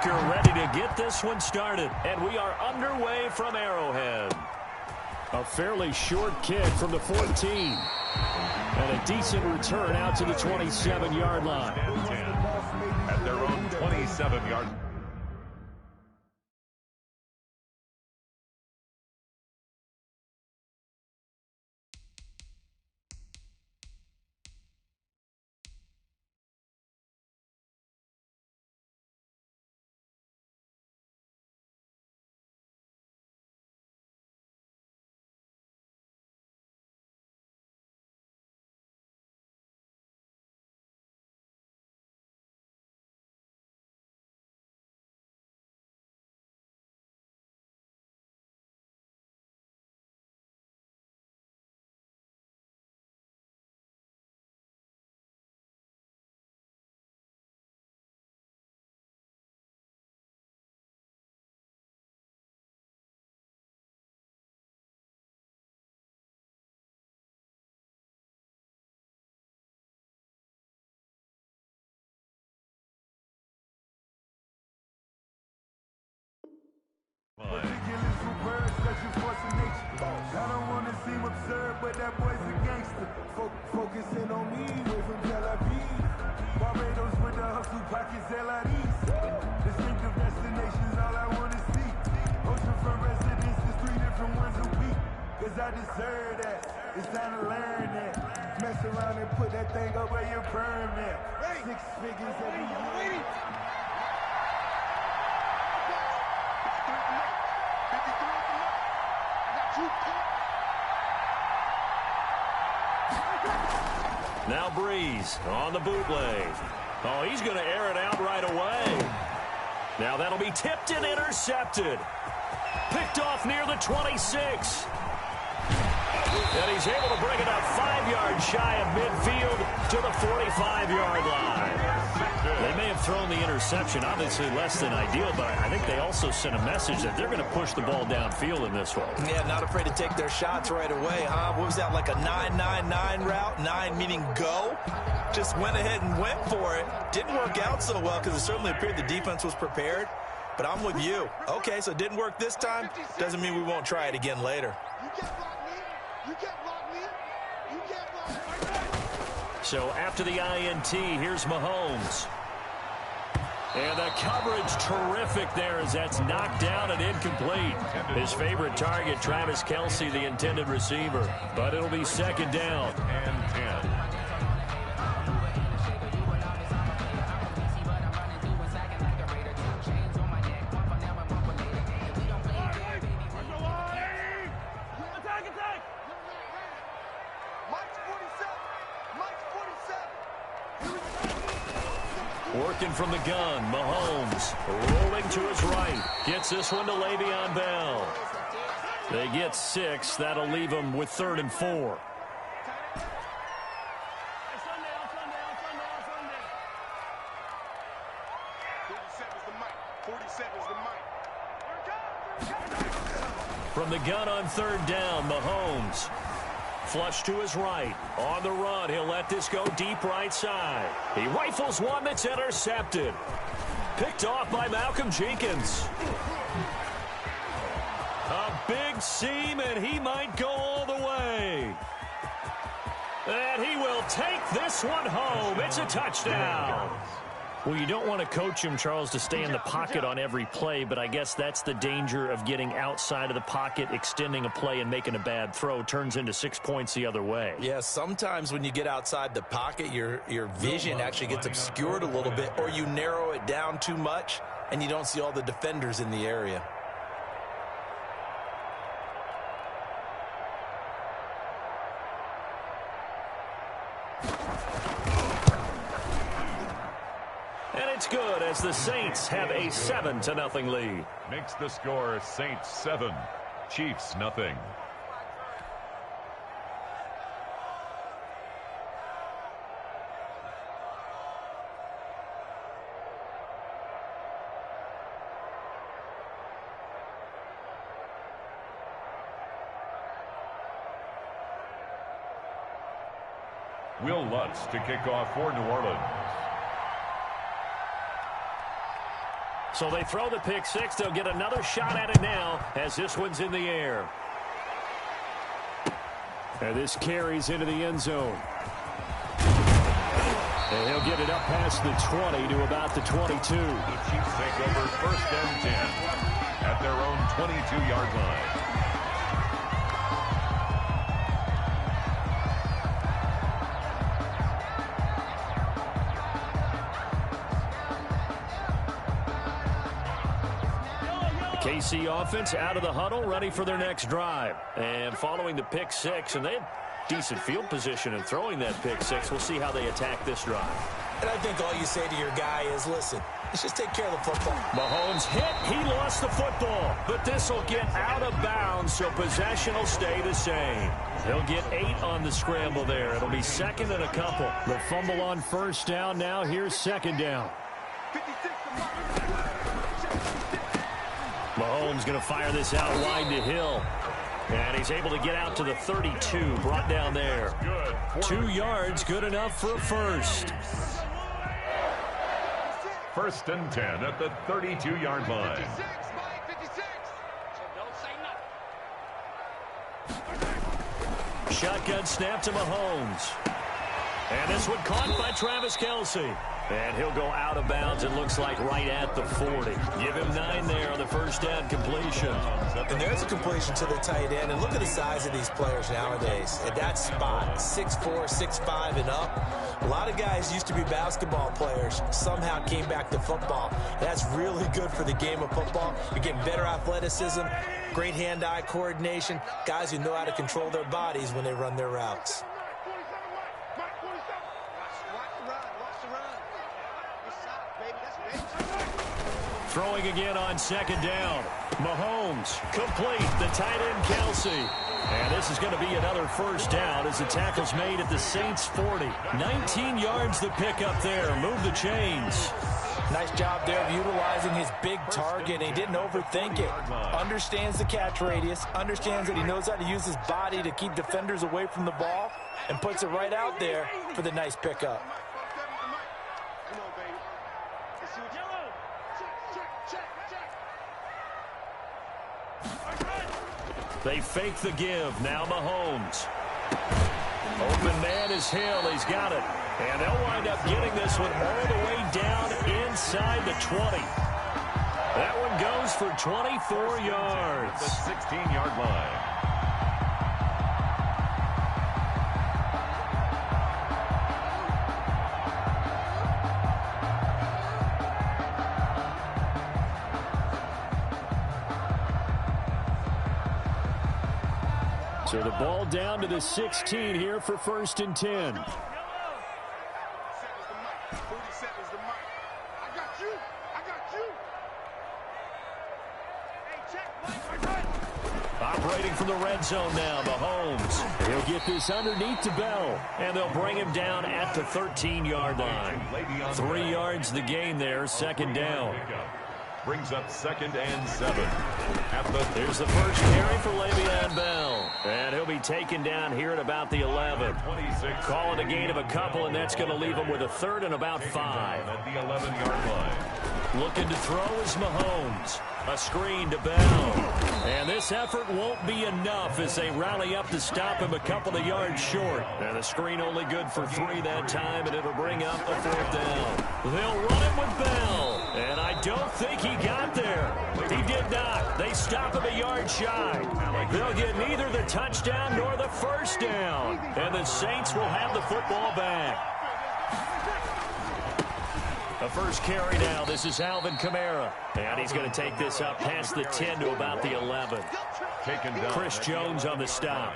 soccer ready to get this one started. And we are underway from Arrowhead. A fairly short kick from the 14. And a decent return out to the 27-yard line. At their own 27-yard. I don't want to seem absurd, but that boy's a gangster. Focusing on me, way from Tel Aviv. Barbados with the hustle pockets, LIDs. Distinctive destinations, all I want to see. Oceanfront residences, 3 different ones a week. Cause I deserve that. It's time to learn that. Mess around and put that thing up where your permit. 6 figures every year. Now Breeze on the bootleg. Oh, he's going to air it out right away. Now that'll be tipped and intercepted. Picked off near the 26. And he's able to bring it up 5 yards shy of midfield to the 45-yard line. They may have thrown the interception, obviously less than ideal, but I think they also sent a message that they're going to push the ball downfield in this one. Yeah, not afraid to take their shots right away, huh? What was that, like a 9-9-9 route? 9 meaning go? Just went ahead and went for it. Didn't work out so well because it certainly appeared the defense was prepared. But I'm with you. Okay, so it didn't work this time. Doesn't mean we won't try it again later. So after the INT, here's Mahomes. And the coverage terrific there as that's knocked down and incomplete. His favorite target, Travis Kelce, the intended receiver. But it'll be second down. And 10. Working from the gun, Mahomes rolling to his right. Gets this one to Le'Veon Bell. They get 6. That'll leave them with 3rd and 4. From the gun on 3rd down, Mahomes. Flush to his right. On the run, he'll let this go deep right side. He rifles one that's intercepted. Picked off by Malcolm Jenkins. A big seam, and he might go all the way. And he will take this one home. It's a touchdown. Well, you don't want to coach him, Charles, to stay in the pocket on every play, but I guess that's the danger of getting outside of the pocket, extending a play, and making a bad throw. Turns into 6 points the other way. Yeah, sometimes when you get outside the pocket, your vision actually gets obscured a little bit, or you narrow it down too much, and you don't see all the defenders in the area. It's good as the Saints have a 7-0 lead. Makes the score Saints 7, Chiefs nothing. Will Lutz to kick off for New Orleans. So they throw the pick six. They'll get another shot at it now as this one's in the air. And this carries into the end zone. And he'll get it up past the 20 to about the 22. The Chiefs take over 1st and 10 at their own 22-yard line. KC offense out of the huddle, ready for their next drive. And following the pick six, and they had decent field position in throwing that pick six. We'll see how they attack this drive. And I think all you say to your guy is, listen, let's just take care of the football. Mahomes hit. He lost the football. But this will get out of bounds, so possession will stay the same. He'll get 8 on the scramble there. It'll be 2nd and a couple. The fumble on 1st down. Now here's 2nd down. Mahomes going to fire this out wide to Hill. And he's able to get out to the 32, brought down there. 2 yards, good enough for a first. 1st and 10 at the 32-yard line. Shotgun snap to Mahomes. And this one caught by Travis Kelce. And he'll go out of bounds, it looks like, right at the 40. Give him 9 there on the 1st down completion. And there's a completion to the tight end. And look at the size of these players nowadays. At that spot, 6'4", 6'5", and up. A lot of guys used to be basketball players, somehow came back to football. That's really good for the game of football. You're getting better athleticism, great hand-eye coordination, guys who know how to control their bodies when they run their routes. Throwing again on 2nd down. Mahomes complete. The tight end Kelce. And this is going to be another 1st down as the tackle's made at the Saints 40. 19 yards to pick up there. Move the chains. Nice job there of utilizing his big target. He didn't overthink it. Understands the catch radius. Understands that he knows how to use his body to keep defenders away from the ball. And puts it right out there for the nice pickup. They fake the give. Now Mahomes. Open man is Hill. He's got it. And they'll wind up getting this one all the way down inside the 20. That one goes for 24 yards. The 16-yard line. So the ball down to the 16 here for 1st and 10. Operating from the red zone now, Mahomes. He'll get this underneath to Bell, and they'll bring him down at the 13-yard line. 3 yards the gain there, 2nd down. Brings up 2nd and 7. Here's the first carry for Le'Veon Bell. And he'll be taken down here at about the 11. Call it a gain of a couple, and that's going to leave him with a 3rd and about 5. At the 11-yard line. Looking to throw is Mahomes. A screen to Bell. And this effort won't be enough as they rally up to stop him a couple of yards short. And the screen only good for 3 that time, and it'll bring up a 4th down. They'll run it with Bell. And I don't think he got there. He did not. They stop him a yard shy. They'll get neither the touchdown nor the 1st down. And the Saints will have the football back. The first carry now. This is Alvin Kamara. And he's going to take this up past the 10 to about the 11. Chris Jones on the stop.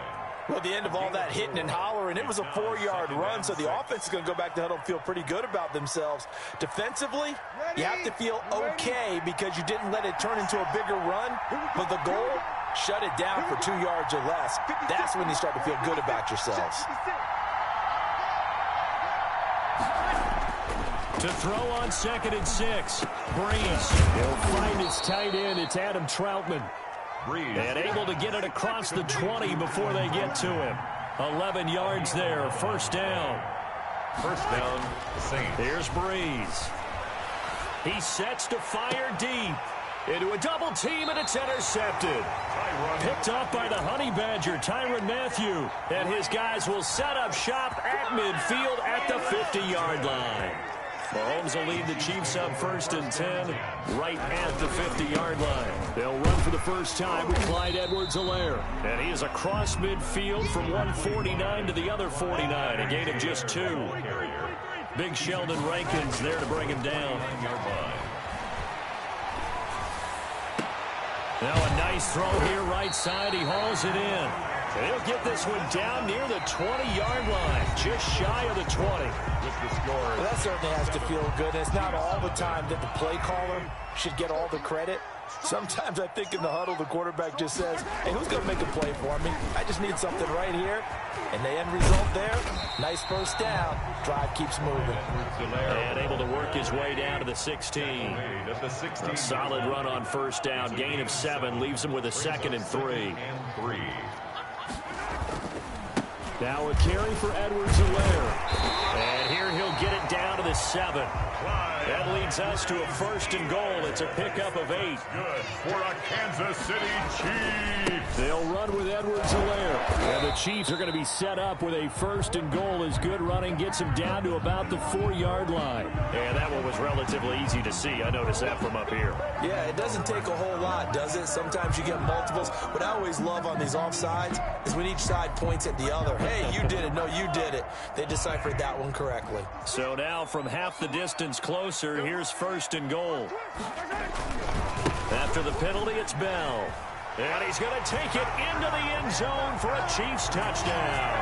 Well, the end of all that hitting and hollering, it was a 4-yard run, so the offense is going to go back to huddle and feel pretty good about themselves. Defensively, you have to feel okay because you didn't let it turn into a bigger run, but the goal, shut it down for 2 yards or less. That's when you start to feel good about yourselves. To throw on 2nd and 6. Breeze. He'll find his tight end. It's Adam Troutman. And able to get it across the 20 before they get to him. 11 yards there. 1st down. 1st down, Saints. Here's Breeze. He sets to fire deep. Into a double team, and it's intercepted. Picked off by the Honey Badger, Tyrann Mathieu. And his guys will set up shop at midfield at the 50-yard line. Mahomes will lead the Chiefs up 1st and 10 right at the 50-yard line. They'll run for the first time with Clyde Edwards-Helaire. And he is across midfield from one 49 to the other 49, a gain of just 2. Big Sheldon Rankins there to bring him down. Now a nice throw here right side. He hauls it in. And he'll get this one down near the 20-yard line, just shy of the 20. Well, that certainly has to feel good. It's not all the time that the play caller should get all the credit. Sometimes I think in the huddle, the quarterback just says, hey, who's going to make a play for me? I just need something right here. And the end result there, nice first down. Drive keeps moving. And able to work his way down to the 16. A solid run on first down. Gain of 7 leaves him with a 2nd and 3. Now a carry for Edwards-Helaire. And here he'll get it down to the 7. That leads us to a 1st and goal. It's a pickup of 8. Good for a Kansas City Chiefs. They'll run with Edwards-Helaire. And the Chiefs are going to be set up with a 1st and goal as good running gets him down to about the 4-yard line. And that one was relatively easy to see. I noticed that from up here. Yeah, it doesn't take a whole lot, does it? Sometimes you get multiples. What I always love on these offsides is when each side points at the other. Hey, you did it. No, you did it. They deciphered that one correctly. So now from half the distance closer, here's 1st and goal. After the penalty, it's Bell. And he's going to take it into the end zone for a Chiefs touchdown.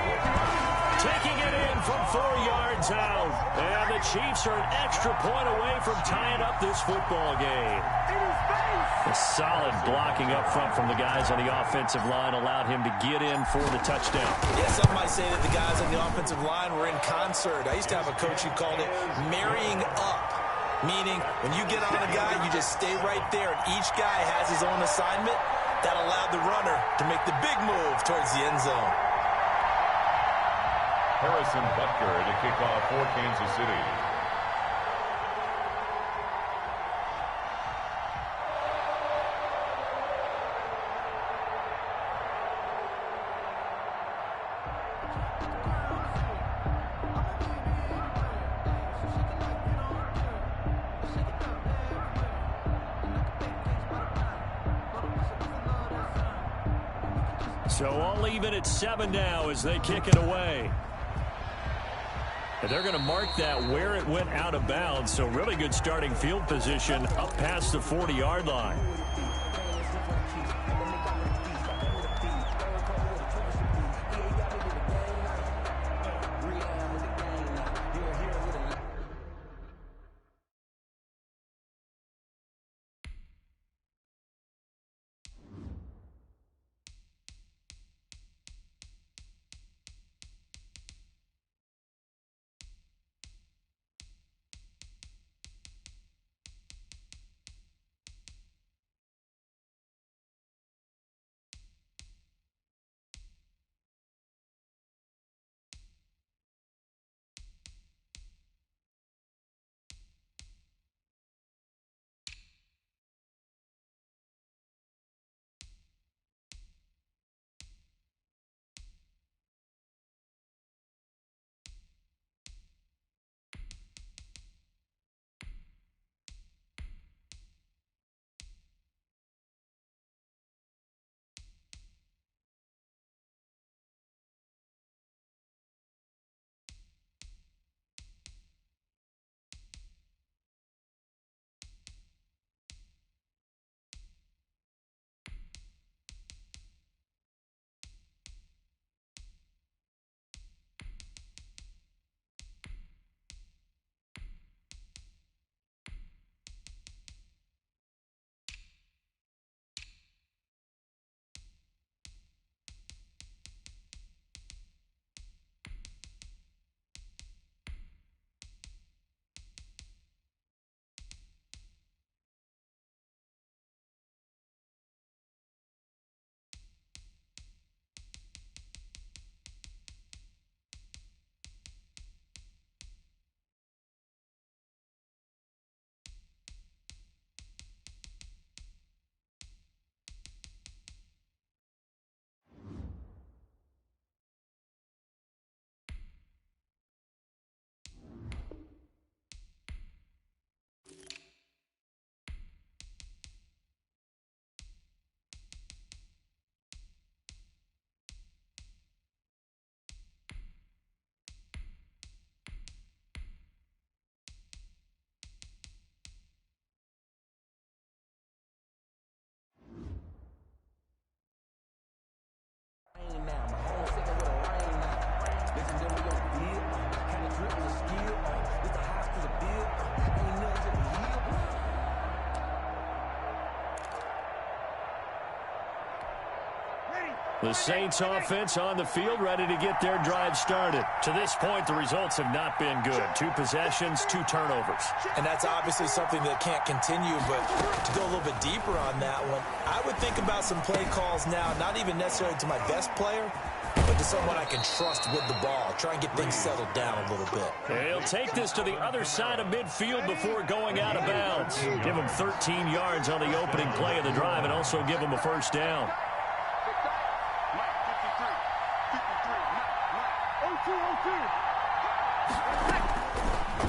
Taking it in from 4 yards out. And the Chiefs are an extra point away from tying up this football game. A solid blocking up front from the guys on the offensive line allowed him to get in for the touchdown. Yeah, some might say that the guys on the offensive line were in concert. I used to have a coach who called it marrying up, meaning when you get on a guy, you just stay right there, and each guy has his own assignment. That allowed the runner to make the big move towards the end zone. Harrison Butker to kick off for Kansas City. So all even at 7 now as they kick it away. And they're going to mark that where it went out of bounds. So really good starting field position up past the 40-yard line. The Saints offense on the field, ready to get their drive started. To this point, the results have not been good. 2 possessions, 2 turnovers. And that's obviously something that can't continue, but to go a little bit deeper on that one, I would think about some play calls now, not even necessarily to my best player, but to someone I can trust with the ball. Try and get things settled down a little bit. He'll take this to the other side of midfield before going out of bounds. Give him 13 yards on the opening play of the drive and also give him a first down.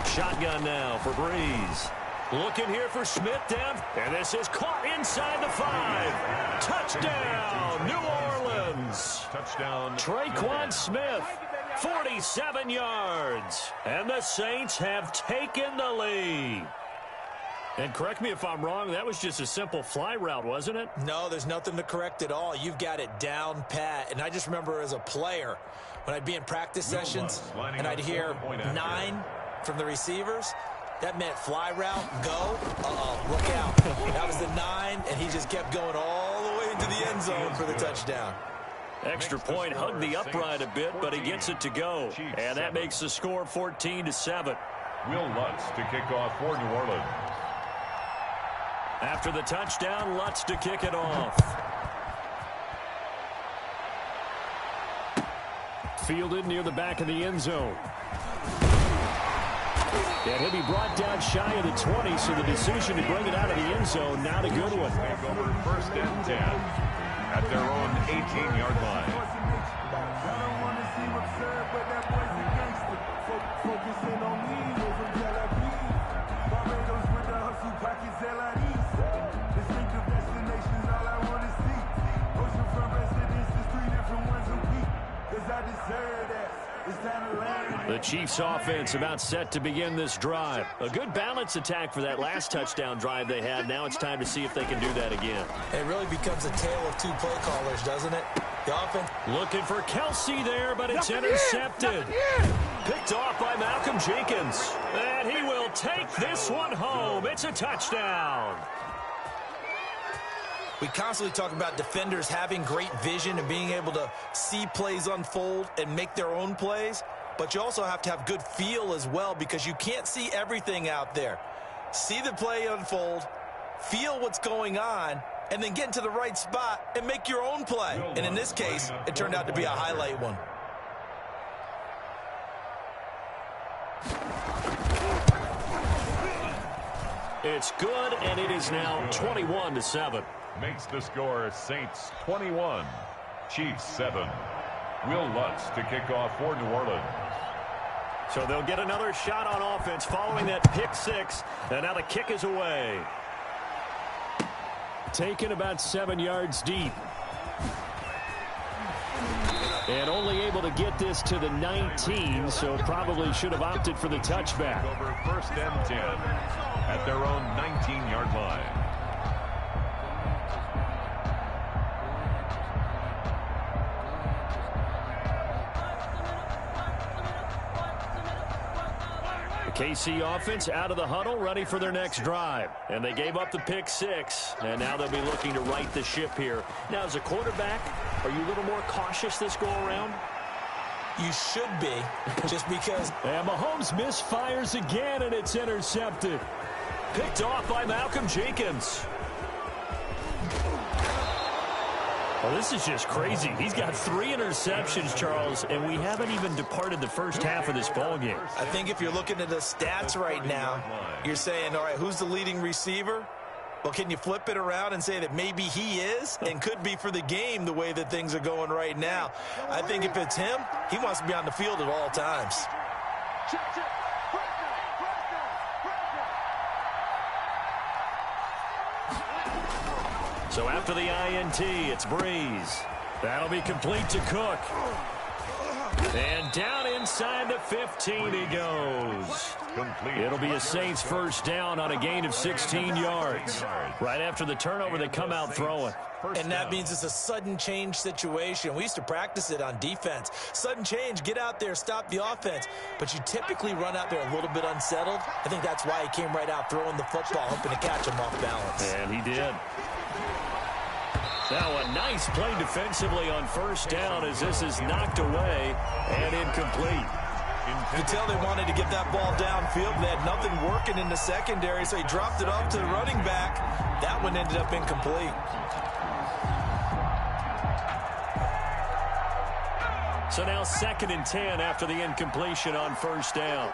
Shotgun now for Breeze. Looking here for Smith down. And this is caught inside the 5. Touchdown, New Orleans. Touchdown. Traquan Smith, 47 yards. And the Saints have taken the lead. And correct me if I'm wrong, that was just a simple fly route, wasn't it? No, there's nothing to correct at all. You've got it down pat. And I just remember as a player, when I'd be in practice sessions and I'd hear 9 from the receivers, that meant fly route, go, look out. That was the 9, and he just kept going all the way into the end zone for the touchdown. Extra point, hugged the upright a bit, but he gets it to go. And that makes the score 14-7. Will Lutz to kick off for New Orleans. After the touchdown, Lutz to kick it off. Fielded near the back of the end zone. And he'll be brought down shy of the 20, so the decision to bring it out of the end zone, not a good one. Take over 1st and 10 at their own 18-yard line. I don't want to seem absurd, but that boy's a gangster. Focusing on me, we're from Tel Aviv. Barbados with the hustle pockets, LIDs. Distinctive destinations, all I want to see. Oceanfront residences, 3 different ones a week. Cause I deserve that. It's time to learn. The Chiefs offense about set to begin this drive. A good balance attack for that last touchdown drive they had. Now it's time to see if they can do that again. It really becomes a tale of 2 play callers, doesn't it? The offense looking for Kelsey there, but it's intercepted. Picked off by Malcolm Jenkins. And he will take this one home. It's a touchdown. We constantly talk about defenders having great vision and being able to see plays unfold and make their own plays. But you also have to have good feel as well, because you can't see everything out there. See the play unfold, feel what's going on, and then get into the right spot and make your own play. And in this case, it turned out to be a highlight one. It's good, and it is now 21-7. Makes the score Saints 21, Chiefs 7. Will Lutz to kick off for New Orleans. So they'll get another shot on offense following that pick 6, and now the kick is away. Taken about 7 yards deep. And only able to get this to the 19, so probably should have opted for the touchback. Over 1st and 10 at their own 19-yard line. KC offense out of the huddle, ready for their next drive. And they gave up the pick 6, and now they'll be looking to right the ship here. Now, as a quarterback, are you a little more cautious this go-around? You should be, just because. And Mahomes misfires again, and it's intercepted. Picked off by Malcolm Jenkins. Well, this is just crazy. He's got 3 interceptions, Charles, and we haven't even departed the first half of this ballgame. I think if you're looking at the stats right now, you're saying, all right, who's the leading receiver? Well, can you flip it around and say that maybe he is and could be for the game the way that things are going right now? I think if it's him, he wants to be on the field at all times. So after the INT, it's Breeze. That'll be complete to Cook. And down inside the 15 he goes. It'll be a Saints first down on a gain of 16 yards. Right after the turnover, they come out throwing. And that means it's a sudden change situation. We used to practice it on defense. Sudden change, get out there, stop the offense. But you typically run out there a little bit unsettled. I think that's why he came right out throwing the football, hoping to catch him off balance. And he did. Now a nice play defensively on first down as this is knocked away and incomplete. You could tell they wanted to get that ball downfield. They had nothing working in the secondary, so he dropped it off to the running back. That one ended up incomplete. So now 2nd and 10 after the incompletion on first down.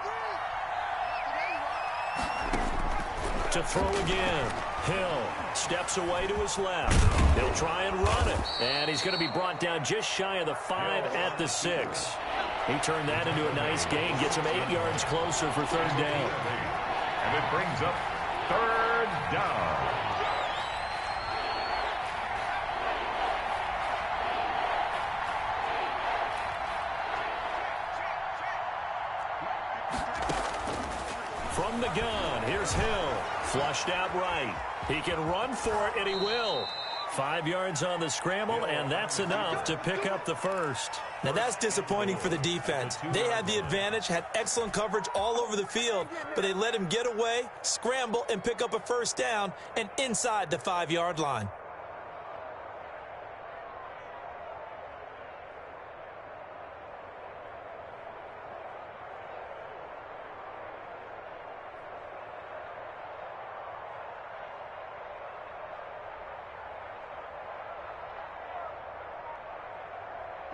To throw again. Hill steps away to his left. He'll try and run it. And he's going to be brought down just shy of the 5 at the 6. He turned that into a nice gain. Gets him 8 yards closer for 3rd down. And it brings up 3rd down. From the gun, here's Hill. Flushed out right. He can run for it, and he will. 5 yards on the scramble, and that's enough to pick up the first. Now that's disappointing for the defense. They had the advantage, had excellent coverage all over the field, but they let him get away, scramble, and pick up a first down, and inside the 5-yard line.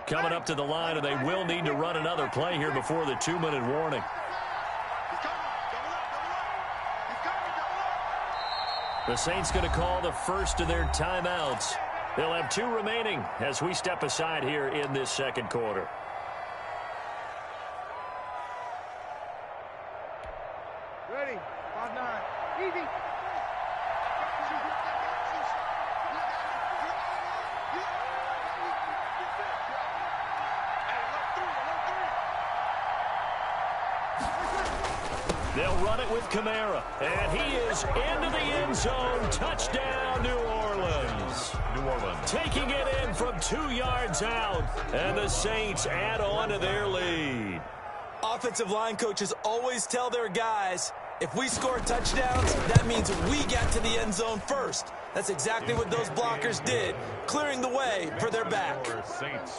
Coming up to the line, and they will need to run another play here before the 2-minute warning. The Saints going to call the first of their timeouts. They'll have 2 remaining as we step aside here in this 2nd quarter. Ready? 5-9. Easy. They'll run it with Kamara, and he is into the end zone. Touchdown, New Orleans. Taking it in from 2 yards out, and the Saints add on to their lead. Offensive line coaches always tell their guys, if we score touchdowns, that means we get to the end zone first. That's exactly what those blockers did, clearing the way for their back.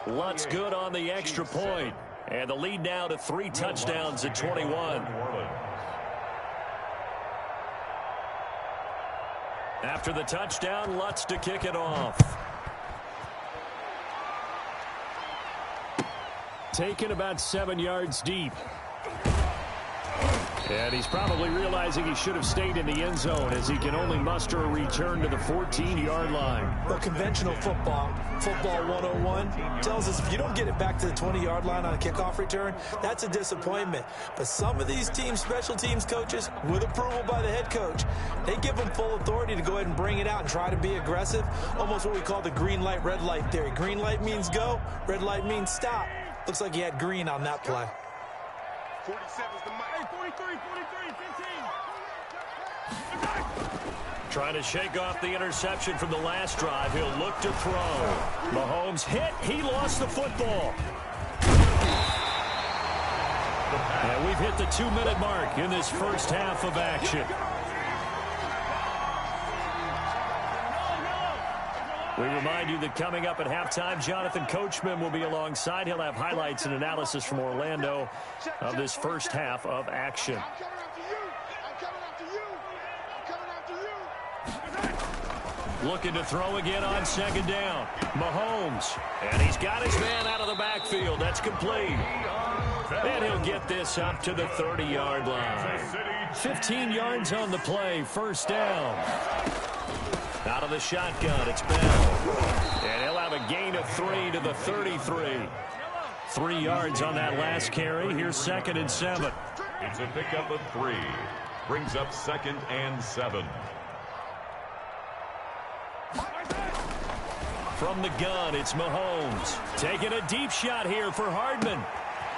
Lutz good on the extra point, and the lead now to 3 touchdowns at 21. After the touchdown, Lutz to kick it off. Taken about 7 yards deep. And he's probably realizing he should have stayed in the end zone as he can only muster a return to the 14-yard line. But conventional football 101, tells us if you don't get it back to the 20-yard line on a kickoff return, that's a disappointment. But some of these teams, special teams coaches, with approval by the head coach, they give them full authority to go ahead and bring it out and try to be aggressive, almost what we call the green light, red light theory. Green light means go, red light means stop. Looks like he had green on that play. 47's the mic. Hey, 43, 15. Trying to shake off the interception from the last drive. He'll look to throw. Mahomes hit. He lost the football. And we've hit the 2-minute mark in this first half of action. We remind you that coming up at halftime, Jonathan Coachman will be alongside. He'll have highlights and analysis from Orlando of this first half of action. Looking to throw again on 2nd down. Mahomes. And he's got his man out of the backfield. That's complete. And he'll get this up to the 30-yard line. 15 yards on the play. First down. Out of the shotgun, it's Bell. And he'll have a gain of 3 to the 33. 3 yards on that last carry. Here's 2nd and 7. It's a pickup of 3. Brings up 2nd and 7. From the gun, it's Mahomes. Taking a deep shot here for Hardman.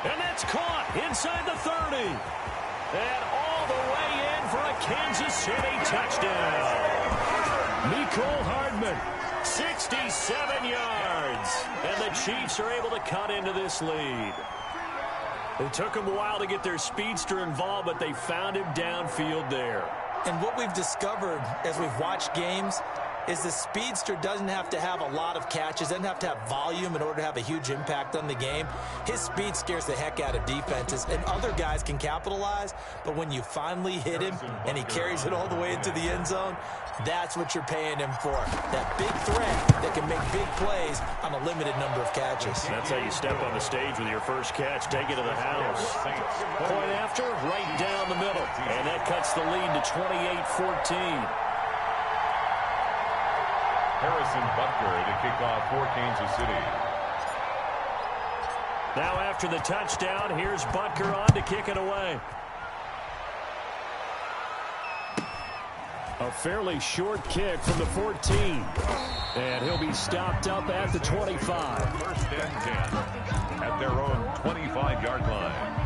And that's caught inside the 30. And all the way in for a Kansas City touchdown. Mecole Hardman, 67 yards. And the Chiefs are able to cut into this lead. It took them a while to get their speedster involved, but they found him downfield there. And what we've discovered as we've watched games, is the speedster doesn't have to have a lot of catches, doesn't have to have volume in order to have a huge impact on the game. His speed scares the heck out of defenses, and other guys can capitalize, but when you finally hit him and he carries it all the way into the end zone, that's what you're paying him for. That big threat that can make big plays on a limited number of catches. That's how you step on the stage with your first catch. Take it to the house. Point after, right down the middle. And that cuts the lead to 28-14. Harrison Butker to kick off for Kansas City. Now after the touchdown, here's Butker on to kick it away. A fairly short kick from the 14. And he'll be stopped up at the 25. First and 10 at their own 25-yard line.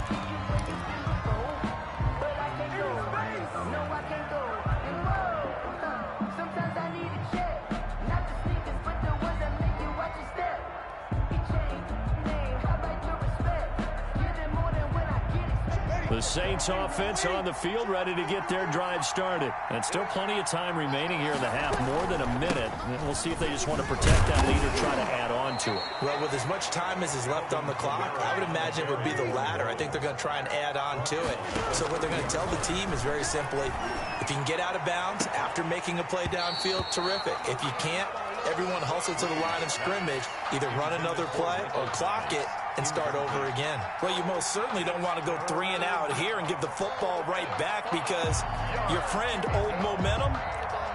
The Saints offense on the field, ready to get their drive started. And still plenty of time remaining here in the half, more than a minute. And we'll see if they just want to protect that lead or try to add on to it. Well, with as much time as is left on the clock, I would imagine it would be the latter. I think they're going to try and add on to it. So what they're going to tell the team is very simply, if you can get out of bounds after making a play downfield, terrific. If you can't, everyone hustle to the line of scrimmage, either run another play or clock it and start over again. Well, you most certainly don't want to go 3 and out here and give the football right back, because your friend, Old Momentum,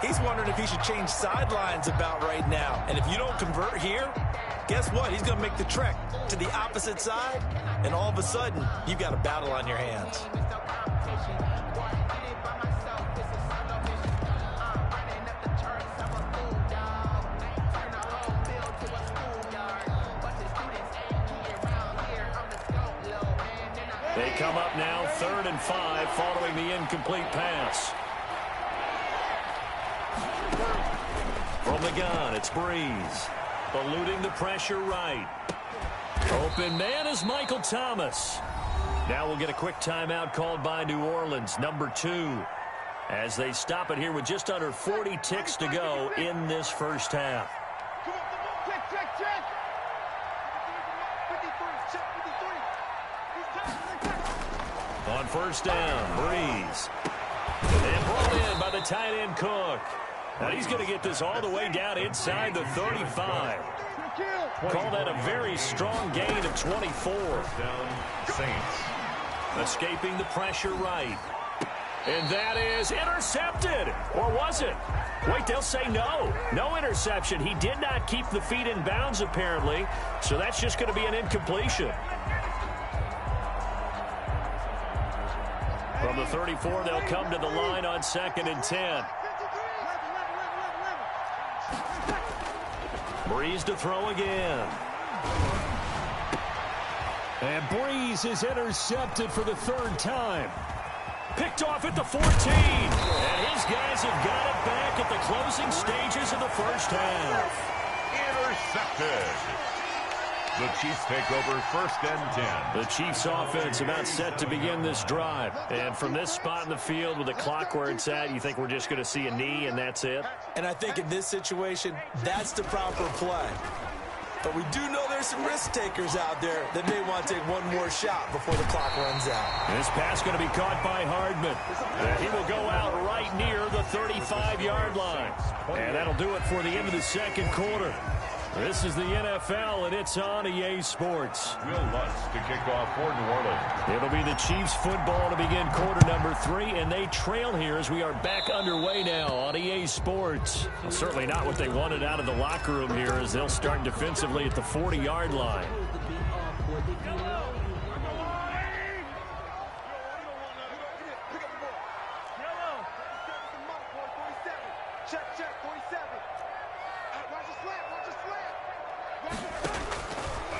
he's wondering if he should change sidelines about right now. And if you don't convert here, guess what? He's going to make the trek to the opposite side, and all of a sudden, you've got a battle on your hands. They come up now, 3rd and 5, following the incomplete pass. From the gun, it's Breeze. Eluding the pressure right. Open man is Michael Thomas. Now we'll get a quick timeout called by New Orleans, number 2, as they stop it here with just under 40 ticks to go in this first half. On first down, Breeze. And brought in by the tight end Cook. Now he's going to get this all the way down inside the 35. Call that a very strong gain of 24. Down, Saints. Escaping the pressure right. And that is intercepted. Or was it? Wait, they'll say no. No interception. He did not keep the feet in bounds, apparently. So that's just going to be an incompletion. From the 34, they'll come to the line on 2nd and 10. Breeze to throw again. And Breeze is intercepted for the 3rd time. Picked off at the 14. And his guys have got it back at the closing stages of the first half. Intercepted. The Chiefs take over 1st and 10. The Chiefs offense about set to begin this drive. And from this spot in the field with the clock where it's at, you think we're just going to see a knee and that's it? And I think in this situation, that's the proper play. But we do know there's some risk takers out there that may want to take one more shot before the clock runs out. This pass going to be caught by Hardman. And he will go out right near the 35-yard line. And that'll do it for the end of the 2nd quarter. This is the NFL, and it's on EA Sports. Will Lutz to kick off for New Orleans. It'll be the Chiefs football to begin quarter number 3, and they trail here as we are back underway now on EA Sports. Well, certainly not what they wanted out of the locker room here, as they'll start defensively at the 40-yard line.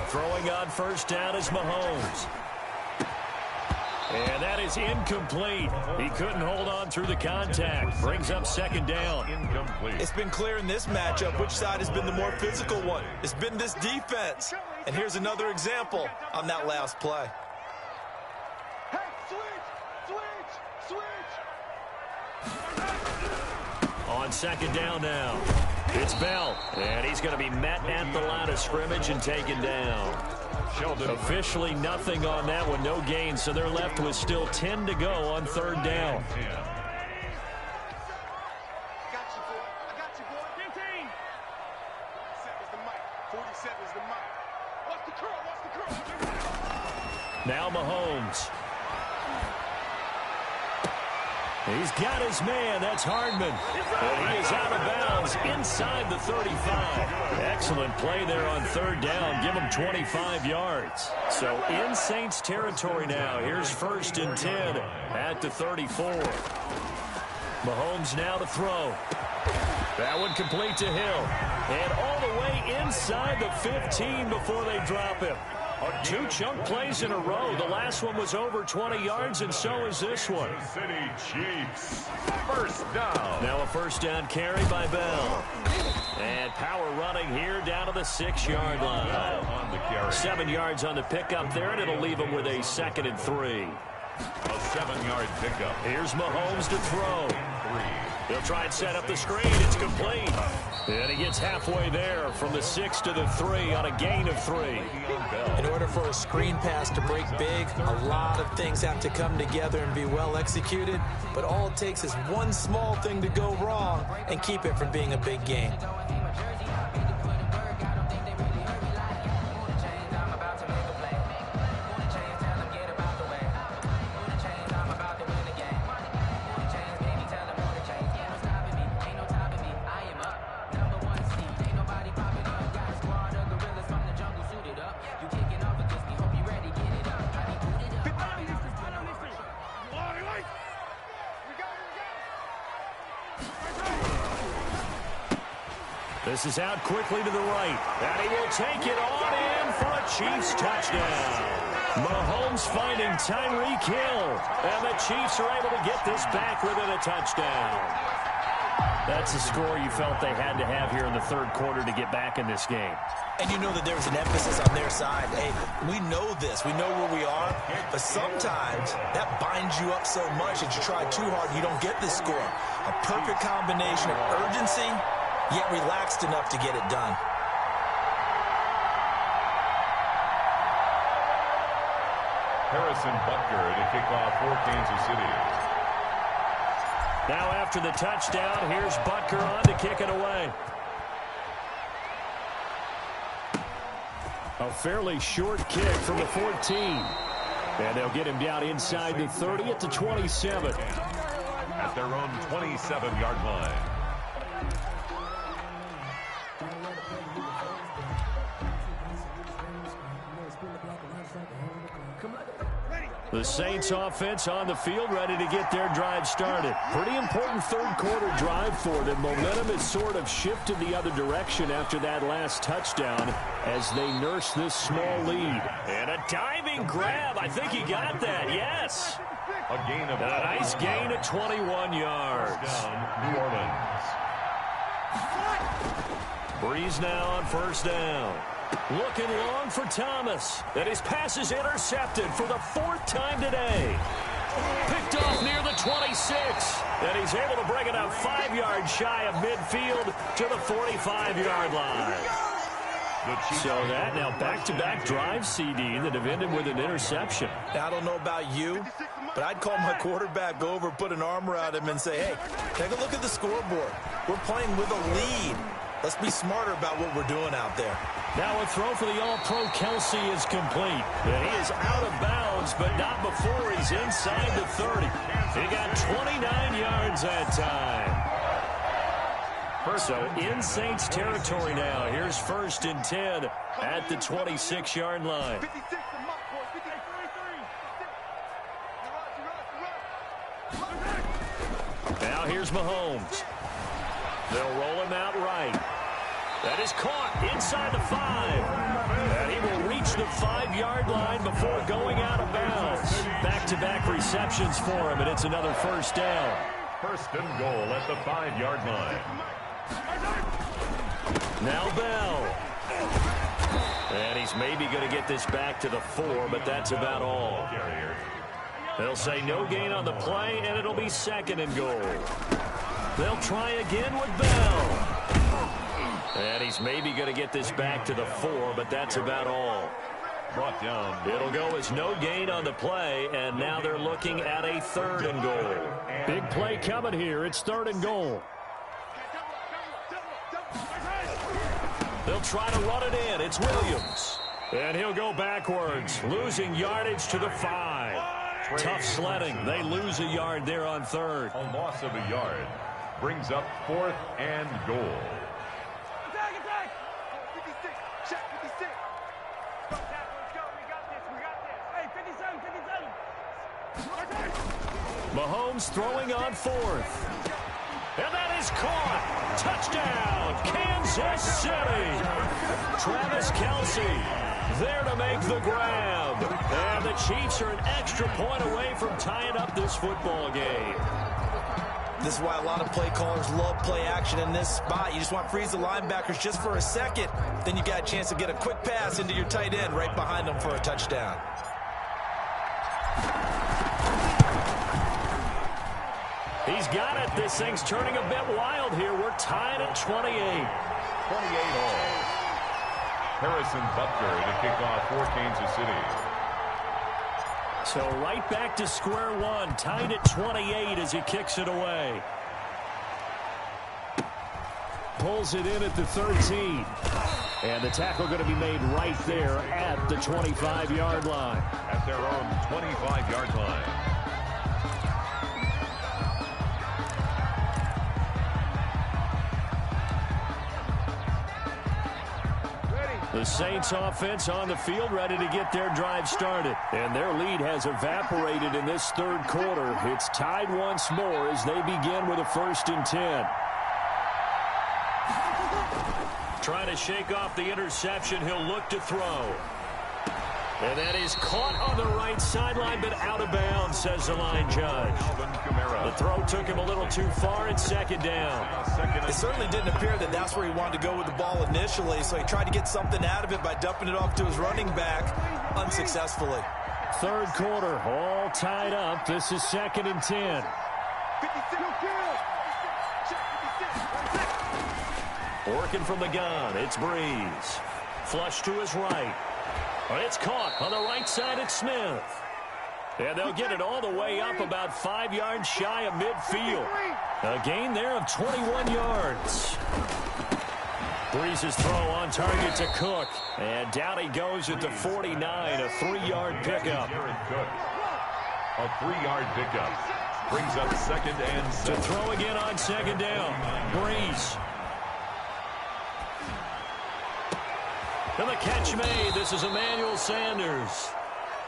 Throwing on first down is Mahomes. And that is incomplete. He couldn't hold on through the contact. Brings up 2nd down. Incomplete. It's been clear in this matchup which side has been the more physical one. It's been this defense. And here's another example on that last play. Hey, switch! On 2nd down now. It's Bell, and he's going to be met at the line of scrimmage and taken down. Officially nothing on that one, no gain, so they're left with still 10 to go on third down. Now Mahomes. He's got his man. That's Hardman. And he is out of bounds inside the 35. Excellent play there on third down. Give him 25 yards. So in Saints territory now. Here's 1st and 10 at the 34. Mahomes now to throw. That one complete to Hill. And all the way inside the 15 before they drop him. 2 chunk plays in a row. The last one was over 20 yards, and so is this one. City Chiefs, first down. Now a first down carry by Bell. And power running here down to the 6-yard line. On the carry. 7 yards on the pickup there, and it'll leave him with a 2nd and 3. A 7-yard pickup. Here's Mahomes to throw. He'll try and set up the screen. It's complete. And he gets halfway there from the 6 to the 3 on a gain of 3. In order for a screen pass to break big, a lot of things have to come together and be well executed. But all it takes is one small thing to go wrong and keep it from being a big gain. This is out quickly to the right. And he will take it on in for a Chiefs touchdown. Mahomes finding Tyreek Hill. And the Chiefs are able to get this back within a touchdown. That's the score you felt they had to have here in the third quarter to get back in this game. And you know that there's an emphasis on their side. Hey, we know this. We know where we are. But sometimes that binds you up so much that you try too hard, you don't get this score. A perfect combination of urgency, yet relaxed enough to get it done. Harrison Butker to kick off for Kansas City. Now after the touchdown, here's Butker on to kick it away. A fairly short kick from the 14. And they'll get him down inside the 30 at the 27. At their own 27-yard line. The Saints offense on the field, ready to get their drive started. Pretty important third quarter drive for them. Momentum has sort of shifted the other direction after that last touchdown as they nurse this small lead. And a diving grab. I think he got that. Yes. A gain of a nice gain of 21 yards. Down, New Orleans. Breeze now on first down. Looking long for Thomas. And his pass is intercepted for the 4th time today. Picked off near the 26. And he's able to bring it up 5 yards shy of midfield to the 45-yard line. So that now back-to-back drive CD that have ended with an interception. Now, I don't know about you, but I'd call my quarterback over, put an arm around him, and say, hey, take a look at the scoreboard. We're playing with a lead. Let's be smarter about what we're doing out there. Now a throw for the All-Pro Kelsey is complete. And he is out of bounds, but not before he's inside the 30. He got 29 yards that time. So in Saints territory now. Here's 1st and 10 at the 26-yard line. Now here's Mahomes. They'll roll him out right. That is caught inside the 5. And he will reach the 5-yard line before going out of bounds. Back-to-back receptions for him, and it's another first down. First and goal at the 5-yard line. Now Bell. And he's maybe going to get this back to the 4, but that's about all. They'll say no gain on the play, and it'll be 2nd and goal. They'll try again with Bell. He's maybe going to get this back to the 4, but that's about all. Brought down. It'll go as no gain on the play, and now they're looking at a 3rd and goal. Big play coming here. It's 3rd and goal. They'll try to run it in. It's Williams. And he'll go backwards, losing yardage to the 5. Tough sledding. They lose a yard there on 3rd. A loss of a yard brings up 4th and goal. Attack, attack! 56, check 56. Go, Tackle, let's go. We got this. Hey, 57. Mahomes throwing on 4th. And that is caught. Touchdown, Kansas City. Travis Kelce there to make the grab. And the Chiefs are an extra point away from tying up this football game. This is why a lot of play callers love play action in this spot. You just want to freeze the linebackers just for a second. Then you got a chance to get a quick pass into your tight end right behind them for a touchdown. He's got it. This thing's turning a bit wild here. We're tied at 28. 28 all. Harrison Butker to kick off for Kansas City. So right back to square one, tied at 28 as he kicks it away. Pulls it in at the 13. And the tackle going to be made right there at the 25-yard line. At their own 25-yard line. The Saints offense on the field ready to get their drive started. And their lead has evaporated in this 3rd quarter. It's tied once more as they begin with a 1st and 10. Trying to shake off the interception. He'll look to throw. And that is caught on the right sideline, but out of bounds, says the line judge. The throw took him a little too far. It's 2nd down. It certainly didn't appear that that's where he wanted to go with the ball initially, so he tried to get something out of it by dumping it off to his running back unsuccessfully. 3rd quarter, all tied up. This is 2nd and 10. Working from the gun, it's Breeze. Flush to his right. But it's caught on the right side at Smith. And they'll get it all the way up about 5 yards shy of midfield. A gain there of 21 yards. Breeze's throw on target to Cook. And down he goes at the 49, a 3-yard pickup. A 3-yard pickup brings up 2nd and 7. To throw again on 2nd down. Breeze. And the catch made. This is Emmanuel Sanders.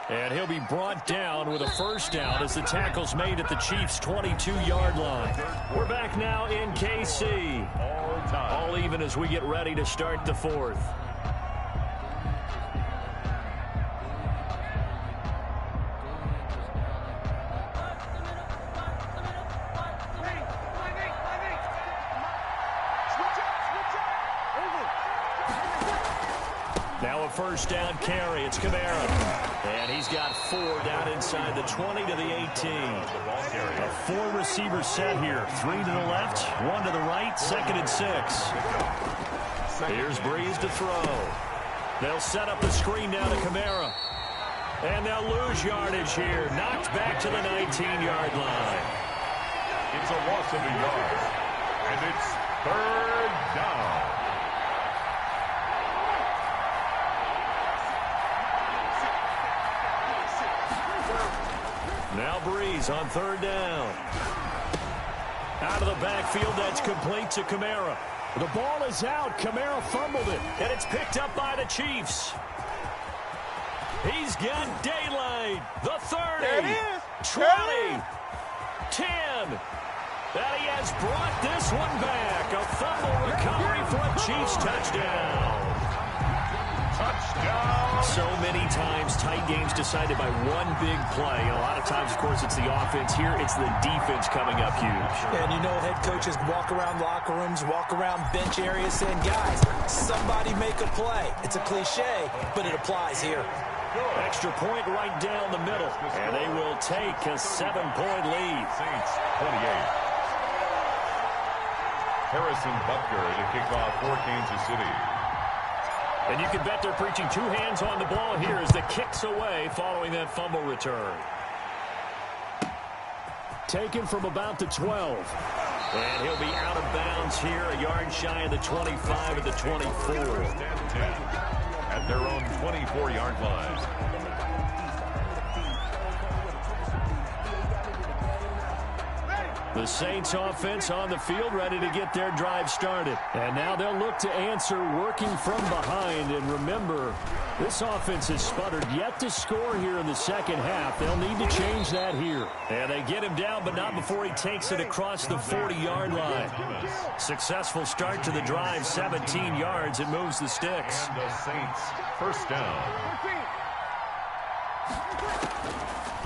And he'll be brought down with a 1st down as the tackle's made at the Chiefs' 22-yard line. We're back now in KC. All even as we get ready to start the 4th. Now a 1st down carry. It's Kamara. And he's got 4 down inside the 20 to the 18. A 4-receiver set here. 3 to the left, 1 to the right, 2nd and 6. Here's Breeze to throw. They'll set up the screen now to Kamara. And they'll lose yardage here. Knocked back to the 19-yard line. It's a loss of a yard. And it's 3rd down. Now Breeze on 3rd down. Out of the backfield, that's complete to Kamara. The ball is out. Kamara fumbled it. And it's picked up by the Chiefs. He's got daylight. The 30. There it is. 20. 10. And he has brought this one back. A fumble recovery for a Chiefs touchdown. Touchdown. So many times, tight games decided by one big play. And a lot of times, of course, it's the offense. Here, it's the defense coming up huge. And you know head coaches walk around locker rooms, walk around bench areas saying, guys, somebody make a play. It's a cliche, but it applies here. Extra point right down the middle. And they will take a 7-point lead. Saints 28. Harrison Butker to kick off for Kansas City. And you can bet they're preaching two hands on the ball here as the kick's away following that fumble return. Taken from about the 12. And he'll be out of bounds here, a yard shy of the 25 at the 24. At their own 24-yard line. The Saints offense on the field ready to get their drive started. And now they'll look to answer working from behind. And remember, this offense has sputtered yet to score here in the second half. They'll need to change that here. And they get him down, but not before he takes it across the 40-yard line. Successful start to the drive, 17 yards. It moves the sticks. And the Saints first down.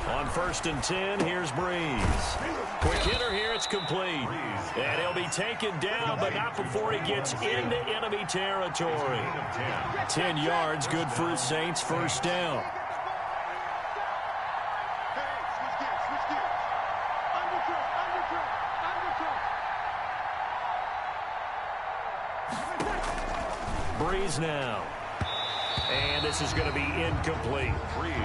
On 1st and 10, here's Breeze. Quick hitter here, it's complete. And he'll be taken down, but not before he gets into enemy territory. 10 yards, good for his Saints, first down. Breeze now. And this is going to be incomplete.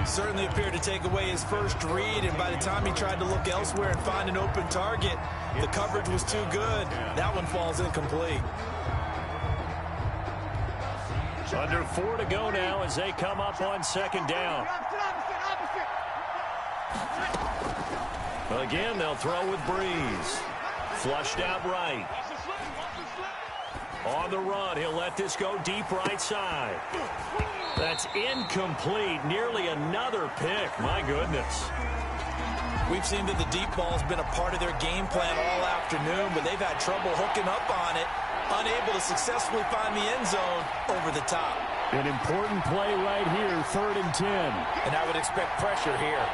Certainly appeared to take away his first read, and by the time he tried to look elsewhere and find an open target, the coverage was too good. That one falls incomplete. Under 4 to go now as they come up on second down. Again, they'll throw with Breeze. Flushed out right. On the run, he'll let this go deep right side. That's incomplete. Nearly another pick. My goodness. We've seen that the deep ball's been a part of their game plan all afternoon, but they've had trouble hooking up on it, unable to successfully find the end zone over the top. An important play right here, 3rd and 10. And I would expect pressure here.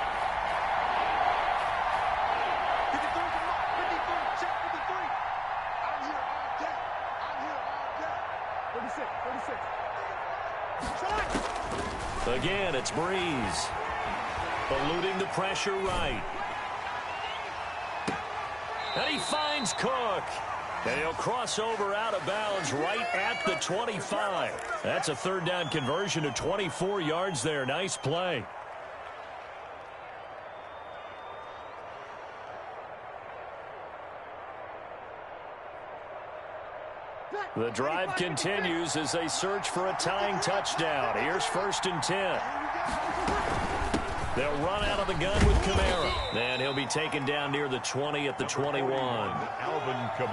Again, it's Breeze. Eluding the pressure right. And he finds Cook. And he'll cross over out of bounds right at the 25. That's a 3rd down conversion of 24 yards there. Nice play. The drive continues as they search for a tying touchdown. Here's 1st and 10. They'll run out of the gun with Kamara. And he'll be taken down near the 20 at the 21.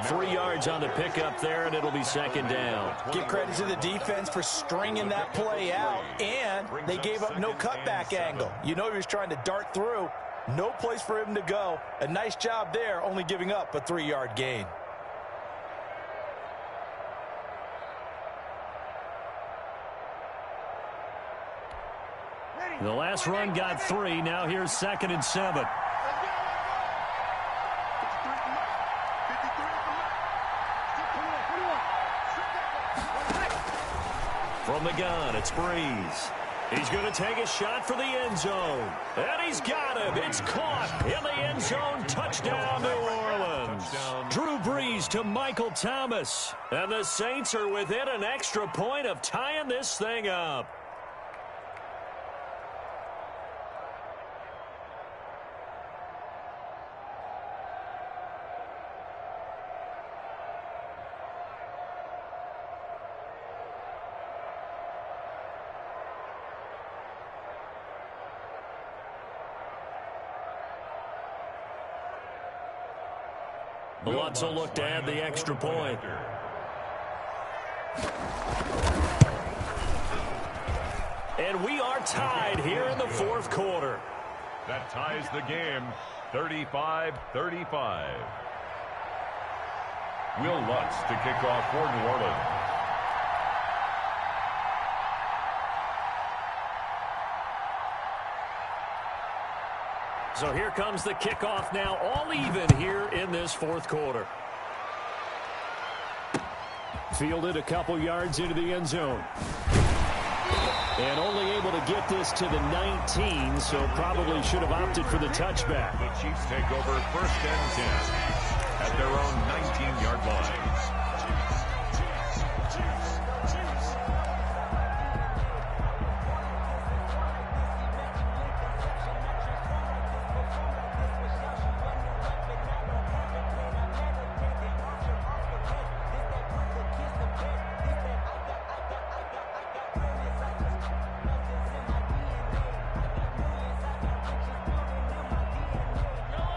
3 yards on the pickup there, and it'll be 2nd down. Give credit to the defense for stringing that play out, and they gave up no cutback angle. You know he was trying to dart through. No place for him to go. A nice job there, only giving up a 3-yard gain. The last run got 3. Now here's 2nd and 7. From the gun, it's Breeze. He's going to take a shot for the end zone. And he's got him. It's caught in the end zone. Touchdown, New Orleans. Drew Brees to Michael Thomas. And the Saints are within an extra point of tying this thing up. Lutz will look to add the extra point. And we are tied here in the 4th quarter. That ties the game, 35-35. Will Lutz to kick off for New Orleans. So here comes the kickoff now, all even here in this 4th quarter. Fielded a couple yards into the end zone. And only able to get this to the 19, so probably should have opted for the touchback. The Chiefs take over 1st and 10 at their own 19-yard line.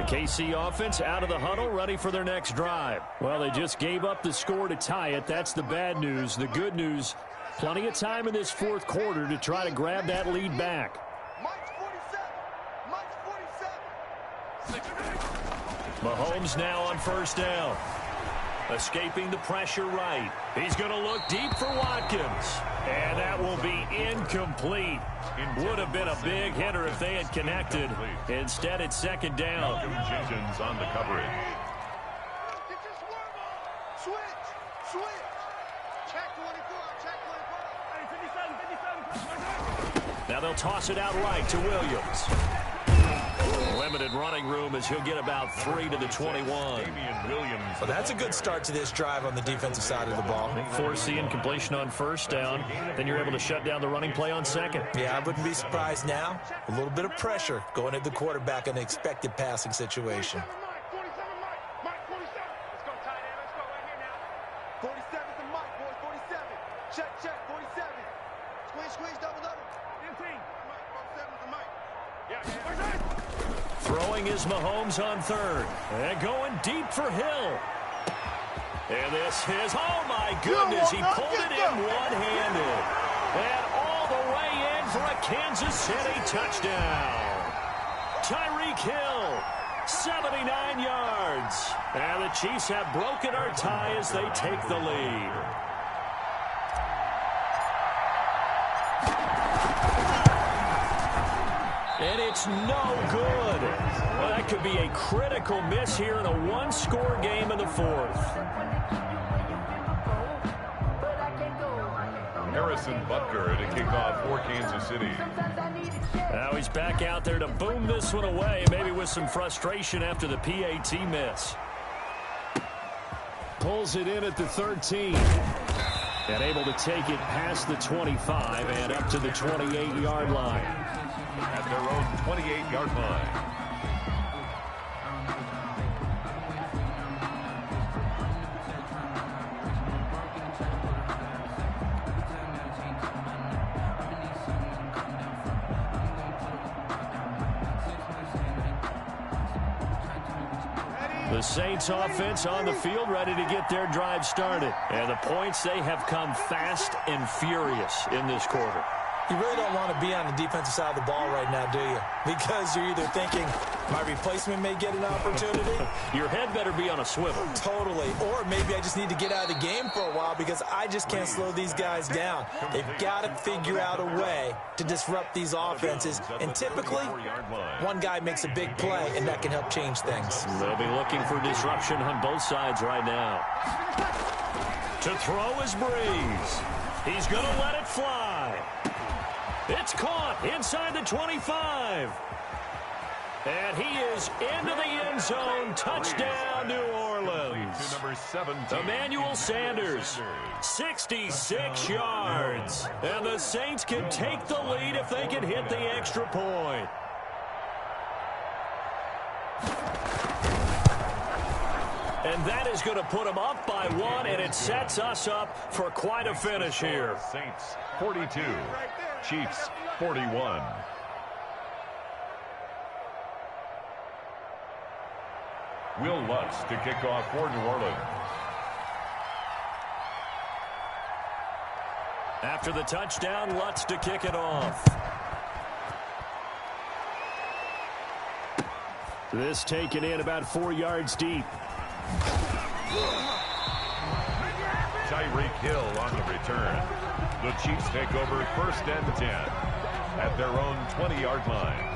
The KC offense out of the huddle, ready for their next drive. Well, they just gave up the score to tie it. That's the bad news. The good news, plenty of time in this fourth quarter to try to grab that lead back. Mahomes now on first down. Escaping the pressure right. He's going to look deep for Watkins. And that will be incomplete. Would have been a big hitter if they had connected. Instead, it's second down. Jenkins on the coverage. Switch. Check 24. Now they'll toss it out right to Williams. Limited running room as he'll get about 3 to the 21. Well, that's a good start to this drive on the defensive side of the ball. Force the incompletion on first down. Then you're able to shut down the running play on second. Yeah, I wouldn't be surprised now. A little bit of pressure going at the quarterback in an expected passing situation. 47's the mic, boys. 47. Check. 47. Squeeze, double. 47's the mic. Throwing is Mahomes on third. And going deep for Hill. And this is, oh my goodness, he pulled it in one-handed. And all the way in for a Kansas City touchdown. Tyreek Hill, 79 yards. And the Chiefs have broken our tie as they take the lead. And it's no good. Well, that could be a critical miss here in a one-score game in the fourth. Harrison Butker to kick off for Kansas City. Now he's back out there to boom this one away, maybe with some frustration after the PAT miss. Pulls it in at the 13. And able to take it past the 25 and up to the 28-yard line. At their own 28-yard line. The Saints offense on the field, ready to get their drive started. And the points, they have come fast and furious in this quarter. You really don't want to be on the defensive side of the ball right now, do you? Because you're either thinking, my replacement may get an opportunity. Your head better be on a swivel. Totally. Or maybe I just need to get out of the game for a while because I just can't slow these guys down. They've got to figure out a way to disrupt these offenses. And typically, one guy makes a big play, and that can help change things. They'll be looking for disruption on both sides right now. To throw is Breeze. He's going to let it fly. It's caught inside the 25. And he is into the end zone. Touchdown, New Orleans. Number 17. Emmanuel Sanders, 66 yards. And the Saints can take the lead if they can hit the extra point. And that is going to put them up by one, and it sets us up for quite a finish here. Saints 42, Chiefs 41. Will Lutz to kick off for New Orleans. After the touchdown, Lutz to kick it off. This taken in about 4 yards deep. Tyreek Hill on the return. The Chiefs take over first and 10 at their own 20-yard line.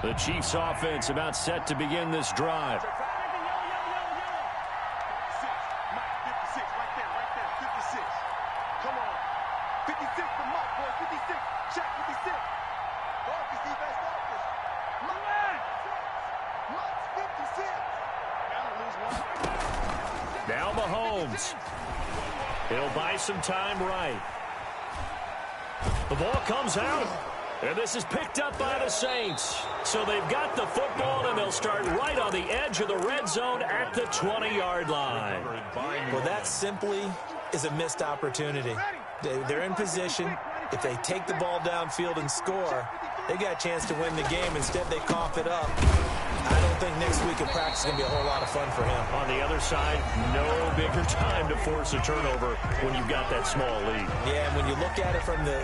The Chiefs offense about set to begin this drive. Now Mahomes. He'll buy some time right. The ball comes out. And this is picked up by the Saints. So they've got the football, and they'll start right on the edge of the red zone at the 20-yard line. Well, that simply is a missed opportunity. They're in position. If they take the ball downfield and score, they got a chance to win the game. Instead, they cough it up. I don't think next week in practice is going to be a whole lot of fun for him. On the other side, no bigger time to force a turnover when you've got that small lead. Yeah, and when you look at it from the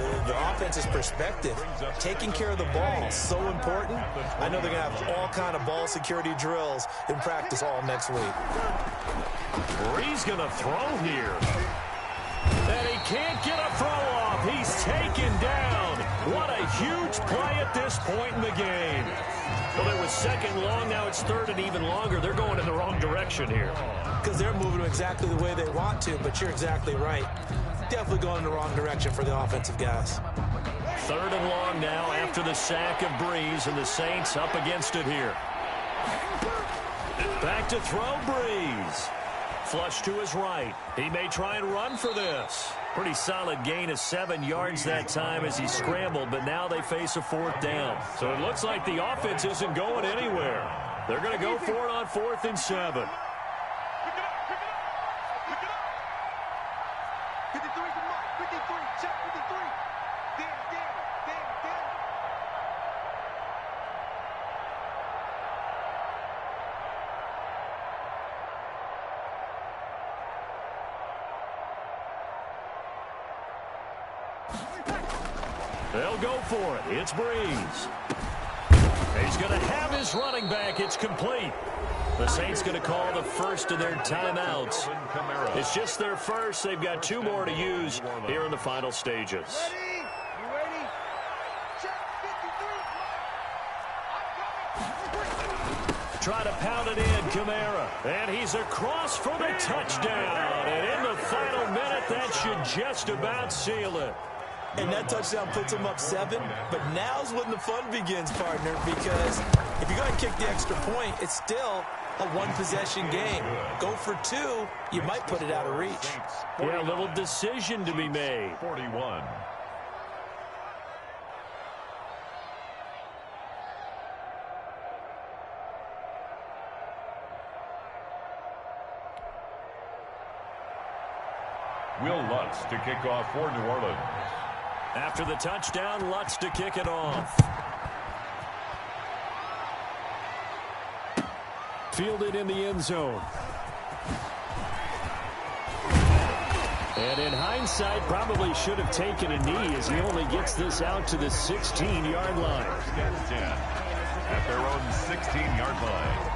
offense's perspective, taking care of the ball is so important. I know they're going to have all kind of ball security drills in practice all next week. Brees going to throw here. And he can't get a throw off. He's taken down. What a huge play at this point in the game. Well, it was second long. Now it's third and even longer. They're going in the wrong direction here. Because they're moving exactly the way they want to, but you're exactly right. Definitely going in the wrong direction for the offensive guys. Third and long now after the sack of Brees, and the Saints up against it here. Back to throw, Brees. Flush to his right. He may try and run for this. Pretty solid gain of 7 yards that time as he scrambled, but now they face a fourth down. So it looks like the offense isn't going anywhere. They're going to go for it on 4th and 7. 53 to Mike. 53. Check 53. Damn. They'll go for it. It's Brees. He's going to have his running back. It's complete. The Saints going to call the first of their timeouts. It's just their first. They've got 2 more to use here in the final stages. Ready? You ready? Check 53. Try to pound it in, Kamara. And he's across for the touchdown. And in the final minute, that should just about seal it. And that touchdown puts them up 7. But now's when the fun begins, partner, because if you're going to kick the extra point, it's still a one-possession game. Go for 2, you might put it out of reach. Yeah, a little decision to be made. 41. Will Lutz to kick off for New Orleans. After the touchdown, Lutz to kick it off. Fielded in the end zone. And in hindsight, probably should have taken a knee as he only gets this out to the 16-yard line. First and 10 at their own 16-yard line.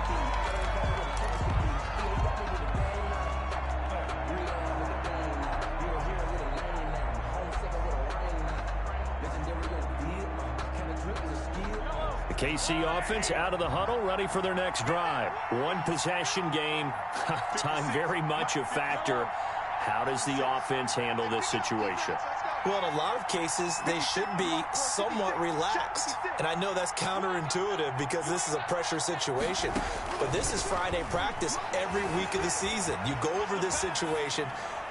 KC offense out of the huddle, ready for their next drive. One possession game. Time very much a factor. How does the offense handle this situation? Well, in a lot of cases, they should be somewhat relaxed. And I know that's counterintuitive because this is a pressure situation. But this is Friday practice every week of the season. You go over this situation,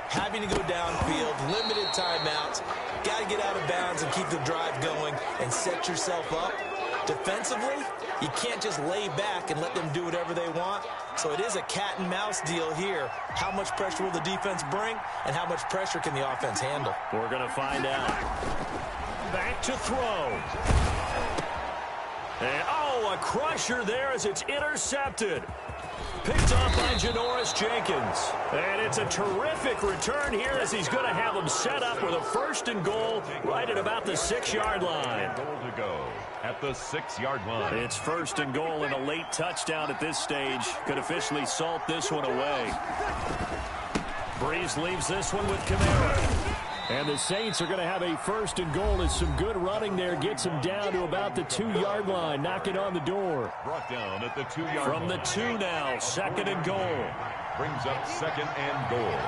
having to go downfield, limited timeouts, got to get out of bounds and keep the drive going and set yourself up. Defensively, you can't just lay back and let them do whatever they want. So it is a cat and mouse deal here. How much pressure will the defense bring, and how much pressure can the offense handle? We're going to find out. Back to throw. And, a crusher there as it's intercepted. Picked off by Janoris Jenkins. And it's a terrific return here as he's going to have them set up with a 1st and goal right at about the 6-yard line. Goal to go at the 6-yard line. It's 1st and goal, and a late touchdown at this stage could officially salt this one away. Brees leaves this one with Kamara. And the Saints are going to have a 1st and goal as some good running there gets them down to about the 2-yard line, knocking on the door. Brought down at the 2-yard line. From the 2 now, 2nd and goal. Brings up 2nd and goal.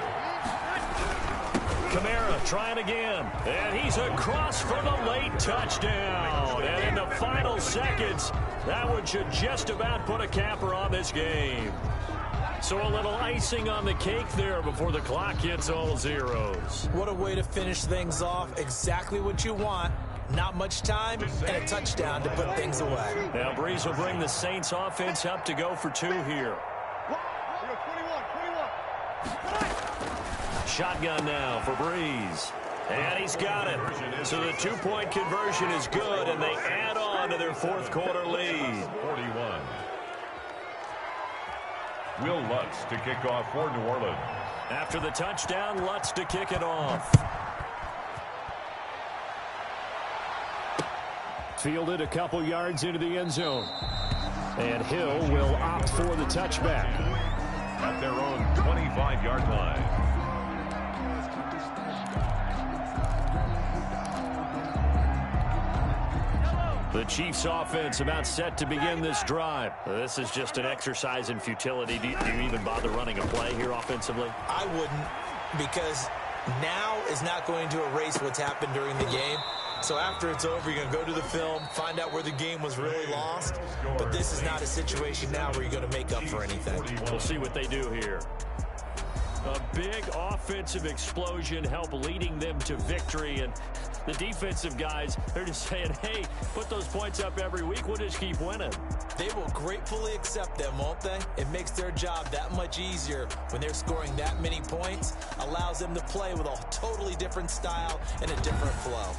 Kamara trying again. And he's across for the late touchdown. And in the final seconds, that one should just about put a capper on this game. So a little icing on the cake there before the clock hits all zeros. What a way to finish things off. Exactly what you want. Not much time and a touchdown to put things away. Now Brees will bring the Saints offense up to go for 2 here. shotgun now for Breeze. And he's got it. So the two-point conversion is good, and they add on to their fourth quarter lead. 41. Will Lutz to kick off for New Orleans. After the touchdown, Lutz to kick it off. Fielded a couple yards into the end zone. And Hill will opt for the touchback. At their own 25-yard line. The Chiefs offense about set to begin this drive. This is just an exercise in futility. Do you even bother running a play here offensively? I wouldn't, because now is not going to erase what's happened during the game. So after it's over, you're going to go to the film, find out where the game was really lost. But this is not a situation now where you're going to make up for anything. We'll see what they do here. A big offensive explosion helped leading them to victory. And the defensive guys, they're just saying, hey, put those points up every week. We'll just keep winning. They will gratefully accept them, won't they? It makes their job that much easier when they're scoring that many points. Allows them to play with a totally different style and a different flow.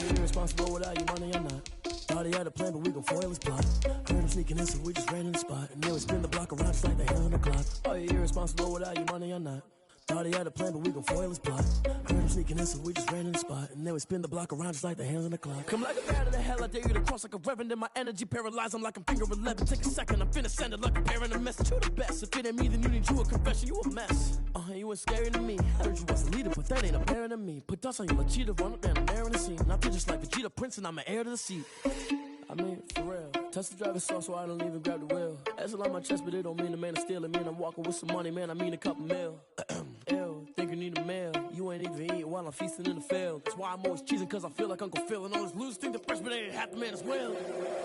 Irresponsible without your money or not. Thought he had a plan, but we gon' foil his plot. Heard him sneaking in, so we just ran in the spot. And then we spin the block around just like the hand on the clock. Are you irresponsible without your money or not? Thought he had a plan, but we gon' foil his plot. Heard him sneaking in, so we just ran in the spot. And then we spin the block around just like the hands on the clock. Come like a bat of the hell, I dare you to cross like a reverend. In my energy paralyzed, I'm like I'm finger 11. Take a second, I'm finna send it like a parent a message. You the best, if it ain't me, then you need you a confession. You a mess. You ain't scary to me. Heard you was a leader, but that ain't apparent to me. Put dust on you, like cheetah, run up down the air in the scene. I feel just like Vegeta Prince, and I'm an heir to the seat. I mean, for real. Touch the driver's soft, so I don't even grab the wheel. That's a lot on my chest, but it don't mean the man is stealing. Man, I'm walking with some money, man, I mean a couple mil. Ew, think you need a meal. You ain't even eating while I'm feasting in the field. That's why I'm always cheesing, cause I feel like Uncle Phil. And all those losers think the freshman ain't half the man as well.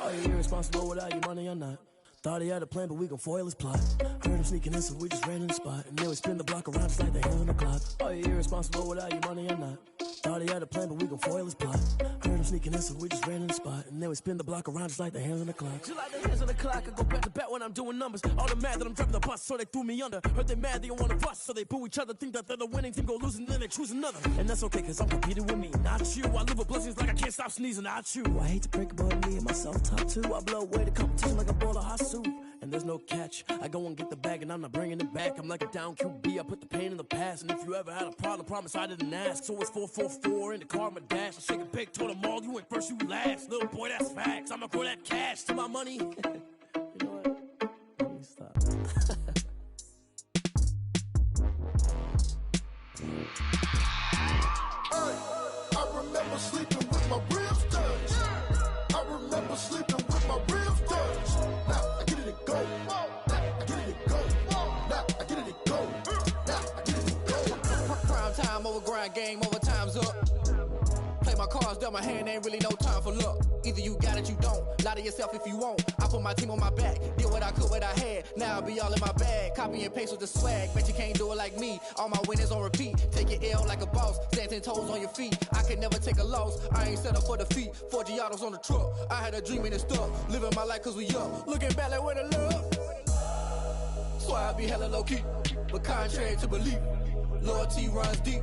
Are you irresponsible without your money or not? Thought he had a plan, but we gon' foil his plot. Heard him sneaking in, so we just ran in the spot. And then we spin the block around just like the hands on the clock. Are you irresponsible without your money or not? Thought he had a plan, but we gon' foil his plot. Heard him sneaking in, so we just ran in the spot. And then we spin the block around just like the hands on the clock. Just like the hands on the clock, I go back to back when I'm doing numbers. All the mad that I'm driving the bus, so they threw me under. Heard they mad, they don't wanna bust, so they boo each other. Think that they're the winning team, go losing, then they choose another. And that's okay, cause I'm competing with me, not you. I live with blessings like I can't stop sneezing, not you. I hate to break it, but me and myself top two. I blow away the competition like a bowl of hot soup. And there's no catch. I go and get the bag and I'm not bringing it back. I'm like a down QB, I put the pain in the past. And if you ever had a problem, promise I didn't ask. So it's 444 in the car, my dash. I shake a big, told them all, you went first, you last. Little boy, that's facts. I'ma grow that cash to my money. You know what? Let me stop. I remember sleeping with my ribs touched. I remember sleeping with my ribs touched. Now I get it to go. Now I get it to go. Now I get it to go. Now I get it to go. Prime time over grind game, overtime's up. Play my cards, dealt my hand, ain't really no time for luck. Either you got it, you don't. Lie to yourself if you won't. I put my team on my back, did what I could, what I had. Now I'll be all in my bag. Copy and paste with the swag. Bet you can't do it like me. All my winners on repeat. Take your L like a boss. Stand 10 toes on your feet. I can never take a loss. I ain't set up for defeat. 4 Giottos on the truck. I had a dream and it stuck. Living my life cause we up. Looking back like where the love. So I be hella low key. But contrary to belief, loyalty runs deep.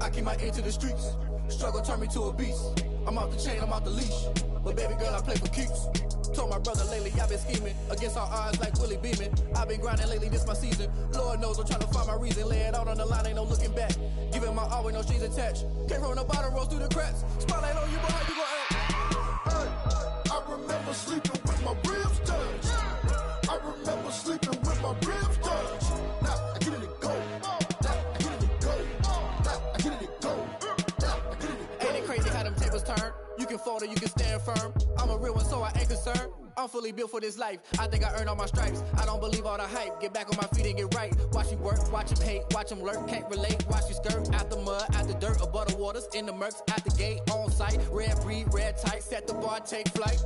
I keep my ear to the streets. Struggle turned me to a beast. I'm off the chain, I'm off the leash. But baby girl, I play for keeps. Told my brother lately, I've been scheming. Against all odds like Willie Beeman. I've been grinding lately, this my season. Lord knows I'm trying to find my reason. Lay it out on the line, ain't no looking back. Giving my all with no strings attached. Came from the bottom, rose through the cracks. Spotlight on you, boy, how you gon' act? Hey, I remember sleeping with my ribs touched. I remember sleeping with my ribs touched. Now I get it to go. Now I get it to go. Now I get it to go. Now I get it to go. Ain't it crazy how them tables turn? You can fold or you can stand firm. I'm a a real one, so I ain't concerned. I'm fully built for this life. I think I earned all my stripes. I don't believe all the hype. Get back on my feet and get right. Watch you work, watch him hate, watch him lurk. Can't relate, watch you skirt. Out the mud, out the dirt, above the waters, in the murks, out the gate, on site. Red breed, red tight, set the bar, take flight.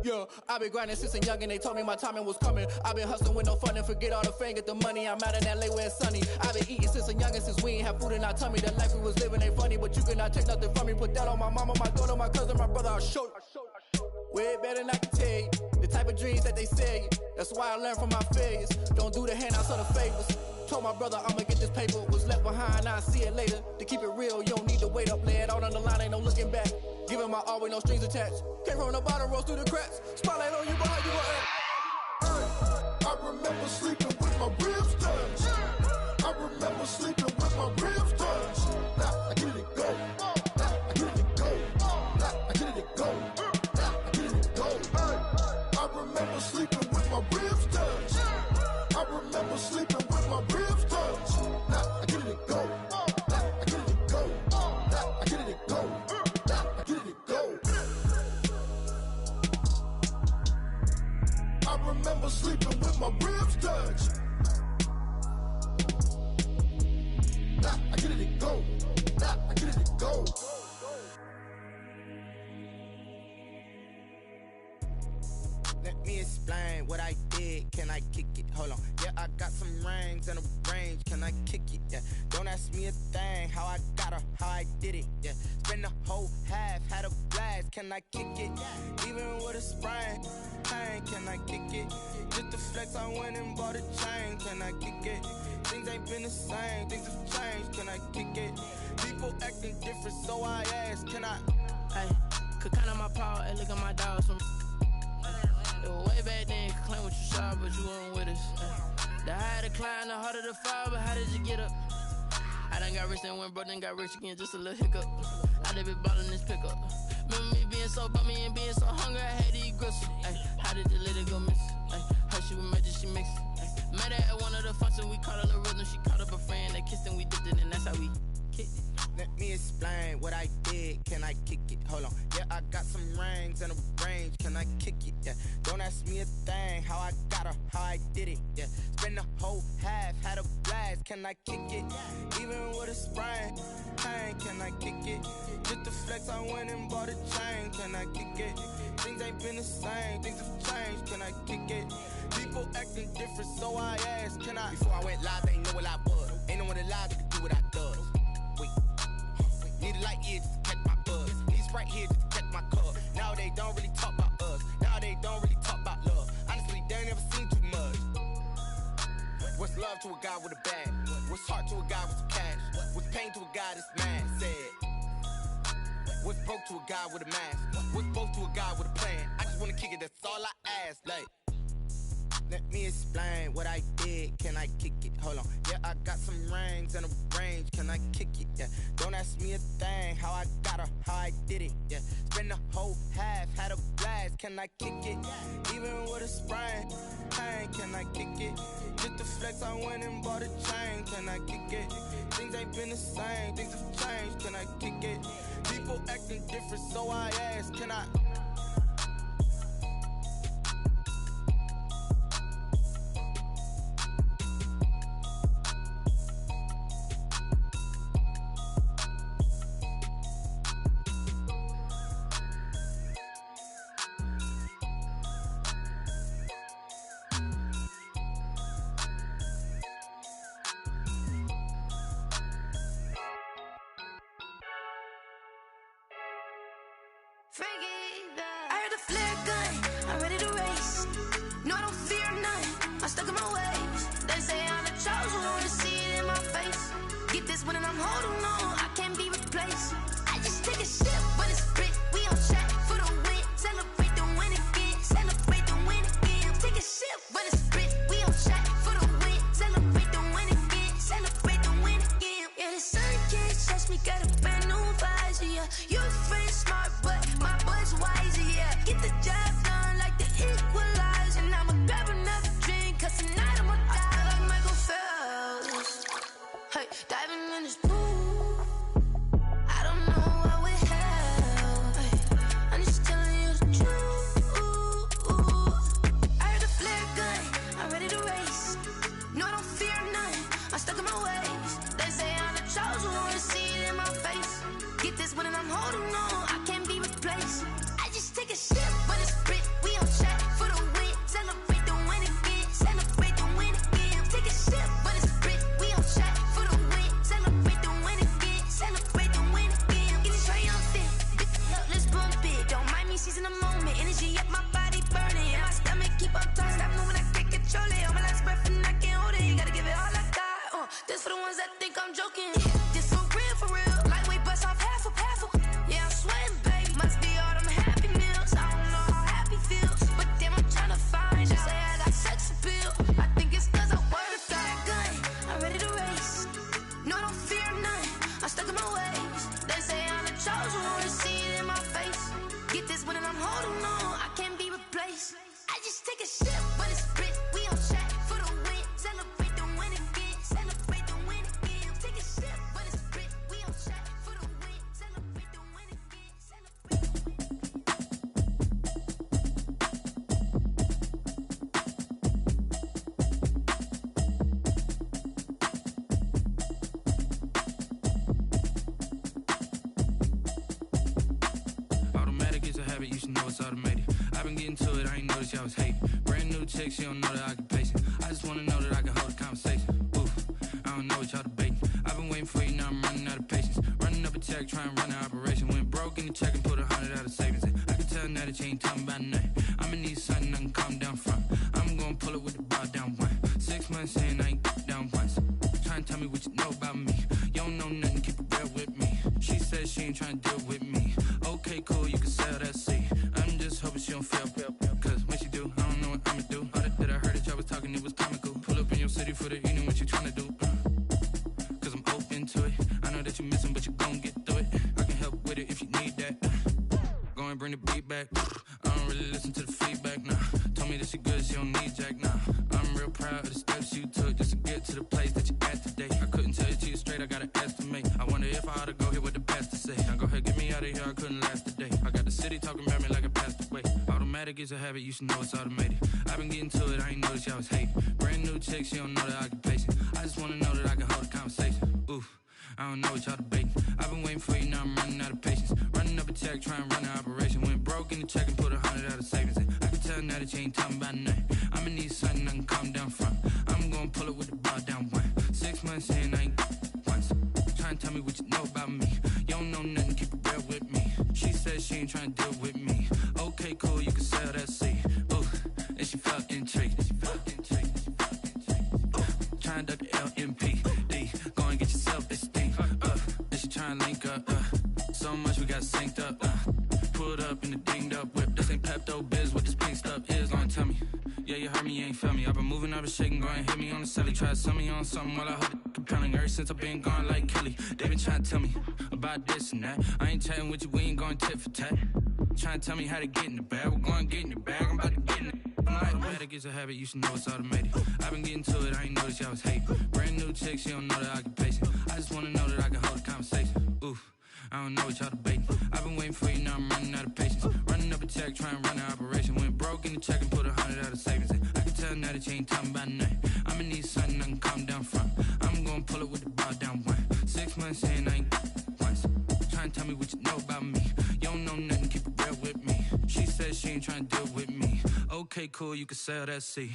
Yeah, I been grinding since a youngin', they told me my timing was coming. I been hustling with no fun and forget all the fame, get the money. I'm out in LA where it's sunny. I been eating since a youngin', since we ain't have food in our tummy. The life we was living ain't funny, but you cannot take nothing from me. Put that on my mama, my daughter, my cousin, my brother, I'll show you. Way better than I can tell you. The type of dreams that they sell you. That's why I learned from my failures. Don't do the handouts or the favors. Told my brother I'ma get this paper. Was left behind, I'll see it later. To keep it real, you don't need to wait up. Lay it out on the line, ain't no looking back. Giving my all with no strings attached. Came from the bottom, rose through the cracks. Spotlight on you, but how you gon' act? I remember sleeping with my ribs touched. I remember sleeping with my ribs touched. Now I get it go. Now I get it go. Now I get it go. Now I get it go. I remember sleeping with my ribs touched. I remember sleeping with my ribs touched. Now I get it go. Now I get it go. Now I get it go. Now I get it go. I remember sleeping with my ribs touched. Now I get it go. Now I get it go. Let me explain what I did. Can I kick it? Hold on. Yeah, I got some rings and a range. Can I kick it? Yeah. Don't ask me a thing. How I got her, how I did it. Yeah. Spend the whole half, had a blast. Can I kick it? Even with a sprain. Pain, can I kick it? Just to flex, I went and bought a chain. Can I kick it? Things ain't been the same. Things have changed. Can I kick it? People acting different, so I ask. Can I? Hey, could count on my power and look at my dogs from. Way back then, you could claim what you saw, but you weren't with us. The higher the climb, the harder the fall, but how did you get up? I done got rich and went broke, then got rich again, just a little hiccup. I done been ballin' this pickup. Remember me being so bummy and being so hungry, I had to eat gristle. How did you let it go miss? Her she was magic, she mixed. Met her at one of the functions, we caught her the rhythm, she caught up a friend, they kissed and we dipped it, and that's how we kicked it. Let me explain what I did. Can I kick it? Hold on. Yeah, I got some rings and a range. Can I kick it? Yeah. Don't ask me a thing. How I got her, how I did it. Yeah. Spend the whole half, had a blast. Can I kick it? Even with a sprain. Pain, can I kick it? Just to flex, I went and bought a chain. Can I kick it? Things ain't been the same. Things have changed. Can I kick it? People acting different, so I asked. Can I? Before I went live, they ain't know what I was. Ain't no one alive that could do what I does. Wait. Need a light ear just to catch my buzz. Need Sprite here just to catch my cup. Now they don't really talk about us. Now they don't really talk about love. Honestly, they ain't never seen too much. What's love to a guy with a bag? What's heart to a guy with some cash? What's pain to a guy that's mad? Said. What's broke to a guy with a mask? What's both to a guy with a plan? I just wanna kick it, that's all I ask. Like, let me explain what I did. Can I kick it? Hold on. Yeah, I got some rings and a range. Can I kick it? Yeah. Don't ask me a thing. How I got her, how I did it. Yeah. Spend the whole half, had a blast. Can I kick it? Even with a sprain. Pain, can I kick it? Just to flex, I went and bought a chain. Can I kick it? Things ain't been the same. Things have changed. Can I kick it? People acting different, so I ask. Can I? I heard the flare gun, I'm ready to race. No, I don't fear none, I'm stuck in my ways. They say I'm the chosen one, to see it in my face. Get this one and I'm holding on, I can't be replaced. I just take a sip, but it's split, we on track for the win. Celebrate the win again, celebrate the win again. Take a sip, but it's split, we on track for the win. Celebrate the win again, celebrate the win again. Yeah, the sun can't touch me, got a brand new visor, yeah. You friend smart, but my boy's wiser, yeah. Get the job done like the equalizer. And I'ma grab another drink, cause tonight I'ma die like Michael Phelps. Hey, diving in this pool, I don't know what would help. Hey, I'm just telling you the truth. I'm holding on, I can't be replaced. I just take a sip, but it's spit. We on track for the win. Celebrate the win again. Celebrate the win again. Take a sip, but it's spit. We on track for the win. Celebrate the win again. Celebrate the win again. Get it triumphant. Let's bump it. Don't mind me seizing the moment. Energy up, my body burning. My stomach keep up tight. Stop moving, I can't control it. On my last breath and I can't hold it. You gotta give it all I got. This for the ones that think I'm joking. This for real, for real. Lightweight bust off half a. Yeah, I'm sweating, babe. Must be all them happy meals. I don't know how happy feels, but damn, I'm trying to find you. Say I got sex appeal. I think it's cause I work. Got a gun, I'm ready to race. No, I don't fear none. I'm stuck in my ways. They say I'm the chosen one. See it in my face. Get this one and I'm holding on. I can't be replaced. I just take a sip, but it's spit. We on track for the win. Celebrate the win again. Celebrate the win again. Take a sip, but it's spit. We on track for the win. Celebrate the win again. Automatic is a habit, you should know it's automated. I've been getting to it, I ain't noticed y'all was hating. Brand new chick, she don't know the occupation. I just wanna know that I can hold a conversation. Oof, I don't know what y'all debating. I've been waiting for you, now I'm running out of patience. Running up a check, trying to run an operation. Went broke in the check and put 100 out of savings in. I can tell now that you ain't talking about nothing. I'ma need something I can calm down from. I'm gonna pull it with the bar down one. 6 months in, I ain't down once. Trying to tell me what you know about me. You don't know nothing, keep it real with me. She says she ain't trying to deal with me. Okay, cool, you can sell that seat. I'm just hoping she don't fail. Cause when she do, I don't know what I'ma do. All that I heard that y'all was talking, it was comical. Pull up in your city for the evening, what you tryna do? Cause I'm open to it. I know that you missing, but you gon' get through it. I can help with it if you need that. Go and bring the beat back. I don't really listen to the feedback, nah. Told me that she good, she don't need jack, nah. I'm real proud of the steps you took just to get to the place that you at today. I couldn't tell you to you straight, I gotta estimate. I wonder if I ought to go here with the best to say. Now go ahead, get me out of here, I couldn't last today. I got the city talking about me like I passed away. Automatic is a habit, you should know it's automated. I've been getting to it, I ain't noticed y'all was hating. Brand new chick, she don't know the occupation. I just wanna know that I can hold a conversation. Oof, I don't know what y'all debating. I've been waiting for you, now I'm running out of patience. Running up a check, trying to run an operation. Went broke in the check and put 100 out of savings in. I can tell now that you ain't talking about nothing. I'ma need something I can calm down from. I'm gonna pull it with the bar down one. 6 months in, I ain't once. Trying to tell me what you know about me. You don't know nothing, keep it real with me. She says she ain't trying to deal with me. Okay, cool, you can sell that seat. Ooh, and she felt intrigued. Trying to duck the LMPD. Go and get yourself esteem. And she trying to link up. So much we got synced up. Pulled up in the dinged up whip. This ain't Pepto-Biz, what this pink stuff is. Long tell me. Yeah, you heard me, you ain't felt me. I've been moving, I've been shaking, go and hit me on the celly. Try to sell me on something while I hold it compelling. Ever since I've been gone like Kelly, they been trying to tell me about this and that. I ain't chatting with you, we ain't going tit for tat. Trying to tell me how to get in the bag, we're going to get in the bag, I'm about to get in it. Automatic is a habit, you should know it's automated. I've been getting to it, I ain't noticed y'all was hating. Brand new chick, she don't know the occupation. I just wanna know that I can hold a conversation. Oof, I don't know what y'all debating. I've been waiting for you, now I'm running out of patience. Running up a check, trying to run an operation. Went broke in the check and put 100 out of savings in. I can tell now that you ain't talking about nothing. I'ma need something I can calm down from. I'm gonna pull it with the bar down one. 6 months in, I ain't once. Trying to tell me what you know about me. You don't know nothing, keep it real with me. She says she ain't trying to deal with me. Okay, cool, you can sell that seat.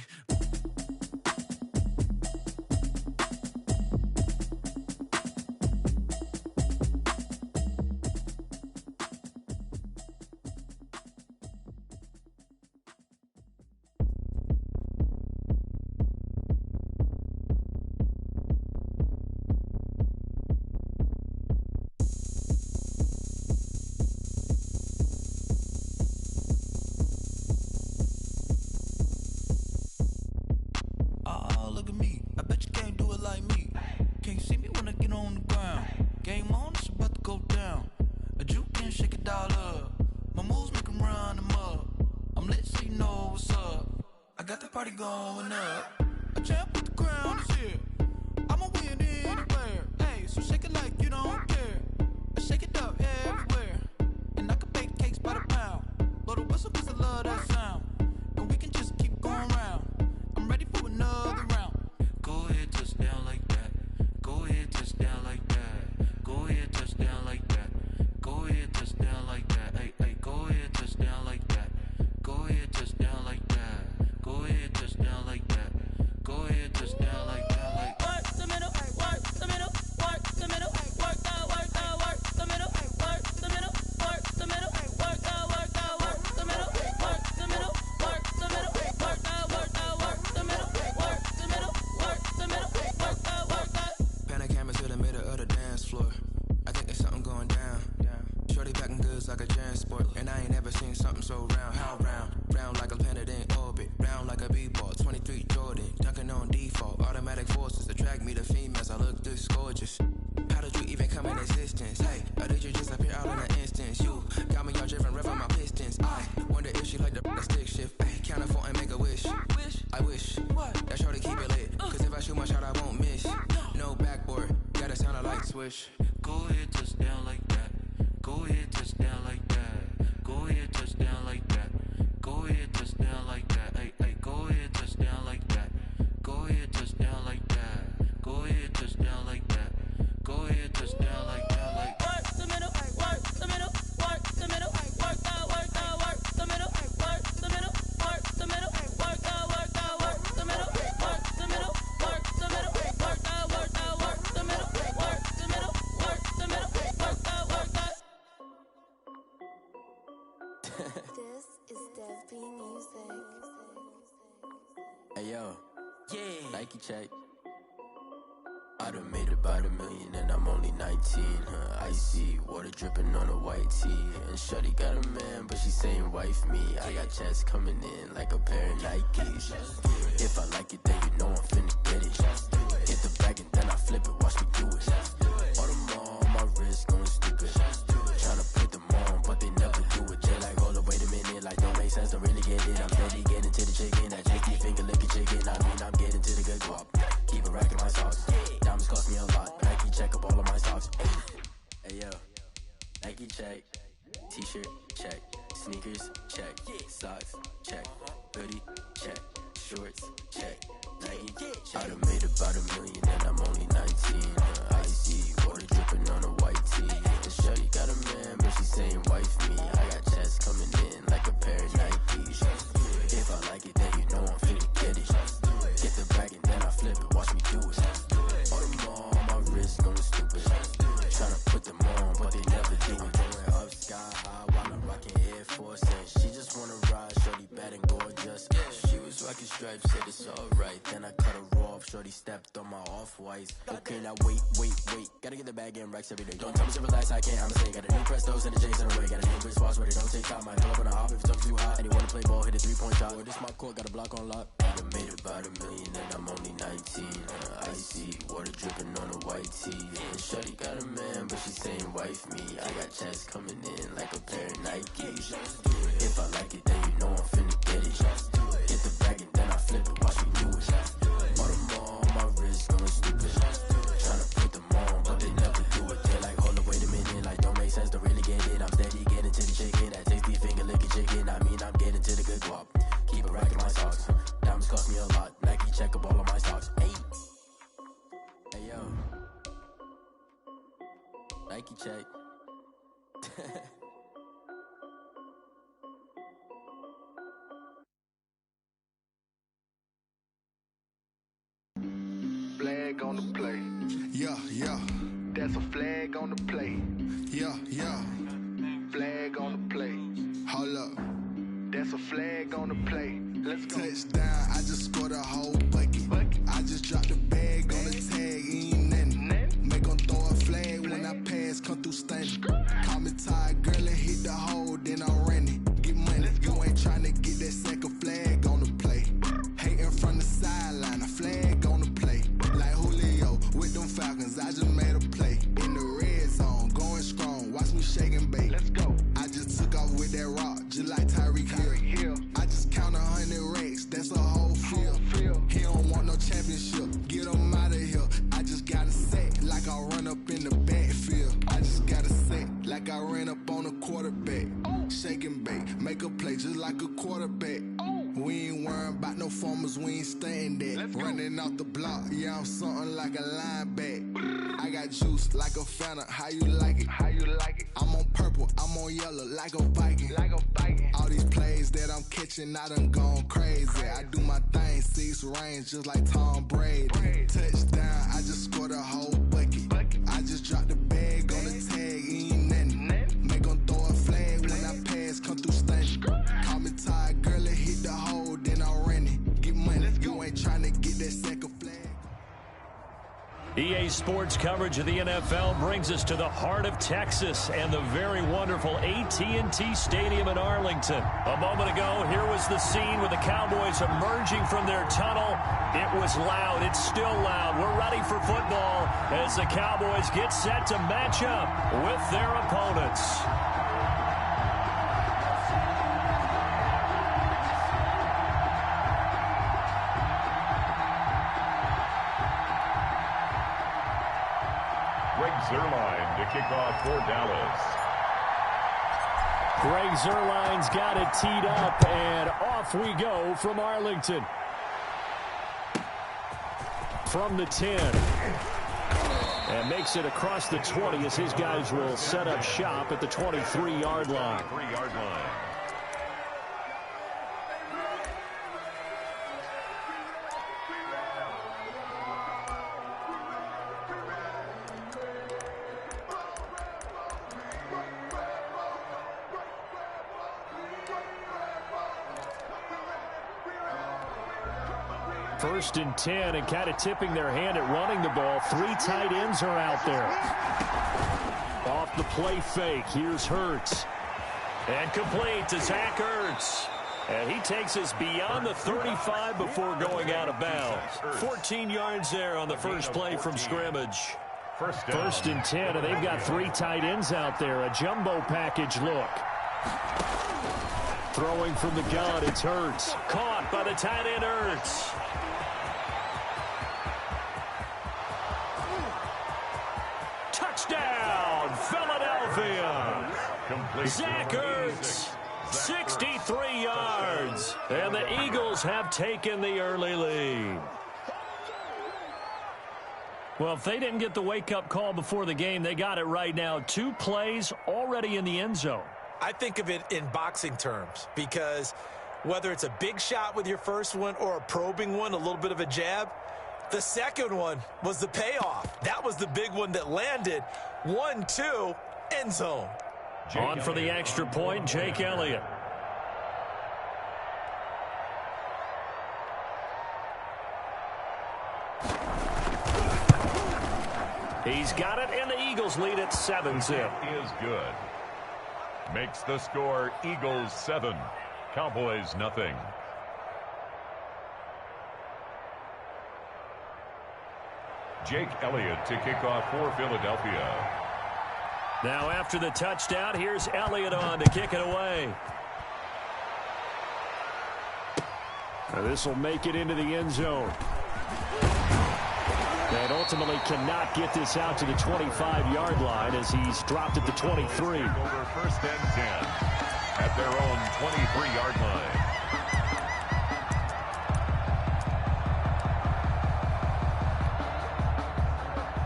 Party going up. A champ with the crown is here. I'ma win anywhere. Hey, so shake it like you don't care. I shake it up everywhere. And I can bake cakes by the pound. Blow the whistle cause I love that sound. And we can just keep going round. I'm ready for another round. Go ahead, touch down like that. Go ahead, touch down like that. Go ahead, touch down like that. Go ahead, push. Go ahead, touchdown like that. Go ahead, touchdown like that. Go ahead, touchdown like that. Go ahead, touchdown like that. Hey, hey, go ahead, touchdown like that. Go ahead, touchdown like that. Go ahead, touchdown like that. Go ahead, touchdown like that. Like work the middle, work the middle, work the middle, work the middle, work the middle, work the middle, work the middle, work the middle, work the middle, work the middle, work the middle, work the middle, work the middle, work the middle, work the. This is Dev B Music. Hey yo, yeah, Nike check. I done made about $1 million and I'm only 19. Icy water dripping on a white tee. And shorty got a man, but she saying wife me. I got checks coming in like a pair of Nikes. If I like it, then you know I'm finna get it. Get the bag and then I flip it, watch me do it. All them on my wrist going stupid. Tryna put them on, but they never do it. They like, hold up, wait a minute, like don't make sense, don't really get it. I'm steady getting to the chicken, that chicky finger licking chicken. I mean, I'm getting to the good guap. Keep it racking my socks. Diamonds cost me a lot. Nike check up all of my socks. Hey yo, Nike check. T-shirt check. Sneakers check. Socks check. Hoodie check. Shorts check. Nike check. I done made about $1 million and I'm only 19. Icy water dripping on a white tee. And shorty got a man, but she saying wife me. I got checks coming in like a pair of Nikes. If I like it, then you know I'm finna get it. Get the bag and then I flip it, watch me do it. All them on my wrist going stupid. Tryna put them on, but they never do it. Going up sky high while I'm rocking Air Force. And she just wanna ride, shorty bad and gorgeous. She was rocking stripes, said it's alright. Then I cut her off, shorty stepped on my off-whites. Okay, now wait. Gotta get the bag and racks every day. Don't tell me to relax, I can't, I'ma say. Got a new Prestos and a J's in the way. Got a new wrist watch where they don't take time. I pull up on a hop if it's too hot. And he wanna play ball, hit a 3-point shot. With this my court, got a block on lock. I done made about $1 million and I'm only 19. Icy water dripping on a white tee. And shorty got a man, but she saying wife me. I got checks coming in like a pair of Nikes. If I like it, then you know I'm finna get it. Get the bag and then I flip it, watch me do it. All them on my wrist going stupid. Tryna put them on, but they never do it. They're like, hold up, wait a minute, like don't make sense, don't really get it. I'm steady getting to the chicken, that tasty finger licking chicken. I mean, I'm getting to the good guap. Keep it racking my socks. Diamonds cost me a lot. Nike check up all of my socks. Hey yo, Nike check. Flag on the play. Yeah. That's a flag on the play. Yeah. Flag on the play. Hold up. That's a flag on the play. Let's go. Touchdown, I just scored a whole bucket. I just dropped the bag on the tag, ain't nothing. Make 'em throw a flag when I pass, come through stunning. Call me tired, girl, and hit the hole, then I'm running. Get money, you ain't tryna get that second flag on the play. Hating from the sideline, a flag on the play. Like Julio with them Falcons, I just made a play. In the red zone, going strong, watch me shake and bake. Let's go. I just took off with that rock, just like Tyreek Hill. I just count 100 racks, that's a whole field. He don't want no championship, get him out of here. I just got a set, like I run up in the backfield. I just got a set, like I ran up on a quarterback. Shake and bake, make a play just like a quarterback. We ain't worrying about no formers, we ain't staying there. Running off the block, yeah, I'm something like a linebacker. I got juice like a Fanta, how you like it? I'm on purple, I'm on yellow, like a Viking. All these plays that I'm catching, I done gone crazy. I do my thing, 6 range, just like Tom Brady. Touchdown, I just scored a whole bucket. I just dropped the bag on the tag, ain't nothing. Make 'em throw a flag when I pass, come through stunning. Call me tired, girl, and hit the hole, then I'm running. Get money, you ain't tryna get that second flag. EA Sports coverage of the NFL brings us to the heart of Texas and the very wonderful AT&T Stadium in Arlington. A moment ago, here was the scene with the Cowboys emerging from their tunnel. It was loud. It's still loud. We're ready for football as the Cowboys get set to match up with their opponents. Greg Zuerlein to kick off for Dallas. Greg Zuerlein's got it teed up, and off we go from Arlington. From the 10. And makes it across the 20 as his guys will set up shop at the 23-yard line. First and 10, and kind of tipping their hand at running the ball. 3 tight ends are out there. Off the play fake, here's Hurts. And complete to Zach Ertz. And he takes us beyond the 35 before going out of bounds. 14 yards there on the first play from scrimmage. First and 10, and they've got 3 tight ends out there. A jumbo package look. Throwing from the gun, it's Hurts. Caught by the tight end Ertz. Touchdown, Philadelphia. Zach Ertz, 63 yards. And the Eagles have taken the early lead. Well, if they didn't get the wake-up call before the game, they got it right now. 2 plays already in the end zone. I think of it in boxing terms because whether it's a big shot with your first one or a probing one, a little bit of a jab, the second one was the payoff. That was the big one that landed. 1-2, end zone. On for the extra point, Jake Elliott. He's got it, and the Eagles lead at 7-zip. Is good. Makes the score Eagles 7, Cowboys nothing. Jake Elliott to kick off for Philadelphia. Now after the touchdown, here's Elliott on to kick it away. Now this will make it into the end zone. And ultimately cannot get this out to the 25-yard line as he's dropped at the 23. Over first and 10 at their own 23-yard line.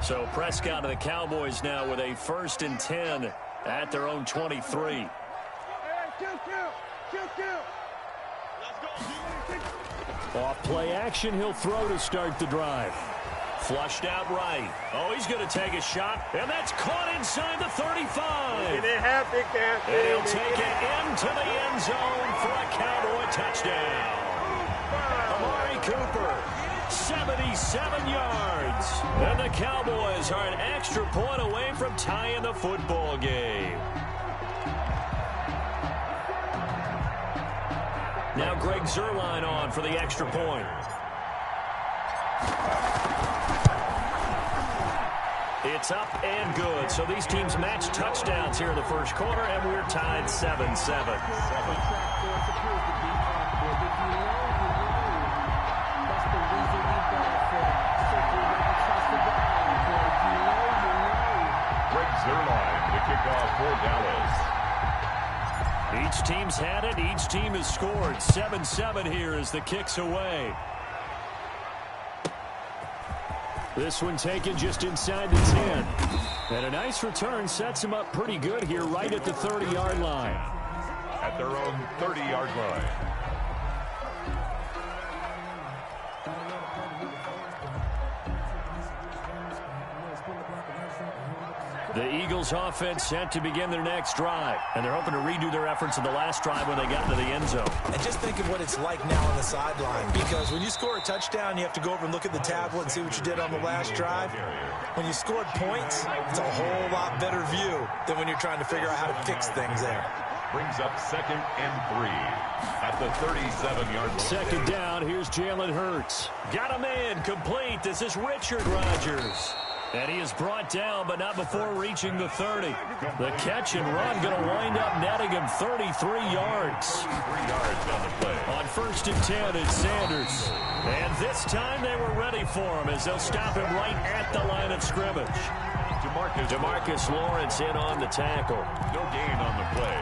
So Prescott of the Cowboys now with a first and 10 at their own 23. Off play action, he'll throw to start the drive. Flushed out right. Oh, he's going to take a shot, and that's caught inside the 35. Get it happy, Captain. And he'll take it into the end zone for a Cowboy touchdown. Amari Cooper, 77 yards. And the Cowboys are an extra point away from tying the football game. Now Greg Zuerlein on for the extra point. It's up and good. So these teams match touchdowns here in the first quarter, and we're tied 7-7. Greg Zuerlein to kick off for Dallas. Each team's had it. Each team has scored. 7-7 here as the kick's away. This one taken just inside the 10. And a nice return sets him up pretty good here right at the 30-yard line. At their own 30-yard line. The Eagles offense set to begin their next drive. And they're hoping to redo their efforts in the last drive when they got into the end zone. And just think of what it's like now on the sideline. Because when you score a touchdown, you have to go over and look at the tablet and see what you did on the last drive. When you scored points, it's a whole lot better view than when you're trying to figure out how to fix things there. Brings up 2nd and 3 at the 37-yard line. Second down, here's Jalen Hurts. Got him in, complete. This is Richard Rodgers. And he is brought down, but not before reaching the 30. The catch and run going to wind up netting him 33 yards. 3 yards on the play. On first and 10, it's Sanders. And this time they were ready for him as they'll stop him right at the line of scrimmage. To DeMarcus Lawrence in on the tackle. No gain on the play.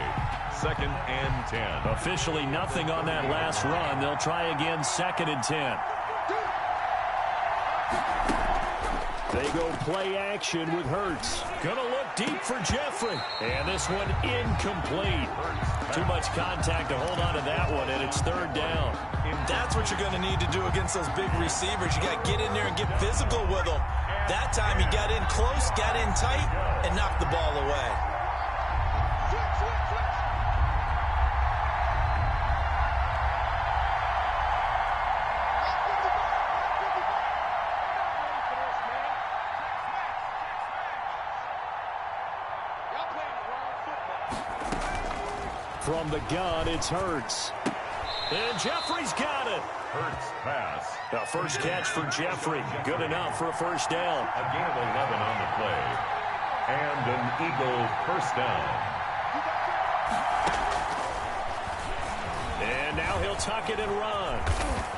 2nd and 10. Officially nothing on that last run. They'll try again 2nd and 10. They go play action with Hurts. Gonna look deep for Jeffrey. And this one incomplete. Too much contact to hold on to that one, and it's 3rd down. That's what you're going to need to do against those big receivers. You got to get in there and get physical with them. That time he got in close, got in tight, and knocked the ball away. From the gun, it's Hurts. And Jeffrey's got it. Hurts pass. The first catch for Jeffrey. Good enough for a 1st down. A gain of 11 on the play. And an Eagle 1st down. And now he'll tuck it and run.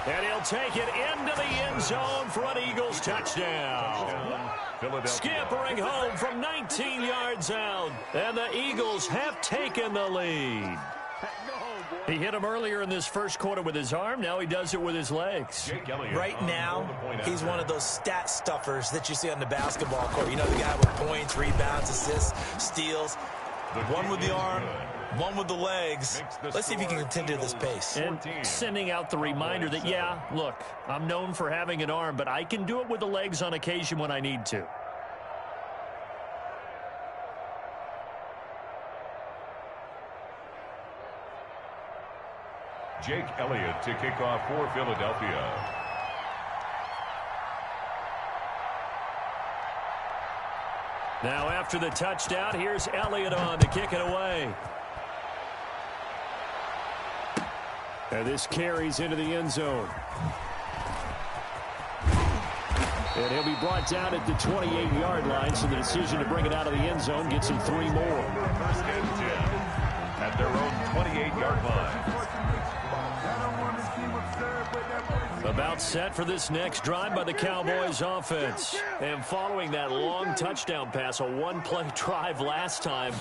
And he'll take it into the end zone for an Eagles touchdown. Scampering home from 19 yards out. And the Eagles have taken the lead. He hit him earlier in this first quarter with his arm. Now he does it with his legs. Right now, he's one of those stat stuffers that you see on the basketball court. You know, the guy with points, rebounds, assists, steals. One with the arm, one with the legs. Let's see if he can continue this pace. And sending out the reminder that, yeah, look, I'm known for having an arm, but I can do it with the legs on occasion when I need to. Jake Elliott to kick off for Philadelphia. Now after the touchdown, here's Elliott on to kick it away. And this carries into the end zone. And he'll be brought down at the 28-yard line, so the decision to bring it out of the end zone gets him 3 more. 1st and 10 at their own 28-yard line. About set for this next drive by the Cowboys offense. And following that long touchdown pass, a one-play drive last time,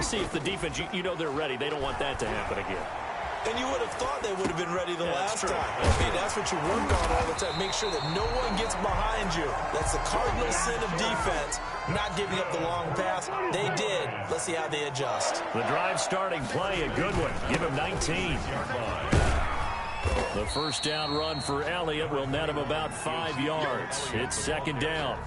see if the defense, you know they're ready. They don't want that to happen again. And you would have thought they would have been ready the last time. I mean, that's what you work on all the time. Make sure that no one gets behind you. That's the cardinal sin of defense, not giving up the long pass. They did. Let's see how they adjust. The drive starting play, a good one. Give him 19. The 1st down run for Elliott will net him about 5 yards. It's 2nd down.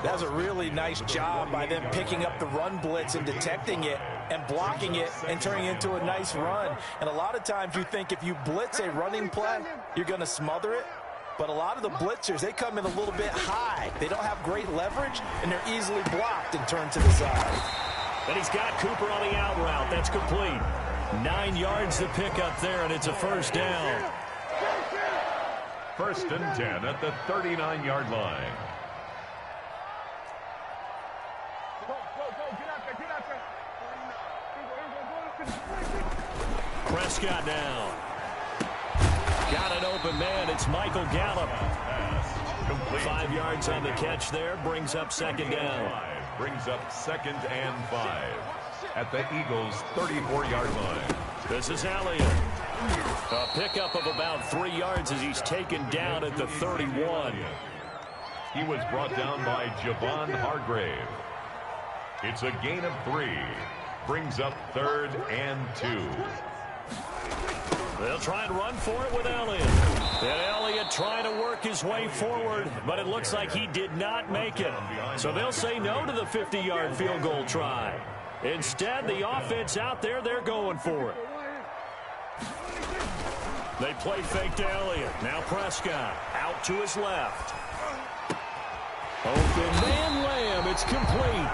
That's a really nice job by them picking up the run blitz and detecting it and blocking it and turning it into a nice run. And a lot of times you think if you blitz a running play, you're going to smother it. But a lot of the blitzers, they come in a little bit high. They don't have great leverage, and they're easily blocked and turned to the side. And he's got Cooper on the out route. That's complete. 9 yards to pick up there, and it's a 1st down. 1st and 10 at the 39-yard line. Prescott now. Got an open man. It's Michael Gallup. 5 yards on the catch there. Brings up 2nd down. Brings up 2nd and 5 at the Eagles' 34-yard line. This is Elliott. A pickup of about 3 yards as he's taken down at the 31. He was brought down by Javon Hargrave. It's a gain of 3. Brings up 3rd and 2. They'll try and run for it with Elliott. And Elliott trying to work his way forward, but it looks like he did not make it. So they'll say no to the 50-yard field goal try. Instead, the offense out there, they're going for it. They play fake to Elliott. Now Prescott out to his left. Open man Lamb. It's complete.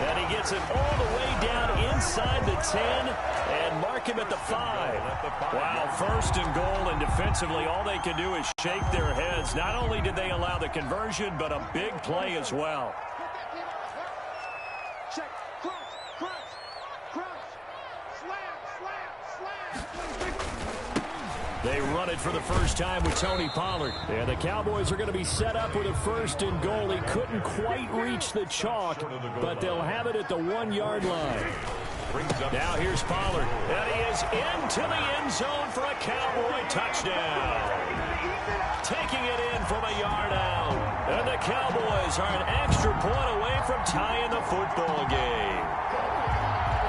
And he gets it all the way down inside the 10 and mark him at the 5. Wow, 1st and goal, and defensively all they can do is shake their heads. Not only did they allow the conversion, but a big play as well. They run it for the first time with Tony Pollard. And the Cowboys are going to be set up with a 1st and goal. He couldn't quite reach the chalk, but they'll have it at the 1-yard line. Now here's Pollard. And he is into the end zone for a Cowboy touchdown. Taking it in from a yard out. And the Cowboys are an extra point away from tying the football game.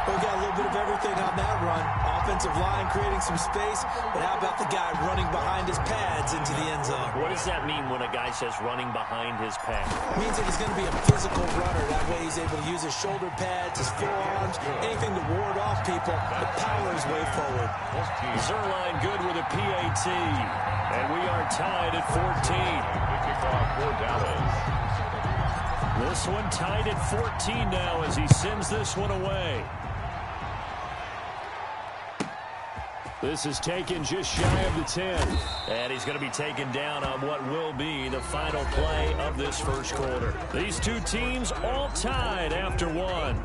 We got a little bit of everything on that run. Offensive line creating some space, but how about the guy running behind his pads into the end zone? What does that mean when a guy says running behind his pads? It means that he's going to be a physical runner. That way he's able to use his shoulder pads, his forearms, anything to ward off people. The power is way forward. Zerline good with a PAT. And we are tied at 14. The kickoff for Dallas. This one tied at 14 now as he sends this one away. This is taken just shy of the 10. And he's going to be taken down on what will be the final play of this first quarter. These two teams all tied after one.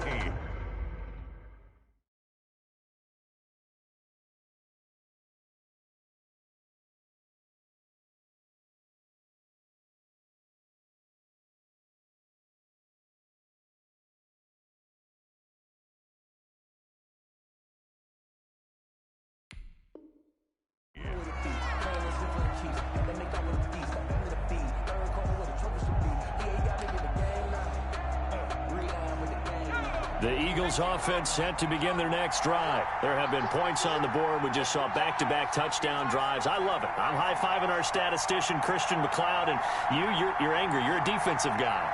The Eagles offense set to begin their next drive. There have been points on the board. We just saw back-to-back touchdown drives. I love it. I'm high-fiving our statistician, Christian McLeod, and you're angry. You're a defensive guy.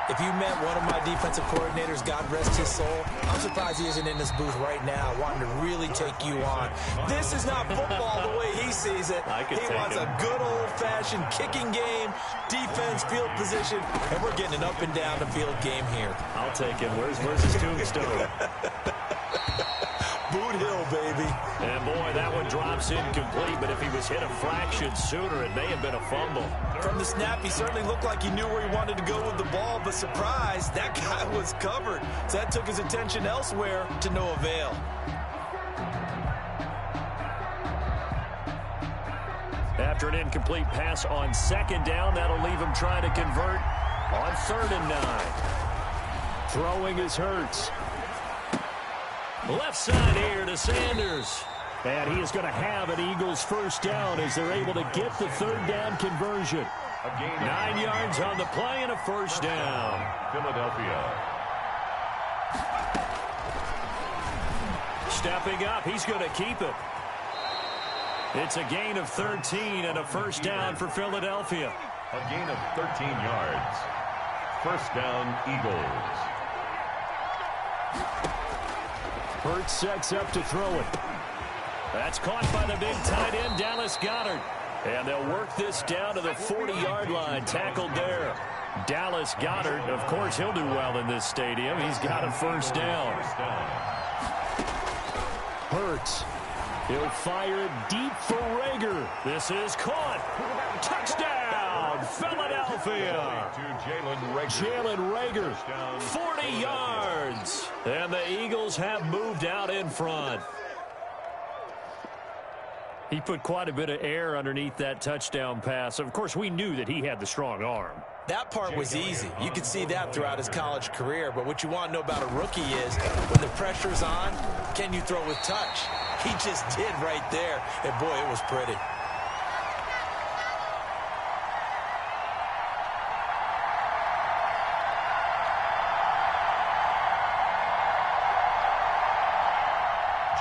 If you met one of my defensive coordinators, God rest his soul, I'm surprised he isn't in this booth right now wanting to really take you on. This is not football the way he sees it. He wants a good old-fashioned kicking game, defense, field position, and we're getting an up-and-down-the-field game here. I'll take him. Where's his tombstone? Boot Hill, baby. And, boy, that one drops incomplete, but if he was hit a fraction sooner, it may have been a fumble. From the snap, he certainly looked like he knew where he wanted to go with the ball, but surprise, that guy was covered. So that took his attention elsewhere to no avail. After an incomplete pass on 2nd down, that'll leave him trying to convert on 3rd and 9. Throwing is Hurts. Left side here to Sanders. And he is going to have an Eagles first down as they're able to get the 3rd down conversion. 9 yards on the play and a first down. Philadelphia. Stepping up, he's going to keep it. It's a gain of 13 and a first down for Philadelphia. A gain of 13 yards. First down, Eagles. Hurts sets up to throw it. That's caught by the big tight end, Dallas Goedert. And they'll work this down to the 40-yard line, tackled there. Dallas Goedert, of course, he'll do well in this stadium. He's got a first down. Hurts. He'll fire deep for Rager. This is caught. Touchdown, Philadelphia. Jalen Rager, 40 yards. And the Eagles have moved out in front. He put quite a bit of air underneath that touchdown pass. Of course, we knew that he had the strong arm. That part was easy. You could see that throughout his college career. But what you want to know about a rookie is when the pressure's on, can you throw with touch? He just did right there. And, boy, it was pretty.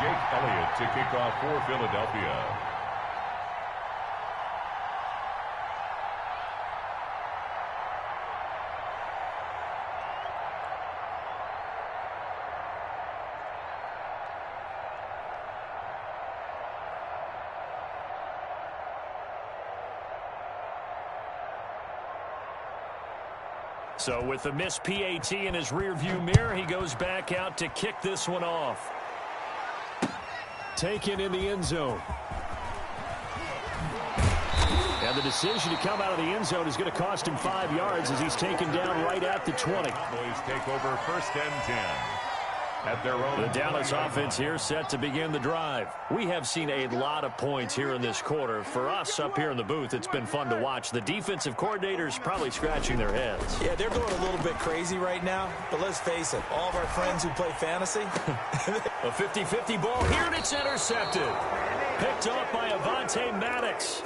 Jake Elliott to kick off for Philadelphia. So with the missed PAT in his rearview mirror, he goes back out to kick this one off. Taken in the end zone. And the decision to come out of the end zone is going to cost him 5 yards as he's taken down right at the 20. Boys take over 1st and 10. at their own. The Dallas offense here set to begin the drive. We have seen a lot of points here in this quarter. For us up here in the booth, it's been fun to watch. The defensive coordinators probably scratching their heads. Yeah, they're going a little bit crazy right now, but let's face it, all of our friends who play fantasy. A 50-50 ball here, and it's intercepted. Picked off by Avonte Maddox.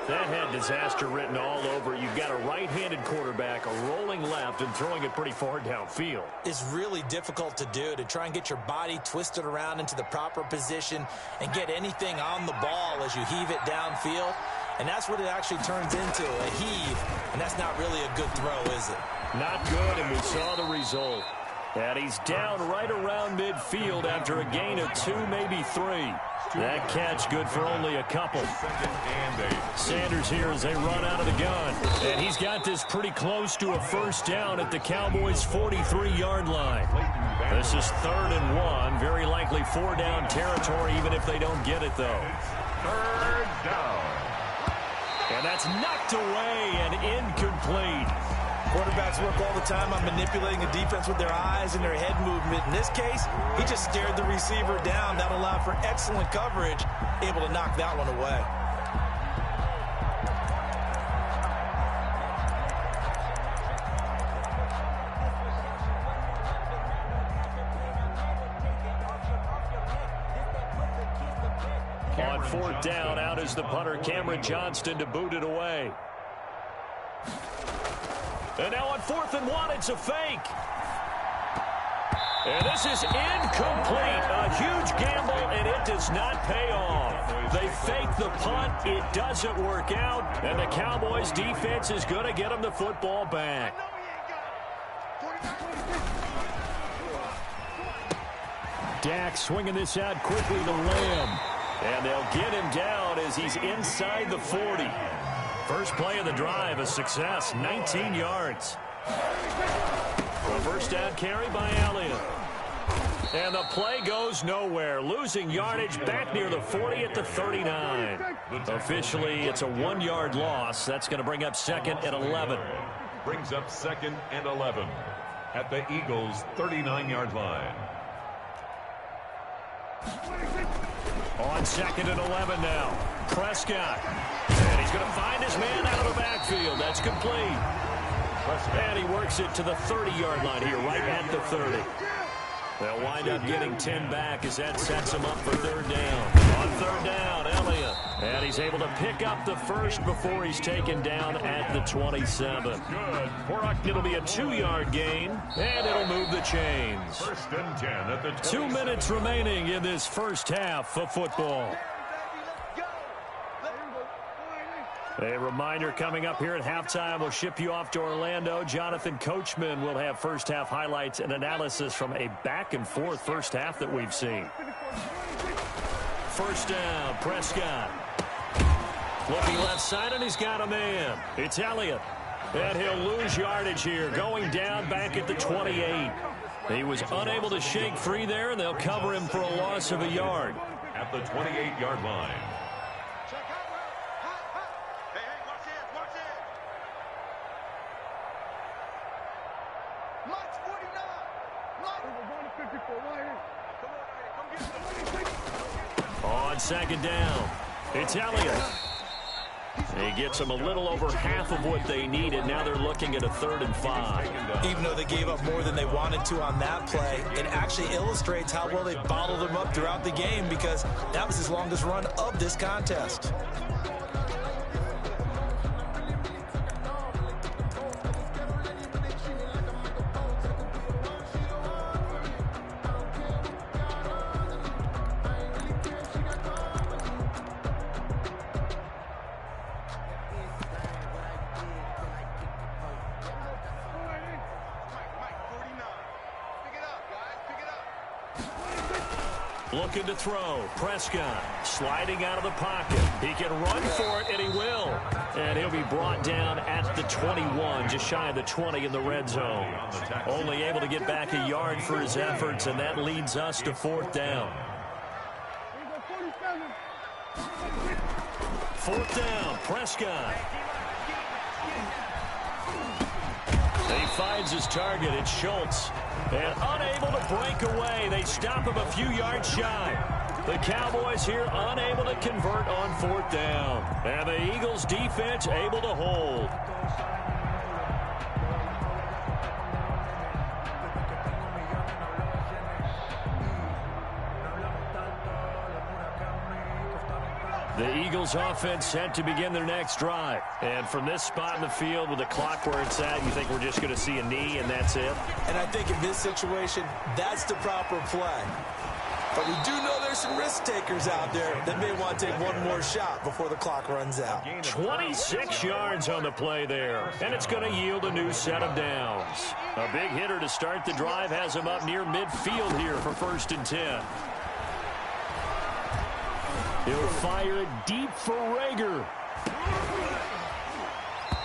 That had disaster written all over it. You've got a right-handed quarterback, a rolling left, and throwing it pretty far downfield. It's really difficult to do, to try and get your body twisted around into the proper position and get anything on the ball as you heave it downfield. And that's what it actually turns into, a heave. And that's not really a good throw, is it? Not good, and we saw the result. And he's down right around midfield after a gain of 2, maybe 3. That catch good for only a couple. Sanders here as they run out of the gun. And he's got this pretty close to a first down at the Cowboys' 43-yard line. This is 3rd and 1. Very likely 4-down territory, even if they don't get it, though. 3rd down. And that's knocked away and incomplete. Quarterbacks work all the time on manipulating a defense with their eyes and their head movement. In this case, he just stared the receiver down. That allowed for excellent coverage, able to knock that one away. On 4th down, out is the punter, Cameron Johnston, to boot it away. And now on 4th and 1, it's a fake. And this is incomplete. A huge gamble, and it does not pay off. They fake the punt. It doesn't work out. And the Cowboys' defense is going to get them the football back. Dak swinging this out quickly to Lamb. And they'll get him down as he's inside the 40. First play of the drive, a success, 19 yards. A first down carry by Elliott. And the play goes nowhere, losing yardage back near the 40 at the 39. Officially, it's a 1-yard loss. That's going to bring up 2nd and 11. Brings up 2nd and 11 at the Eagles' 39-yard line. On 2nd and 11 now. Prescott. And he's going to find his man out of the backfield. That's complete. And he works it to the 30-yard line here, right at the 30. They'll wind up getting 10 back as that sets him up for 3rd down. On 3rd down, Elliott. And he's able to pick up the first before he's taken down at the 27. Good. It'll be a 2-yard gain, and it'll move the chains. 1st and 10 at the 2 minutes remaining in this first half of football. A reminder coming up here at halftime. We'll ship you off to Orlando. Jonathan Coachman will have first half highlights and analysis from a back-and-forth first half that we've seen. First down, Prescott. Looking left side, and he's got a man. It's Elliott. And he'll lose yardage here, going down back at the 28. He was unable to shake free there, and they'll cover him for a loss of a yard. At the 28-yard line. On 2nd down, it's Elliott. He gets them a little over half of what they needed. Now they're looking at a 3rd and 5. Even though they gave up more than they wanted to on that play, it actually illustrates how well they bottled them up throughout the game, because that was his longest run of this contest. Looking to throw. Prescott sliding out of the pocket. He can run for it, and he will. And he'll be brought down at the 21, just shy of the 20 in the red zone. Only able to get back a yard for his efforts, and that leads us to 4th down. 4th down, Prescott. He finds his target. It's Schultz. And unable to break away. They stop him a few yards shy. The Cowboys here unable to convert on 4th down. And the Eagles defense able to hold. The Eagles offense set to begin their next drive. And from this spot in the field with the clock where it's at, you think we're just going to see a knee and that's it? And I think in this situation, that's the proper play. But we do know there's some risk takers out there that may want to take one more shot before the clock runs out. 26 yards on the play there. And it's going to yield a new set of downs. A big hitter to start the drive has him up near midfield here for 1st and 10. He'll fire it deep for Rager.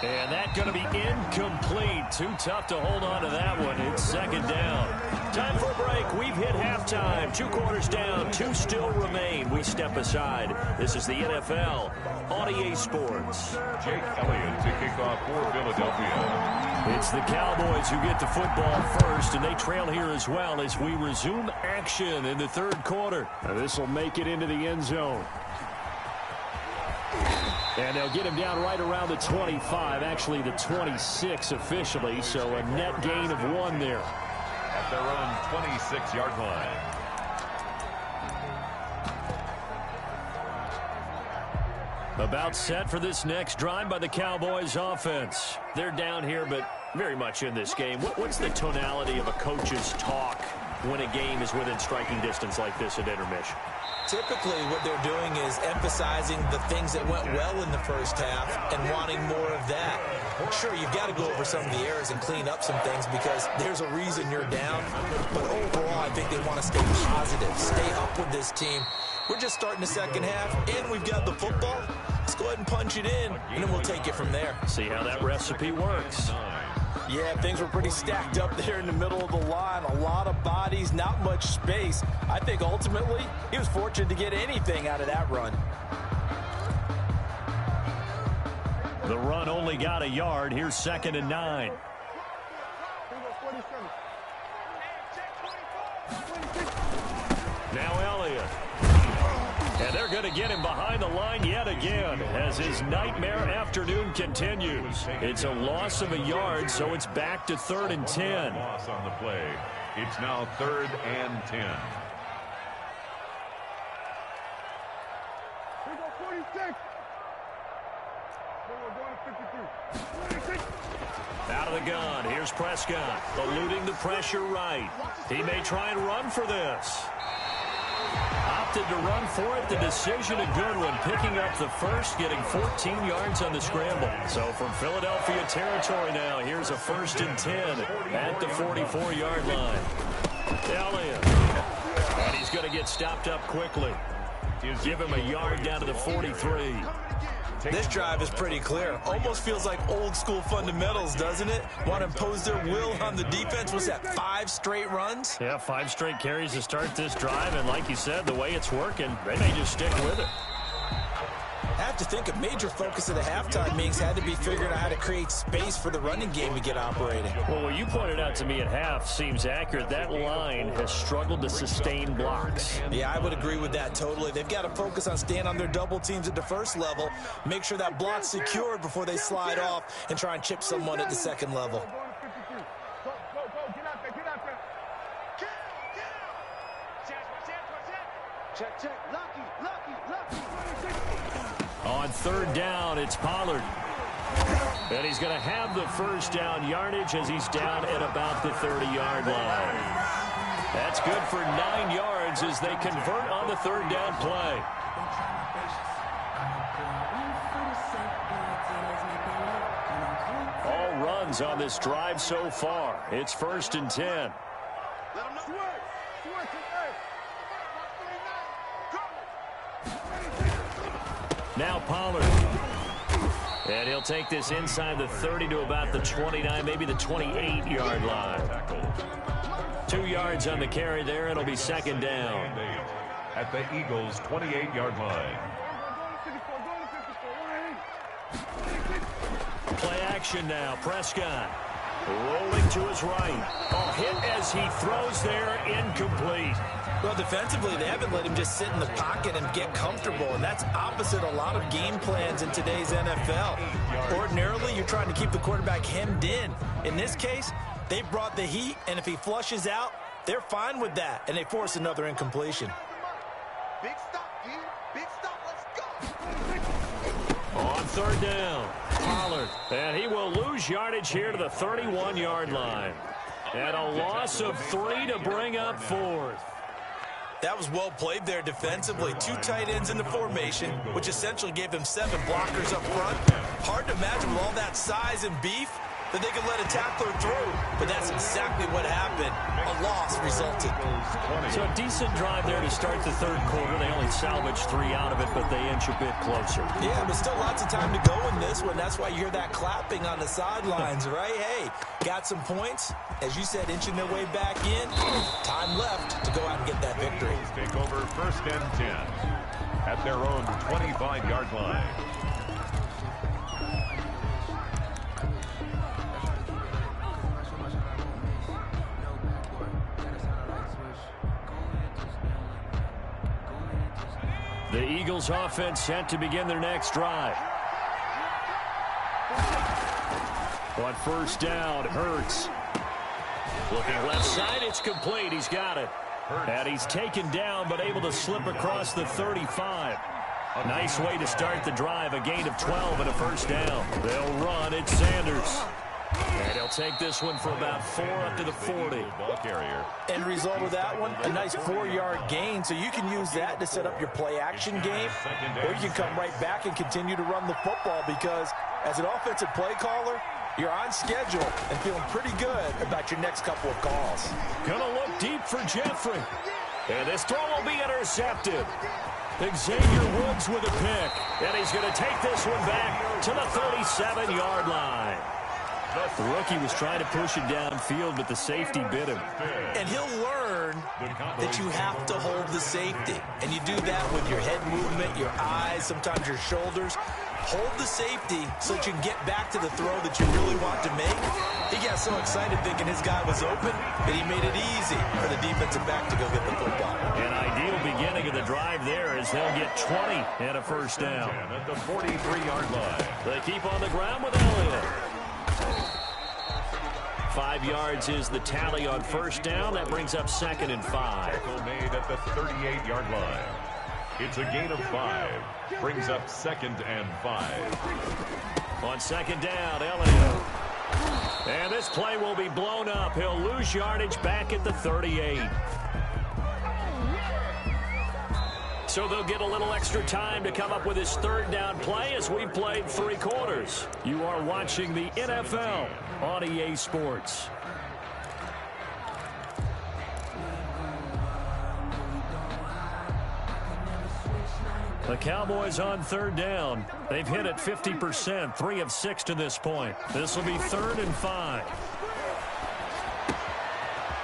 And that's going to be incomplete. Too tough to hold on to that one. It's 2nd down. Time for a break. We've hit halftime. 2 quarters down. 2 still remain. We step aside. This is the NFL on EA Sports. Jake Elliott to kick off for Philadelphia. It's the Cowboys who get the football first, and they trail here as well as we resume action in the 3rd quarter. This will make it into the end zone. And they'll get him down right around the 25, actually the 26 officially, so a net gain of 1 there. At their own 26-yard line. About set for this next drive by the Cowboys offense. They're down here, but very much in this game. What's the tonality of a coach's talk when a game is within striking distance like this at intermission? Typically, what they're doing is emphasizing the things that went well in the first half and wanting more of that. Sure, you've got to go over some of the errors and clean up some things because there's a reason you're down. But overall, I think they want to stay positive, stay up with this team. We're just starting the second half, and we've got the football. Let's go ahead and punch it in, and then we'll take it from there. See how that recipe works. Yeah, things were pretty stacked up there in the middle of the line. A lot of bodies, not much space. I think ultimately he was fortunate to get anything out of that run. The run only got a yard. Here's 2nd and 9. Now Elliott. And they're going to get him behind the line yet again as his nightmare afternoon continues. It's a loss of a yard, so it's back to 3rd and 10. Loss on the play. It's now 3rd and 10. Out of the gun. Here's Prescott, eluding the pressure right. He may try and run for this. Opted to run for it. The decision a good one. Picking up the first, getting 14 yards on the scramble. So from Philadelphia territory now, here's a 1st and 10 at the 44-yard line. Elliott. And he's going to get stopped up quickly. Give him a yard down to the 43. This drive is pretty clear. Almost feels like old school fundamentals, doesn't it? Want to impose their will on the defense. What's that, 5 straight runs? Yeah, 5 straight carries to start this drive. And like you said, the way it's working, they may just stick with it. I have to think a major focus of the halftime meetings had to be figuring out how to create space for the running game to get operating. Well, what you pointed out to me at half seems accurate. That line has struggled to sustain blocks. Yeah, I would agree with that totally. They've got to focus on staying on their double teams at the first level, make sure that block's secured before they slide off and try and chip someone at the second level. Check. Lucky. On 3rd down, it's Pollard. And he's going to have the first down yardage as he's down at about the 30-yard line. That's good for 9 yards as they convert on the 3rd down play. All runs on this drive so far. It's 1st and 10. Now Pollard. And he'll take this inside the 30 to about the 29, maybe the 28-yard line. 2 yards on the carry there. It'll be 2nd down. At the Eagles' 28-yard line. Play action now. Prescott. Rolling to his right. A hit as he throws there, incomplete. Well, defensively, they haven't let him just sit in the pocket and get comfortable, and that's opposite a lot of game plans in today's NFL. Ordinarily, you're trying to keep the quarterback hemmed in. In this case, they brought the heat, and if he flushes out, they're fine with that, and they force another incompletion. Big stop, dude. Big stop. Let's go. On third down, Pollard. And he will lose yardage here to the 31-yard line. And a loss of 3 to bring up fourth. That was well played there defensively. 2 tight ends in the formation, which essentially gave them 7 blockers up front. Hard to imagine with all that size and beef that they could let a tackler through, but that's exactly what happened. A loss resulted. So a decent drive there to start the third quarter. They only salvaged 3 out of it, but they inch a bit closer. Yeah, but still lots of time to go in this one. That's why you hear that clapping on the sidelines, right? Hey, got some points. As you said, inching their way back in. Time left to go out and get that victory. Take over 1st and 10 at their own 25-yard line. The Eagles offense set to begin their next drive. On first down, Hurts. Looking left side, it's complete. He's got it. And he's taken down, but able to slip across the 35. Nice way to start the drive. A gain of 12 and a first down. They'll run. It's Sanders. And he'll take this one for about 4 up to the 40. Ball carrier. End result of that one, a nice 4-yard gain. So you can use that to set up your play-action game, or you can come right back and continue to run the football because as an offensive play caller, you're on schedule and feeling pretty good about your next couple of calls. Gonna look deep for Jeffrey. And this throw will be intercepted. Xavier Woods with a pick. And he's going to take this one back to the 37-yard line. The rookie was trying to push it downfield, but the safety bit him. And he'll learn that you have to hold the safety. And you do that with your head movement, your eyes, sometimes your shoulders. Hold the safety so that you can get back to the throw that you really want to make. He got so excited thinking his guy was open that he made it easy for the defensive back to go get the football. An ideal beginning of the drive there as they'll get 20 and a first down. At the 43-yard line. They keep on the ground with Elliott. 5 yards is the tally on first down. That brings up 2nd and 5. Tackle made at the 38-yard line. It's a gain of 5. Brings up 2nd and 5. On 2nd down, Elliott. And this play will be blown up. He'll lose yardage back at the 38. So they'll get a little extra time to come up with his 3rd down play as we've played 3 quarters. You are watching the NFL on EA Sports. The Cowboys on 3rd down. They've hit it 50%, 3 of 6 to this point. This will be 3rd and 5.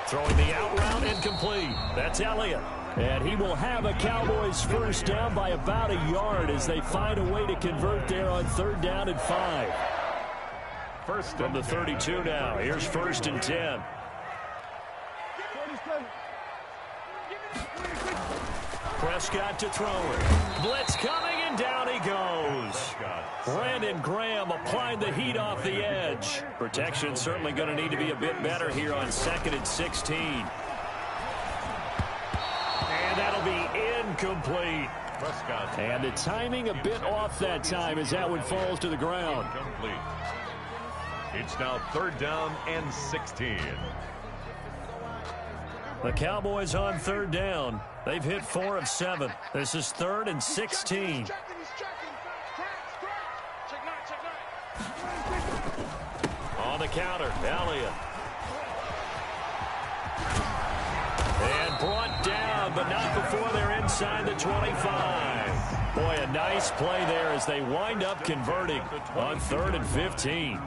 Throwing the out route, incomplete. That's Elliott. And he will have a Cowboys first down by about a yard as they find a way to convert there on 3rd down and 5. First from the 32 now. Here's 1st and 10. Prescott to throw it. Blitz coming, and down he goes. Brandon Graham applying the heat off the edge. Protection certainly going to need to be a bit better here on 2nd and 16. And that'll be incomplete. Prescott. And the timing a bit off that time as that one falls to the ground. Incomplete. It's now 3rd down and 16. The Cowboys on 3rd down. They've hit 4 of 7. This is 3rd and 16. On the counter, Elliott. And brought down, but not before they're inside the 25. Boy, a nice play there as they wind up converting on 3rd and 15.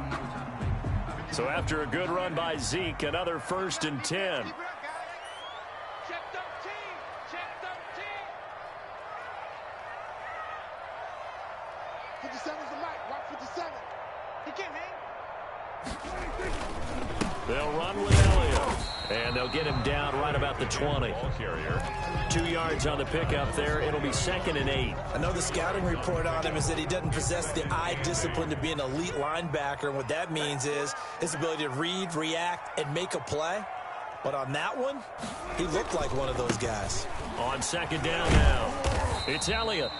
So after a good run by Zeke, another 1st and 10. They'll run with Elliott. And they'll get him down right about the 20. Ball carrier. 2 yards on the pickup there. It'll be 2nd and 8. I know the scouting report on him is that he doesn't possess the eye discipline to be an elite linebacker. And what that means is his ability to read, react, and make a play. But on that one, he looked like one of those guys. On 2nd down now, it's Elliott.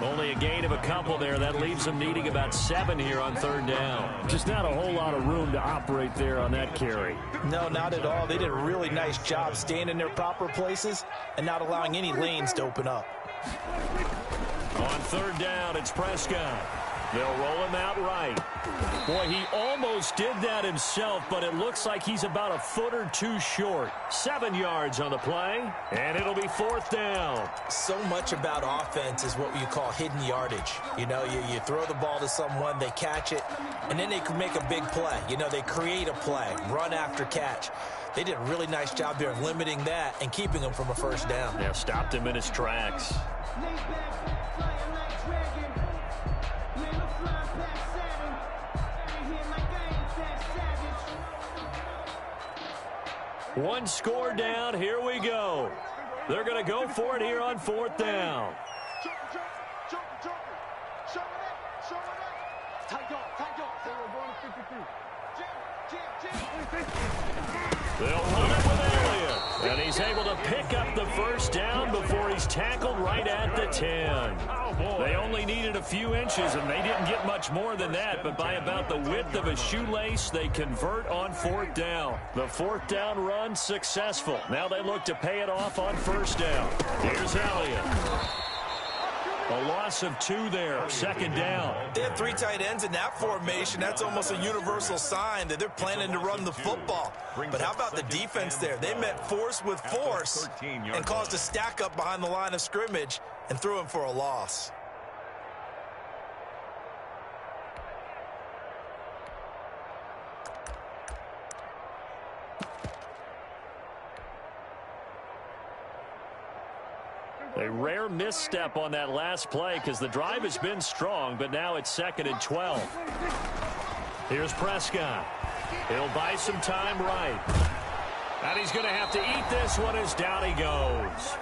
Only a gain of a couple there. That leaves him needing about 7 here on 3rd down. Just not a whole lot of room to operate there on that carry. No, not at all. They did a really nice job staying in their proper places and not allowing any lanes to open up. On 3rd down, it's Prescott. They'll roll him out right. Boy, he almost did that himself, but it looks like he's about a foot or two short. 7 yards on the play, and it'll be 4th down. So much about offense is what you call hidden yardage. You know, you throw the ball to someone, they catch it, and then they can make a big play. You know, they create a play, run after catch. They did a really nice job there limiting that and keeping him from a 1st down. Yeah, stopped him in his tracks. One score down. Here we go. They're going to go for it here on 4th down. They'll run it with Elliott. And he's able to pick up the 1st down before he's tackled right at the 10. They only needed a few inches, and they didn't get much more than that. But by about the width of a shoelace, they convert on 4th down. The 4th down run successful. Now they look to pay it off on 1st down. Here's Elliott. A loss of 2 there, 2nd down. They have 3 tight ends in that formation. That's almost a universal sign that they're planning to run the football. But how about the defense there? They met force with force and caused a stack up behind the line of scrimmage and threw him for a loss. A rare misstep on that last play because the drive has been strong, but now it's 2nd and 12. Here's Prescott. He'll buy some time right. And he's going to have to eat this one as down he goes.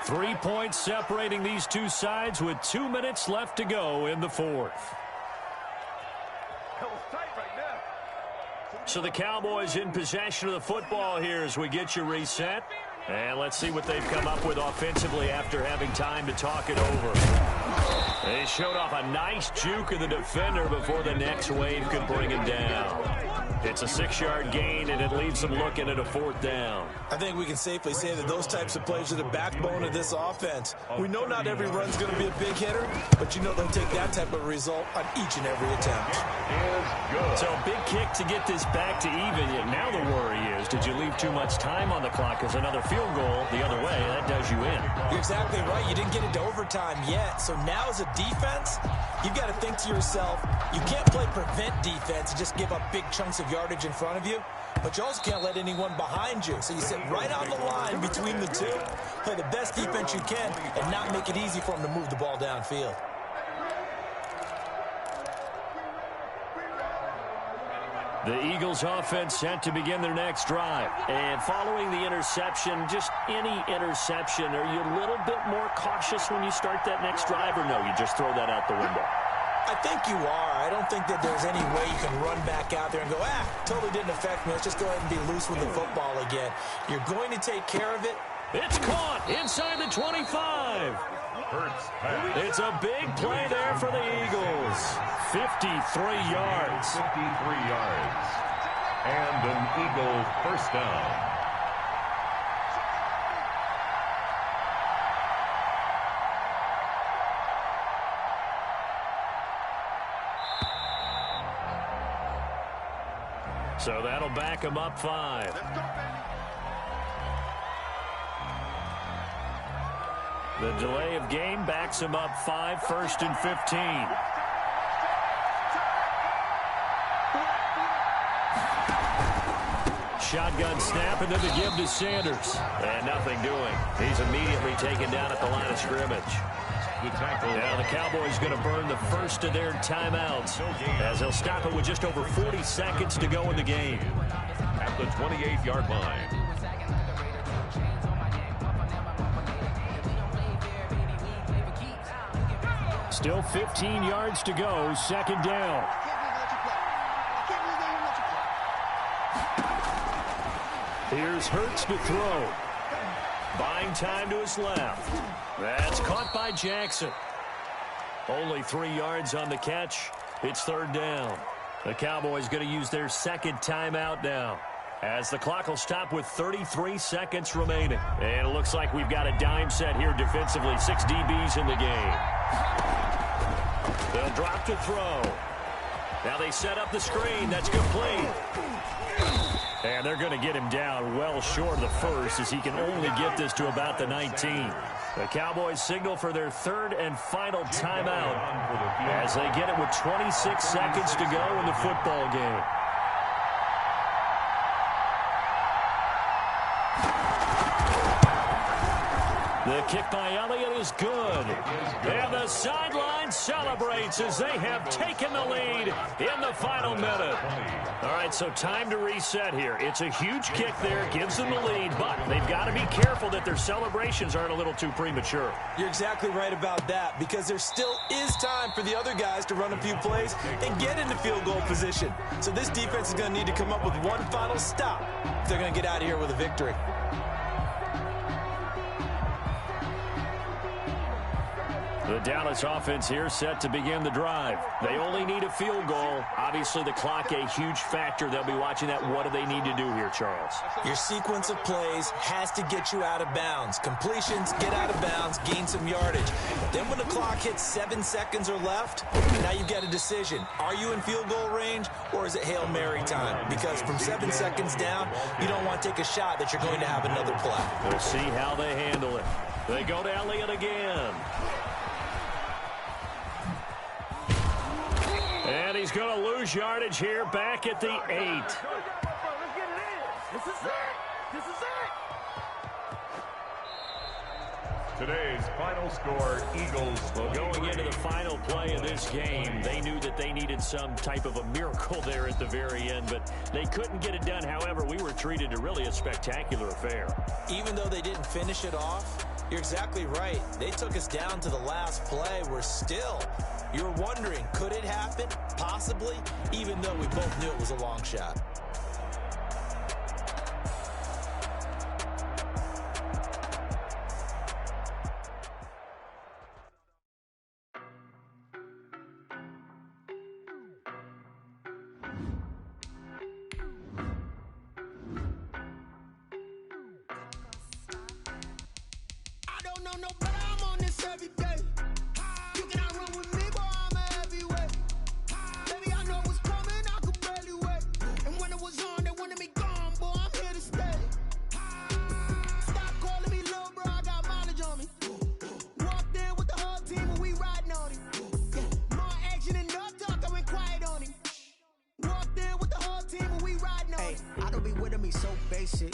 3 points separating these two sides with 2 minutes left to go in the 4th. So the Cowboys in possession of the football here as we get you reset. And let's see what they've come up with offensively after having time to talk it over. They showed off a nice juke of the defender before the next wave could bring him down. It's a 6-yard gain, and it leaves them looking at a 4th down. I think we can safely say that those types of plays are the backbone of this offense. We know not every run's going to be a big hitter, but you know they'll take that type of result on each and every attempt. So a big kick to get this back to even. Yet now the worry is, did you leave too much time on the clock? Because another field goal the other way, that does you in. You're exactly right. You didn't get into overtime yet. So now as a defense, you've got to think to yourself, you can't play prevent defense and just give up big chunks of yardage in front of you, but you also can't let anyone behind you. So you sit right on the line between the two, play the best defense you can, and not make it easy for them to move the ball downfield. The Eagles offense set to begin their next drive. And following the interception, just any interception, are you a little bit more cautious when you start that next drive, or no, you just throw that out the window? I think you are. I don't think that there's any way you can run back out there and go, totally didn't affect me. Let's just go ahead and be loose with the football again. You're going to take care of it. It's caught inside the 25. It's a big play there for the Eagles. 53 yards. 53 yards. And an Eagle 1st down. So that'll back him up 5. The delay of game backs him up 5, 1st and 15. Shotgun snap, and then the give to Sanders. And nothing doing. He's immediately taken down at the line of scrimmage. Now the Cowboys going to burn the first of their timeouts as they'll stop it with just over 40 seconds to go in the game. at the 28-yard line. Still 15 yards to go, second down. Here's Hurts to throw. Buying time to his left. That's caught by Jackson. Only 3 yards on the catch. It's third down. The Cowboys going to use their second timeout now, as the clock will stop with 33 seconds remaining. And it looks like we've got a dime set here defensively. 6 DBs in the game. They'll drop to throw. Now they set up the screen. That's complete. And they're going to get him down well short of the first, as he can only get this to about the 19. The Cowboys signal for their third and final timeout as they get it with 26 seconds to go in the football game. The kick by Elliott is good. And the sideline celebrates as they have taken the lead in the final minute. All right, so time to reset here. It's a huge kick there, gives them the lead, but they've got to be careful that their celebrations aren't a little too premature. You're exactly right about that, because there still is time for the other guys to run a few plays and get into field goal position. So this defense is going to need to come up with one final stop if they're going to get out of here with a victory. The Dallas offense here set to begin the drive. They only need a field goal. Obviously, the clock a huge factor. They'll be watching that. What do they need to do here, Charles? Your sequence of plays has to get you out of bounds. Completions, get out of bounds, gain some yardage. Then when the clock hits 7 seconds or left, now you get a decision. Are you in field goal range, or is it Hail Mary time? Because from 7 seconds down, you don't want to take a shot that you're going to have another play. We'll see how they handle it. They go to Elliott again. And he's going to lose yardage here back at the 8. Let's get it in. This is it. This is it. Today's final score, Eagles. Well, going into the final play of this game, they knew that they needed some type of a miracle there at the very end, but they couldn't get it done. However, we were treated to really a spectacular affair. Even though they didn't finish it off, you're exactly right. They took us down to the last play. We're still, you're wondering, could it happen? Possibly, even though we both knew it was a long shot.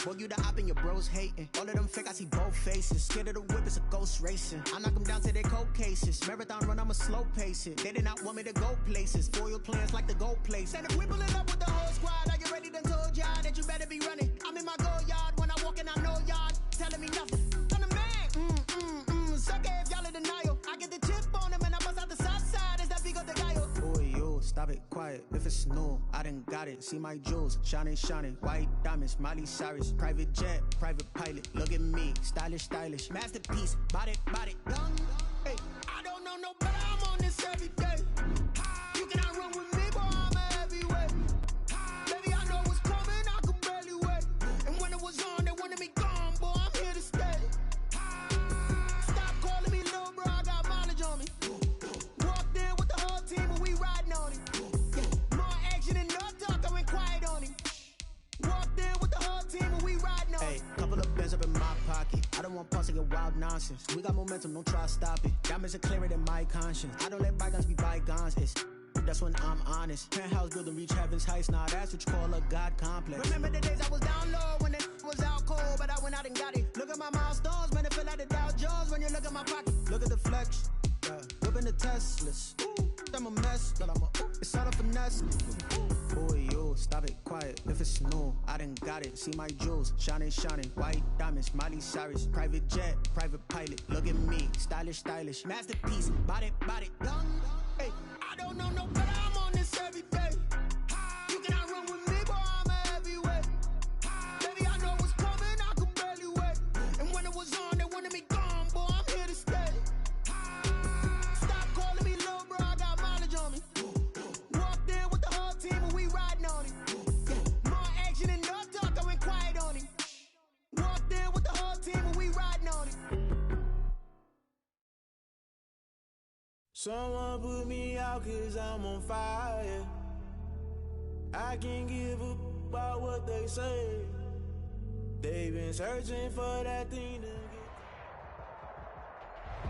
Boy, you the op and your bros hating. All of them fake, I see both faces. Scared of the whip, it's a ghost racing. I knock them down to their cold cases. Marathon run, I'ma slow pace it. They did not want me to go places. Foil plans like the gold place. And if we pulling up with the whole squad, I get ready to told y'all that you better be running. I'm in my go yard when I walk in, I know y'all telling me nothing. I'm the man. Sucker if y'all in denial. I get the chip on them and I bust out the south side. Is that big of the guy? Boy, yo, stop it, quiet. If it's new, I done got it. See my jewels, shining, shining. White diamonds, Miley Cyrus. Private jet, private pilot. Look at me, stylish, stylish. Masterpiece, body, young. Hey, I don't know no better. I'm on this every day. You cannot run with me, boy. I'm a heavyweight. Baby, I know what's coming. I could barely wait. And when it was on, they wanted me gone, boy. I'm here to stay. Stop calling me little bro. I got mileage on me. Walked in with the whole team, and we riding on him. Yeah, more action and no talk. I went quiet on him. Walked in with the whole team, and we riding on him. Hey, couple of bands up in my pocket. I don't want pause to get wild nonsense. We got momentum, don't try to stop it. Diamonds are clearer than my conscience. I don't let bygones be bygones. It's that's when I'm honest. Penthouse building reach heaven's heights. Nah, that's what you call a God complex. Remember the days I was down low when it was out cold, but I went out and got it. Look at my milestones, man, it feel like the Dow Jones when you look at my pocket. Look at the flex, whipping the Teslas. Ooh. I'm a mess, but it's all a finesse. Boy, you stop it quiet. If it's new, I done got it. See my jewels, shining, white diamonds, Miley Cyrus, private jet, private pilot. Look at me, stylish, masterpiece, body, young. Hey, I don't know no better. I'm on this every day. You cannot run with me, boy. I'm a heavyweight. Baby, I know what's coming. I could barely wait. And when it was on, they wanted me gone, boy. I'm here to stay. Stop calling me little bro. I got mileage on me. Walked in with the whole team and we riding on it. More action and no talk. I went quiet on him. Walked in with the whole team and we riding on it. Someone put me out 'cause I'm on fire. I can't give up about what they say. They've been searching for that thing to get.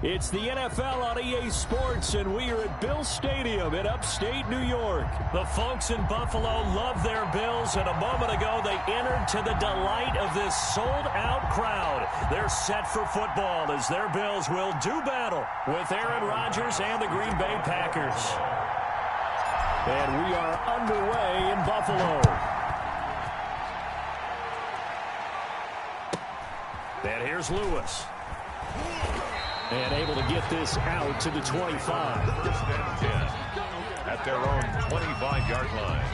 It's the NFL on EA Sports, and we are at Bill Stadium in upstate New York. The folks in Buffalo love their Bills, and a moment ago they entered to the delight of this sold-out crowd. They're set for football as their Bills will do battle with Aaron Rodgers and the Green Bay Packers. And we are underway in Buffalo. And here's Lewis. And able to get this out to the 25. First and 10 at their own 25-yard line.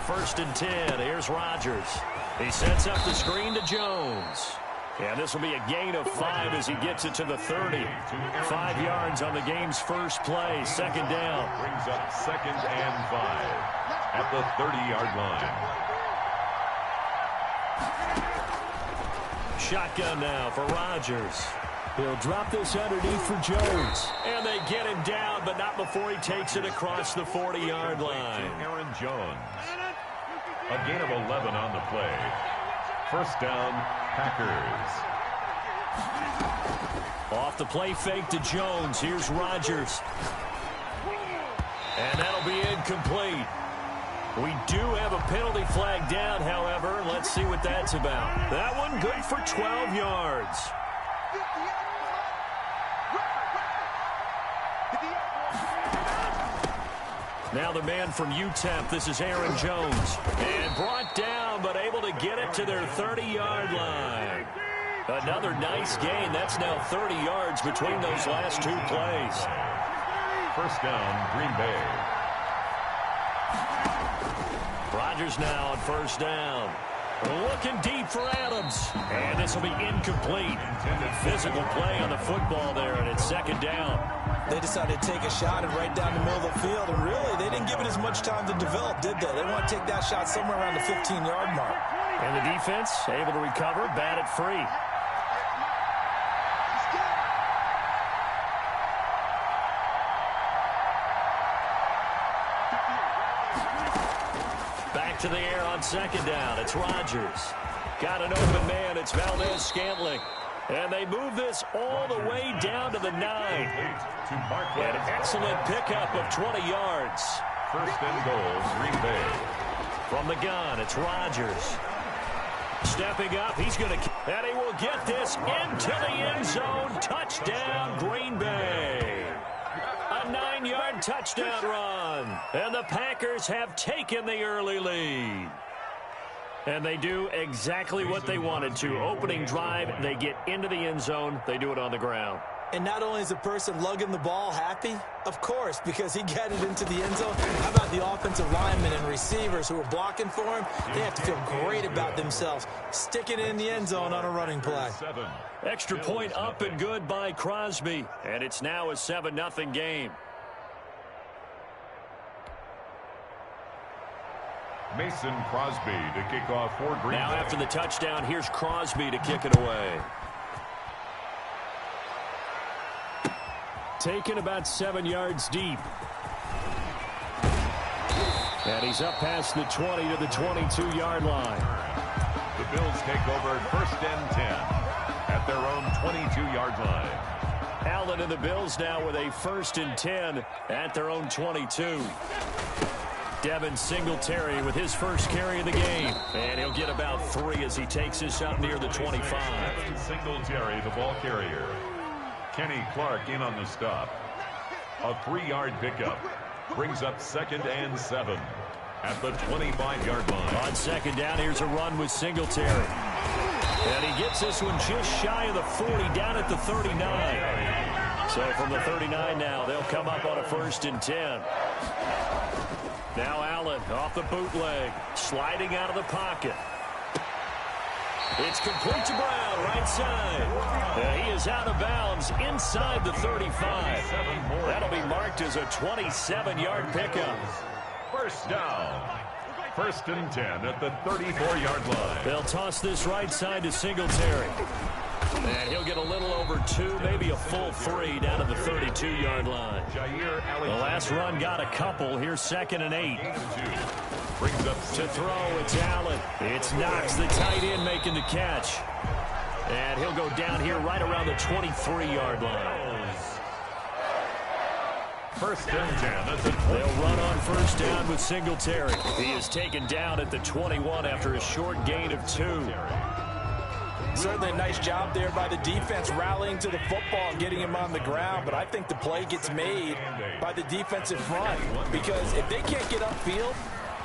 First and 10. Here's Rodgers. He sets up the screen to Jones. And this will be a gain of 5 as he gets it to the 30. 5 yards on the game's first play. Second down. Brings up second and 5 at the 30-yard line. Shotgun now for Rodgers. He'll drop this underneath for Jones. And they get him down, but not before he takes it across the 40-yard line. Aaron Jones. A gain of 11 on the play. First down, Packers. Off the play fake to Jones. Here's Rodgers. And that'll be incomplete. We do have a penalty flag down, however. Let's see what that's about. That one good for 12 yards. Now the man from UTEP, this is Aaron Jones. And brought down, but able to get it to their 30-yard line. Another nice gain. That's now 30 yards between those last 2 plays. First down, Green Bay. Rodgers now on first down. Looking deep for Adams. And this will be incomplete. Physical play on the football there, and it's second down. They decided to take a shot and right down the middle of the field, and really, they didn't give it as much time to develop, did they? They want to take that shot somewhere around the 15-yard mark. And the defense able to recover, bat it free. Back to the air on second down. It's Rodgers. Got an open man. It's Valdez-Scantling. And they move this all the way down to the 9. An excellent pickup of 20 yards. First and goal, Green Bay. From the gun, it's Rodgers. Stepping up, he's going to... And he will get this into the end zone. Touchdown, Green Bay. A 9-yard touchdown run. And the Packers have taken the early lead. And they do exactly what they wanted to. Opening drive, they get into the end zone. They do it on the ground. And not only is the person lugging the ball happy, of course, because he got it into the end zone. How about the offensive linemen and receivers who are blocking for him? They have to feel great about themselves, sticking it in the end zone on a running play. Extra point up and good by Crosby. And it's now a 7-0 game. Mason Crosby to kick off for Green Bay. Now after the touchdown, here's Crosby to kick it away. taken about 7 yards deep. And he's up past the 20 to the 22-yard line. The Bills take over 1st and 10 at their own 22-yard line. Allen and the Bills now with a 1st and 10 at their own 22. Devin Singletary with his first carry of the game. And he'll get about 3 as he takes this up near the 25. Devin Singletary, the ball carrier. Kenny Clark in on the stop. A 3-yard pickup. Brings up 2nd and 7 at the 25-yard line. On 2nd down, here's a run with Singletary. And he gets this one just shy of the 40, down at the 39. So from the 39 now, they'll come up on a 1st and 10. Now Allen off the bootleg, sliding out of the pocket. It's complete to Brown, right side. He is out of bounds inside the 35. That'll be marked as a 27-yard pickup. First down. 1st and 10 at the 34-yard line. They'll toss this right side to Singletary. And he'll get a little over 2, maybe a full 3 down to the 32-yard line. The last run got a couple. Here's 2nd and 8. Brings up to throw. It's Allen. It's Knox, the tight end, making the catch. And he'll go down here right around the 23-yard line. 1st and 10. They'll run on 1st down with Singletary. He is taken down at the 21 after a short gain of 2. Certainly a nice job there by the defense rallying to the football and getting him on the ground, but I think the play gets made by the defensive front because if they can't get upfield,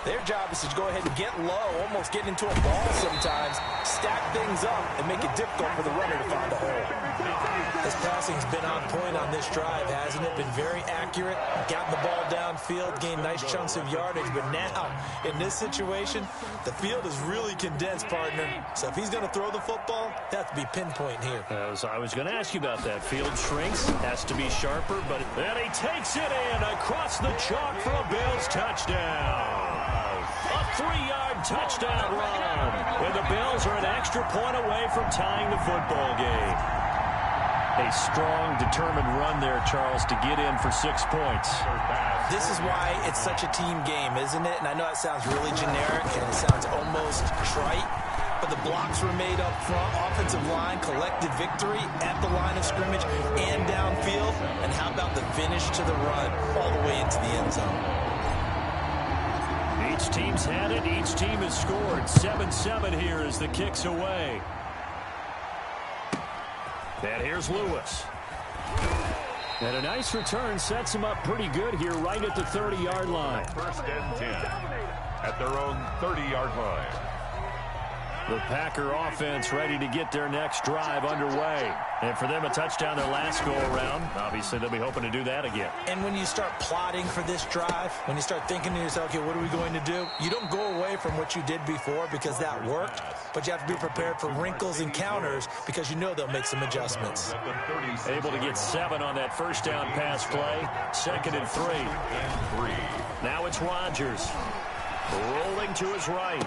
their job is to go ahead and get low, almost get into a ball sometimes, stack things up, and make it difficult for the runner to find a hole. This passing's been on point on this drive, hasn't it? Been very accurate, gotten the ball downfield, gained nice chunks of yardage, but now, in this situation, the field is really condensed, partner. So if he's going to throw the football, that has to be pinpoint here. I was going to ask you about that. Field shrinks, has to be sharper, but then he takes it in across the chalk for a Bills touchdown. A 3-yard touchdown run. And the Bills are an extra point away from tying the football game. A strong, determined run there, Charles, to get in for 6 points. This is why it's such a team game, isn't it? And I know it sounds really generic and it sounds almost trite, but the blocks were made up front, offensive line, collected victory at the line of scrimmage and downfield. And how about the finish to the run all the way into the end zone? Each team's had it. Each team has scored. 7-7 here as the kick's away. And here's Lewis. And a nice return sets him up pretty good here right at the 30-yard line. 1st and 10 at their own 30-yard line. The Packer offense ready to get their next drive underway. And for them, a touchdown their last go-around. Obviously, they'll be hoping to do that again. And when you start plotting for this drive, when you start thinking to yourself, okay, what are we going to do? You don't go away from what you did before because that worked, but you have to be prepared for wrinkles and counters because you know they'll make some adjustments. Able to get 7 on that 1st down pass play. 2nd and 3. Now it's Rodgers. Rolling to his right.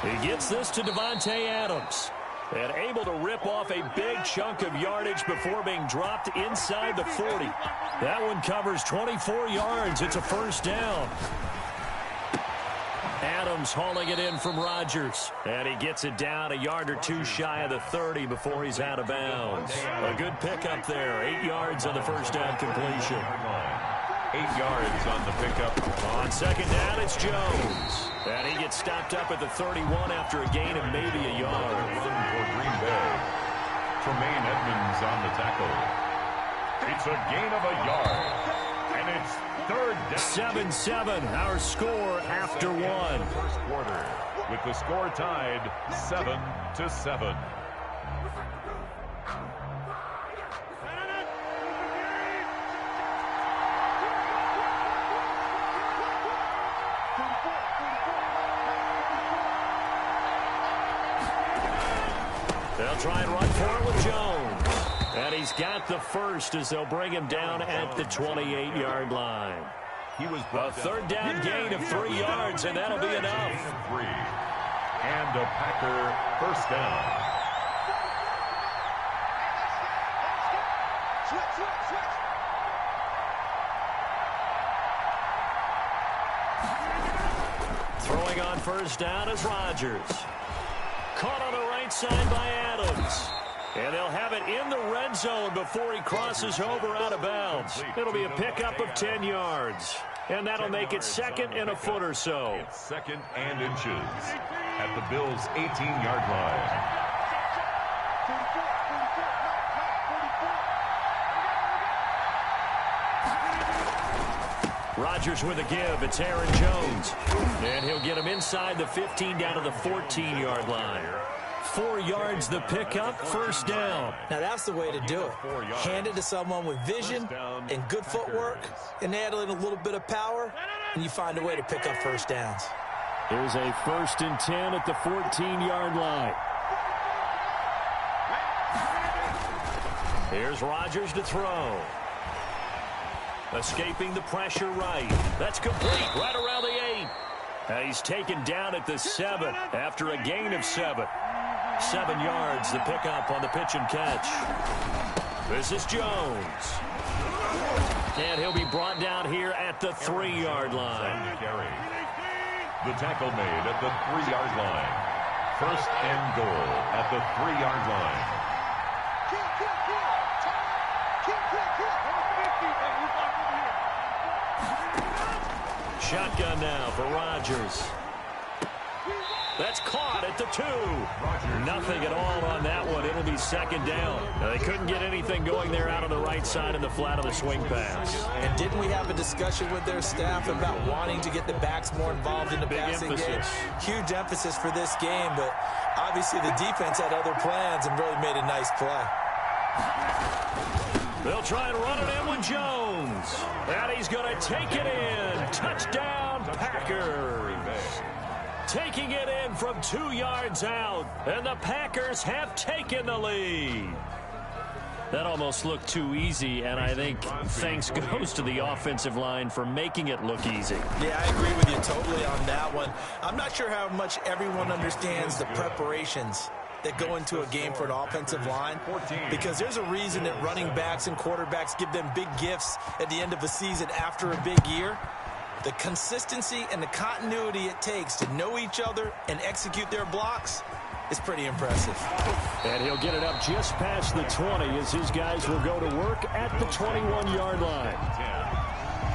He gets this to Devontae Adams. And able to rip off a big chunk of yardage before being dropped inside the 40. That one covers 24 yards. It's a 1st down. Adams hauling it in from Rodgers. And he gets it down a yard or 2 shy of the 30 before he's out of bounds. A good pickup there. 8 yards on the 1st down completion. 8 yards on the pickup. On 2nd down, it's Jones. And he gets stopped up at the 31 after a gain of maybe a yard. For Green Bay. Tremaine Edmonds on the tackle. It's a gain of a yard. And it's 3rd down. 7-7, our score after 1. First quarter, with the score tied 7-7. They'll try and run for it with Jones. And he's got the first as they'll bring him down at the 28-yard line. He was a 3rd down gain of 3 yards, and that'll be enough. 3. And a Packer 1st down. First down is Rodgers. Caught on the right side by Adams. And they'll have it in the red zone before he crosses over out of bounds. It'll be a pickup of 10 yards. And that'll make it second and a foot or so. It's second and inches at the Bills' 18-yard line. Rodgers with a give. It's Aaron Jones. And he'll get him inside the 15 down to the 14-yard line. 4 yards the pickup, first down. Now that's the way to do it. Hand it to someone with vision and good footwork, and add in a little bit of power, and you find a way to pick up first downs. Here's a 1st and 10 at the 14-yard line. Here's Rodgers to throw. Escaping the pressure right. That's complete right around the 8. He's taken down at the 7 after a gain of 7. 7 yards, the pickup on the pitch and catch. This is Jones. And he'll be brought down here at the 3-yard line. The tackle made at the 3-yard line. First and goal at the 3-yard line. Shotgun now for Rodgers. That's caught at the 2. Nothing at all on that one. It'll be second down. Now, they couldn't get anything going there out on the right side in the flat of the swing pass. And didn't we have a discussion with their staff about wanting to get the backs more involved in the passing game? Huge emphasis for this game, but obviously the defense had other plans and really made a nice play. They'll try and run it in with Jones. And he's going to take it in. Touchdown, Packers. Taking it in from 2 yards out. And the Packers have taken the lead. That almost looked too easy, and I think thanks goes to the offensive line for making it look easy. Yeah, I agree with you totally on that one. I'm not sure how much everyone understands the preparations that go into a game for an offensive line, because there's a reason that running backs and quarterbacks give them big gifts at the end of a season after a big year. The consistency and the continuity it takes to know each other and execute their blocks is pretty impressive. And he'll get it up just past the 20 as his guys will go to work at the 21-yard line.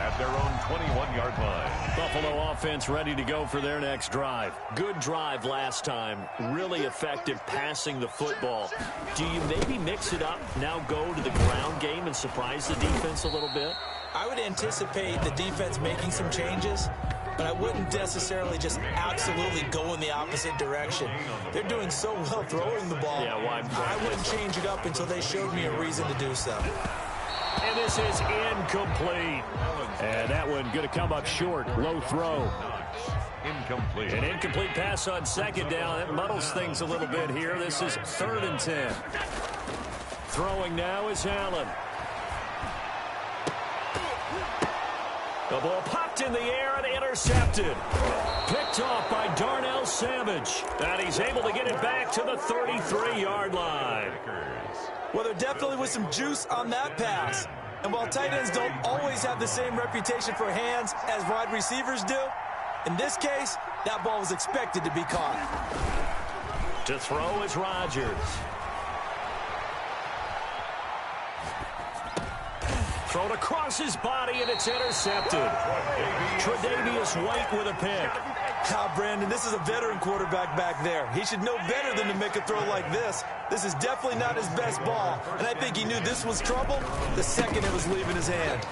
At their own 21-yard line. Buffalo offense ready to go for their next drive. Good drive last time. Really effective passing the football. Do you maybe mix it up, now go to the ground game and surprise the defense a little bit? I would anticipate the defense making some changes, but I wouldn't necessarily just absolutely go in the opposite direction. They're doing so well throwing the ball. Yeah, why? I wouldn't change it up until they showed me a reason to do so. And this is incomplete. And that one going to come up short. Low throw. Incomplete. An incomplete pass on second down. That muddles things a little bit here. This is 3rd and 10. Throwing now is Allen. The ball popped in the air and intercepted. Picked off by Darnell Savage. And he's able to get it back to the 33-yard line. Well, there definitely was some juice on that pass. And while tight ends don't always have the same reputation for hands as wide receivers do, in this case, that ball was expected to be caught. To throw is Rodgers. Thrown across his body, and it's intercepted. Tre'Davious White with a pick. Brandon, this is a veteran quarterback back there. He should know better than to make a throw like this. This is definitely not his best ball, and I think he knew this was trouble the second it was leaving his hand.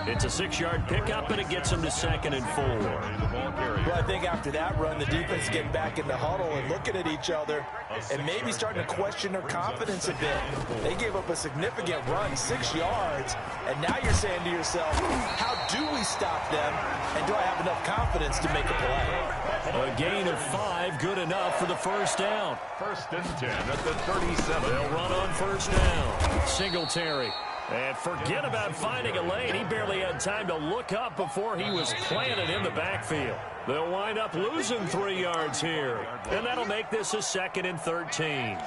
It's a 6-yard pickup, and it gets him to 2nd and 4. Well, I think after that run, the defense getting back in the huddle and looking at each other and maybe starting to question their confidence a bit. They gave up a significant run, 6 yards, and now you're saying to yourself, how do we stop them, and do I have enough confidence to make a play? A gain of 5, good enough for the first down. 1st and 10 at the 37. They'll run on first down. Singletary. And forget about finding a lane. He barely had time to look up before he was planted in the backfield. They'll wind up losing 3 yards here. And that'll make this a 2nd and 13.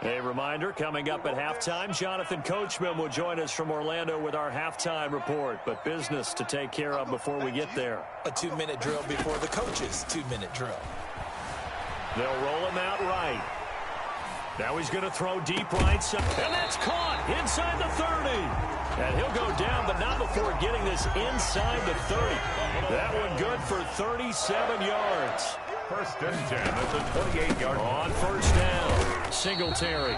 A reminder, coming up at halftime, Jonathan Coachman will join us from Orlando with our halftime report, but business to take care of before we get there. A 2-minute drill before the coach's 2-minute drill. They'll roll him out right. Now he's going to throw deep right side, and that's caught inside the 30. And he'll go down, but not before getting this inside the 30. That one good for 37 yards. First and 10 at the 28-yard line. On first down, Singletary.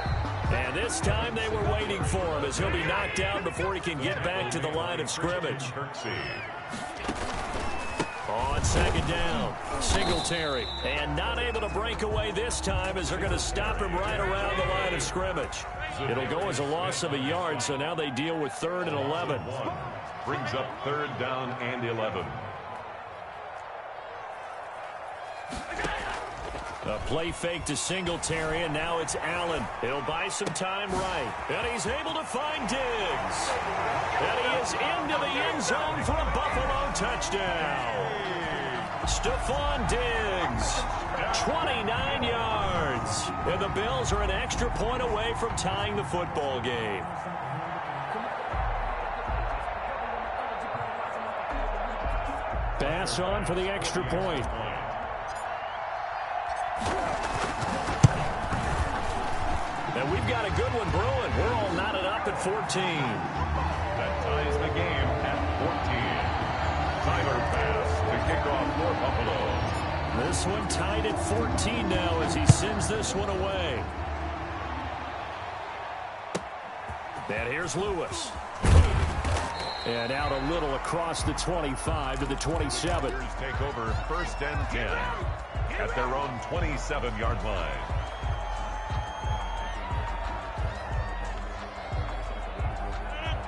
And this time they were waiting for him as he'll be knocked down before he can get back to the line of scrimmage. On second down, Singletary. And not able to break away this time as they're going to stop him right around the line of scrimmage. It'll go as a loss of a yard, so now they deal with 3rd and 11. Brings up 3rd down and 11. A play fake to Singletary, and now it's Allen. He'll buy some time right. And he's able to find Diggs. And he is into the end zone for a Buffalo touchdown. Stephon Diggs, 29 yards. And the Bills are an extra point away from tying the football game. Pass on for the extra point. And we've got a good one brewing. We're all knotted up at 14. That ties the game at 14. Tyler pass to kick off for Buffalo. This one tied at 14 now as he sends this one away. And here's Lewis. And out a little across the 25 to the 27. Take over 1st and 10 at their own 27-yard line.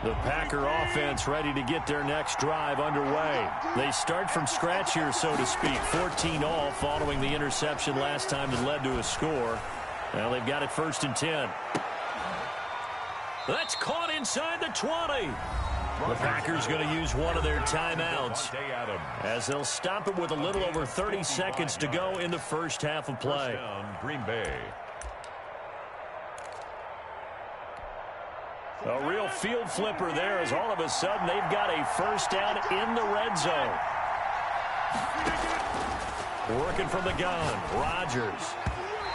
The Packer offense ready to get their next drive underway. They start from scratch here, so to speak. 14 all following the interception last time that led to a score. Well, they've got it 1st and 10. That's caught inside the 20. The Packers going to use one of their timeouts as they'll stop it with a little over 30 seconds to go in the first half of play. Down, Green Bay. A real field flipper there as all of a sudden they've got a first down in the red zone. Working from the gun, Rodgers.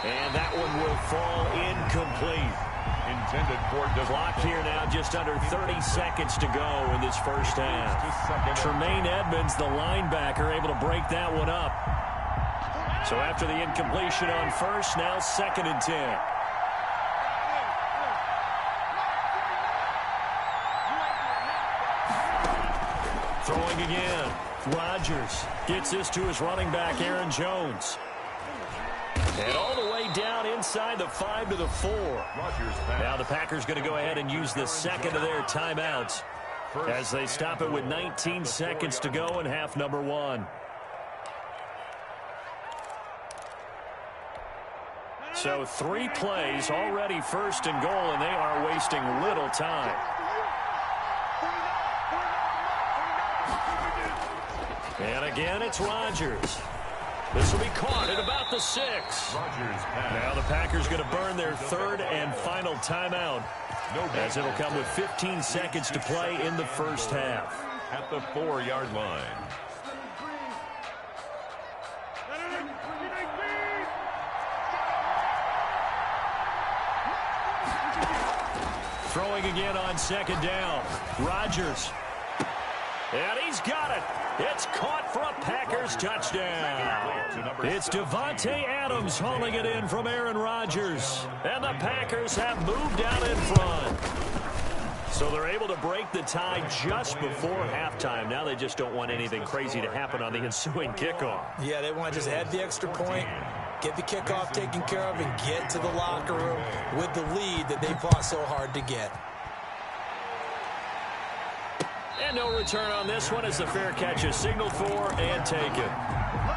And that one will fall incomplete. Intended for the clock here now, just under 30 seconds to go in this first half. Tremaine Edmonds, the linebacker, able to break that one up. So after the incompletion on first, now 2nd and 10. Throwing again. Rodgers gets this to his running back, Aaron Jones. And all the way down inside the 5 to the 4. Now the Packers going to go ahead and use the second of their timeouts as they stop it with 19 seconds to go in half number 1. So 3 plays already 1st and goal, and they are wasting little time. And again, it's Rodgers. This will be caught at about the 6. Now the Packers going to burn their 3rd and final timeout as it'll come with 15 seconds to play in the first half. At the 4-yard line. Throwing again on 2nd down. Rodgers. And he's got it. It's caught for a Packers touchdown. It's Devontae Adams hauling it in from Aaron Rodgers. And the Packers have moved out in front. So they're able to break the tie just before halftime. Now they just don't want anything crazy to happen on the ensuing kickoff. Yeah, they want to just add the extra point, get the kickoff taken care of, and get to the locker room with the lead that they fought so hard to get. And no return on this one as the fair catch is signaled for and taken.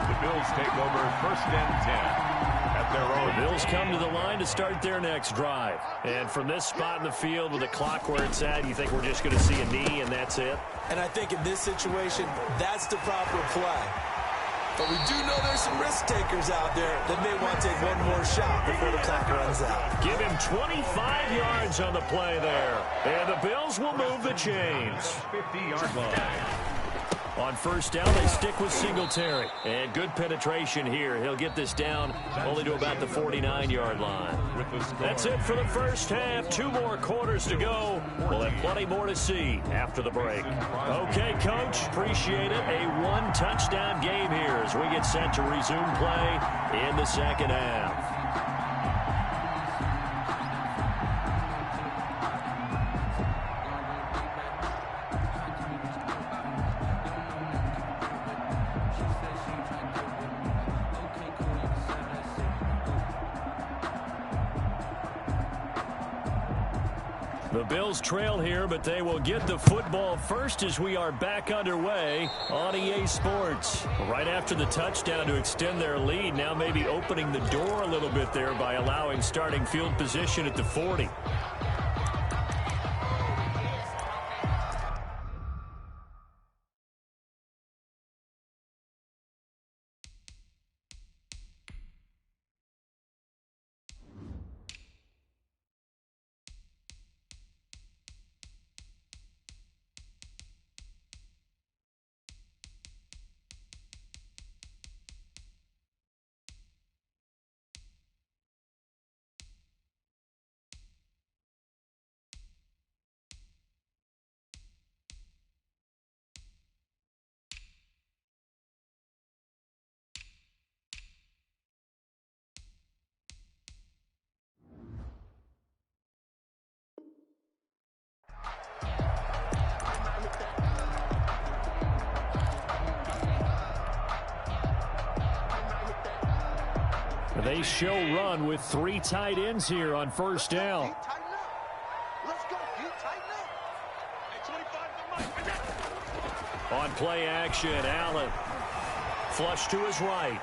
The Bills take over 1st and 10 at their own. The Bills come to the line to start their next drive. And from this spot in the field with the clock where it's at, you think we're just going to see a knee and that's it? And I think in this situation, that's the proper play. But we do know there's some risk takers out there that may want to take one more shot before the clock runs out. Give him 25 yards on the play there. And the Bills will move the chains. 50-yard line. On first down, they stick with Singletary. And good penetration here. He'll get this down only to about the 49-yard line. That's it for the first half. 2 more quarters to go. We'll have plenty more to see after the break. Okay, Coach, appreciate it. A 1-touchdown game here as we get set to resume play in the second half. The Bills trail here, but they will get the football first as we are back underway on EA Sports. Right after the touchdown to extend their lead, now maybe opening the door a little bit there by allowing starting field position at the 40. They show run with 3 tight ends here on first down. On play action, Allen. Flush to his right.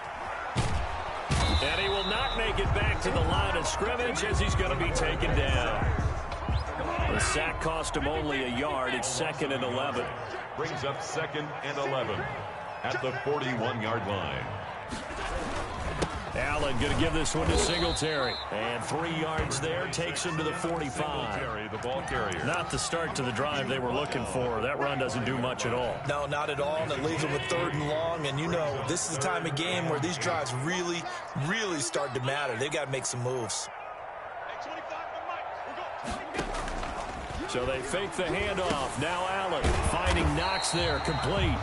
And he will not make it back to the line of scrimmage as he's going to be taken down. The sack cost him only a yard. It's 2nd and 11. Brings up 2nd and 11 at the 41-yard line. Allen going to give this one to Singletary. And 3 yards there takes him to the 45. The ball carrier. Not the start to the drive they were looking for. That run doesn't do much at all. No, not at all. And it leaves them with 3rd and long. And, you know, this is the time of game where these drives really, really start to matter. They've got to make some moves. So they fake the handoff. Now Allen finding Knox there, complete.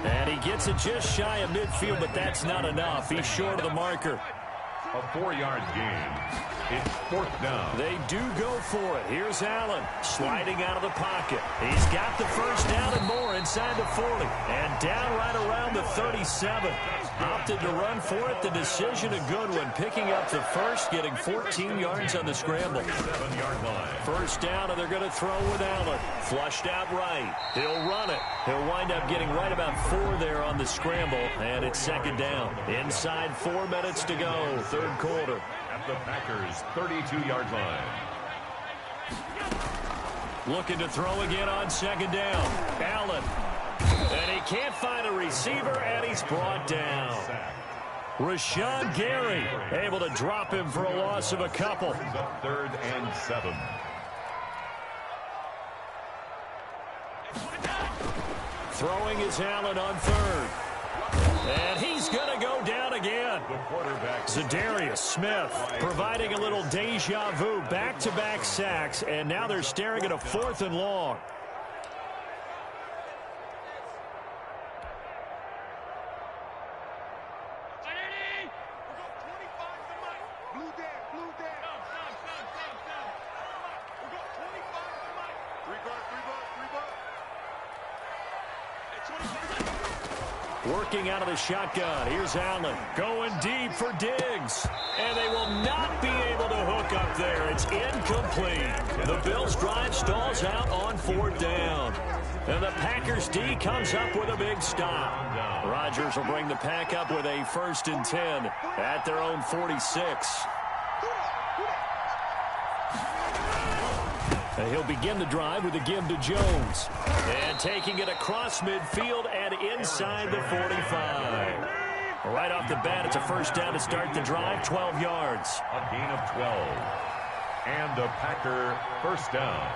And he gets it just shy of midfield, but that's not enough. He's short of the marker. A 4-yard gain. It's 4th down. They do go for it. Here's Allen sliding out of the pocket. He's got the first down and more inside the 40. And down right around the 37. Opted to run for it. The decision a good one. Picking up the first, getting 14 yards on the scramble. 7-yard line. First down, and they're going to throw with Allen. Flushed out right. He'll run it. He'll wind up getting right about 4 there on the scramble. And it's 2nd down. Inside 4 minutes to go. 3rd quarter. At the Packers' 32-yard line. Looking to throw again on 2nd down. Allen. And he can't find a receiver, and he's brought down. Rashawn Gary able to drop him for a loss of a couple. 3rd and 7. Throwing is Allen on 3rd. And he's going to go down again. Zadarius Smith providing a little deja vu. Back-to-back sacks, and now they're staring at a 4th and long. Working out of the shotgun. Here's Allen going deep for Diggs. And they will not be able to hook up there. It's incomplete. The Bills drive stalls out on 4th down. And the Packers D comes up with a big stop. Rodgers will bring the pack up with a 1st and 10 at their own 46. And he'll begin the drive with a give to Jones. And taking it across midfield and inside the 45. Right off the bat, it's a first down to start the drive, 12 yards. A gain of 12. And a Packer first down.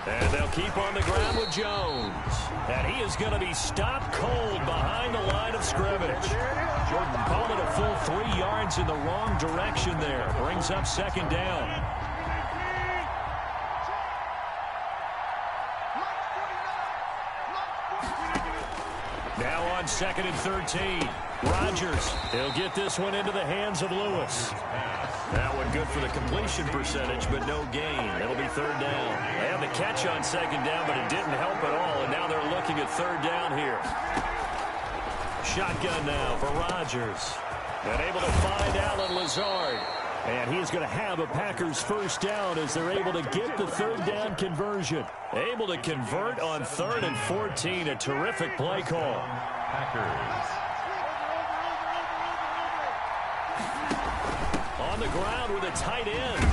And they'll keep on the ground with Jones. And he is going to be stopped cold behind the line of scrimmage. Jordan called it a full 3 yards in the wrong direction there. Brings up second down. Now on 2nd and 13. Rodgers, he'll get this one into the hands of Lewis. That one good for the completion percentage, but no gain. It'll be third down. They had the catch on second down, but it didn't help at all, and now they're looking at third down here. Shotgun now for Rodgers. And able to find Allen Lazard. And he's going to have a Packers first down as they're able to get the third down conversion. Able to convert on 3rd and 14. A terrific play call. Packers. On the ground with a tight end.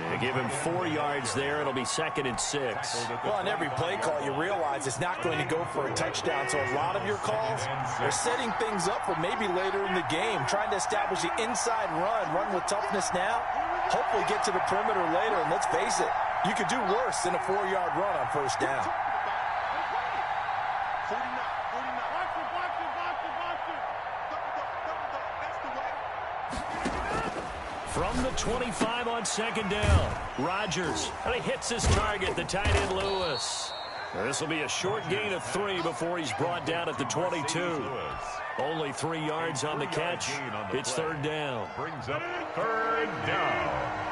They give him 4 yards there. It'll be 2nd and 6. Well, on every play call, you realize it's not going to go for a touchdown. So a lot of your calls are setting things up for maybe later in the game, trying to establish the inside run with toughness now, hopefully get to the perimeter later. And let's face it, you could do worse than a 4-yard run on first down. From the 25 on second down, Rodgers. And he hits his target, the tight end Lewis. This will be a short gain of 3 before he's brought down at the 22. Only 3 yards on the catch. It's third down. Brings up third down.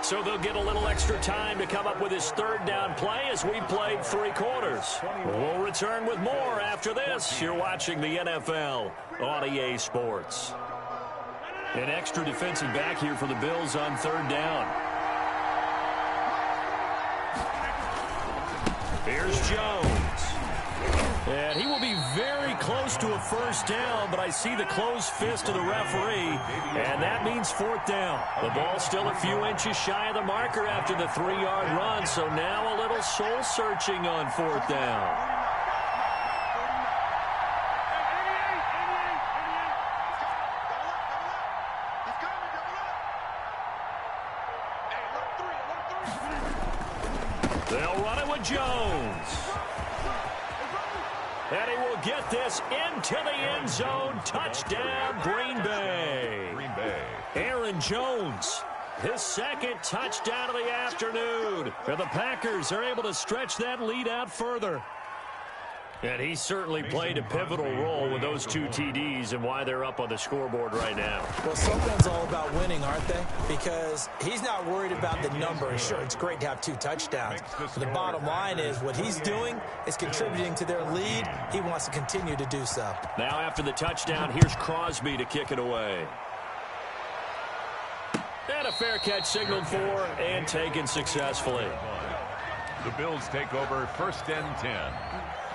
So they'll get a little extra time to come up with his third down play as we played 3 quarters. We'll return with more after this. You're watching the NFL on EA Sports. An extra defensive back here for the Bills on third down. Here's Jones. And he will be very close to a first down, but I see the closed fist of the referee, and that means fourth down. The ball's still a few inches shy of the marker after the 3-yard run, so now a little soul-searching on fourth down. They'll run it with Jones. And he will get this into the end zone. Touchdown, Green Bay. Green Bay. Aaron Jones, his second touchdown of the afternoon. And the Packers are able to stretch that lead out further. And he certainly played a pivotal role with those 2 TDs and why they're up on the scoreboard right now. Well, someone's all about winning, aren't they? Because he's not worried about the number. Sure, it's great to have 2 touchdowns. But the bottom line is what he's doing is contributing to their lead. He wants to continue to do so. Now after the touchdown, here's Crosby to kick it away. And a fair catch signaled for and taken successfully. The Bills take over 1st and 10.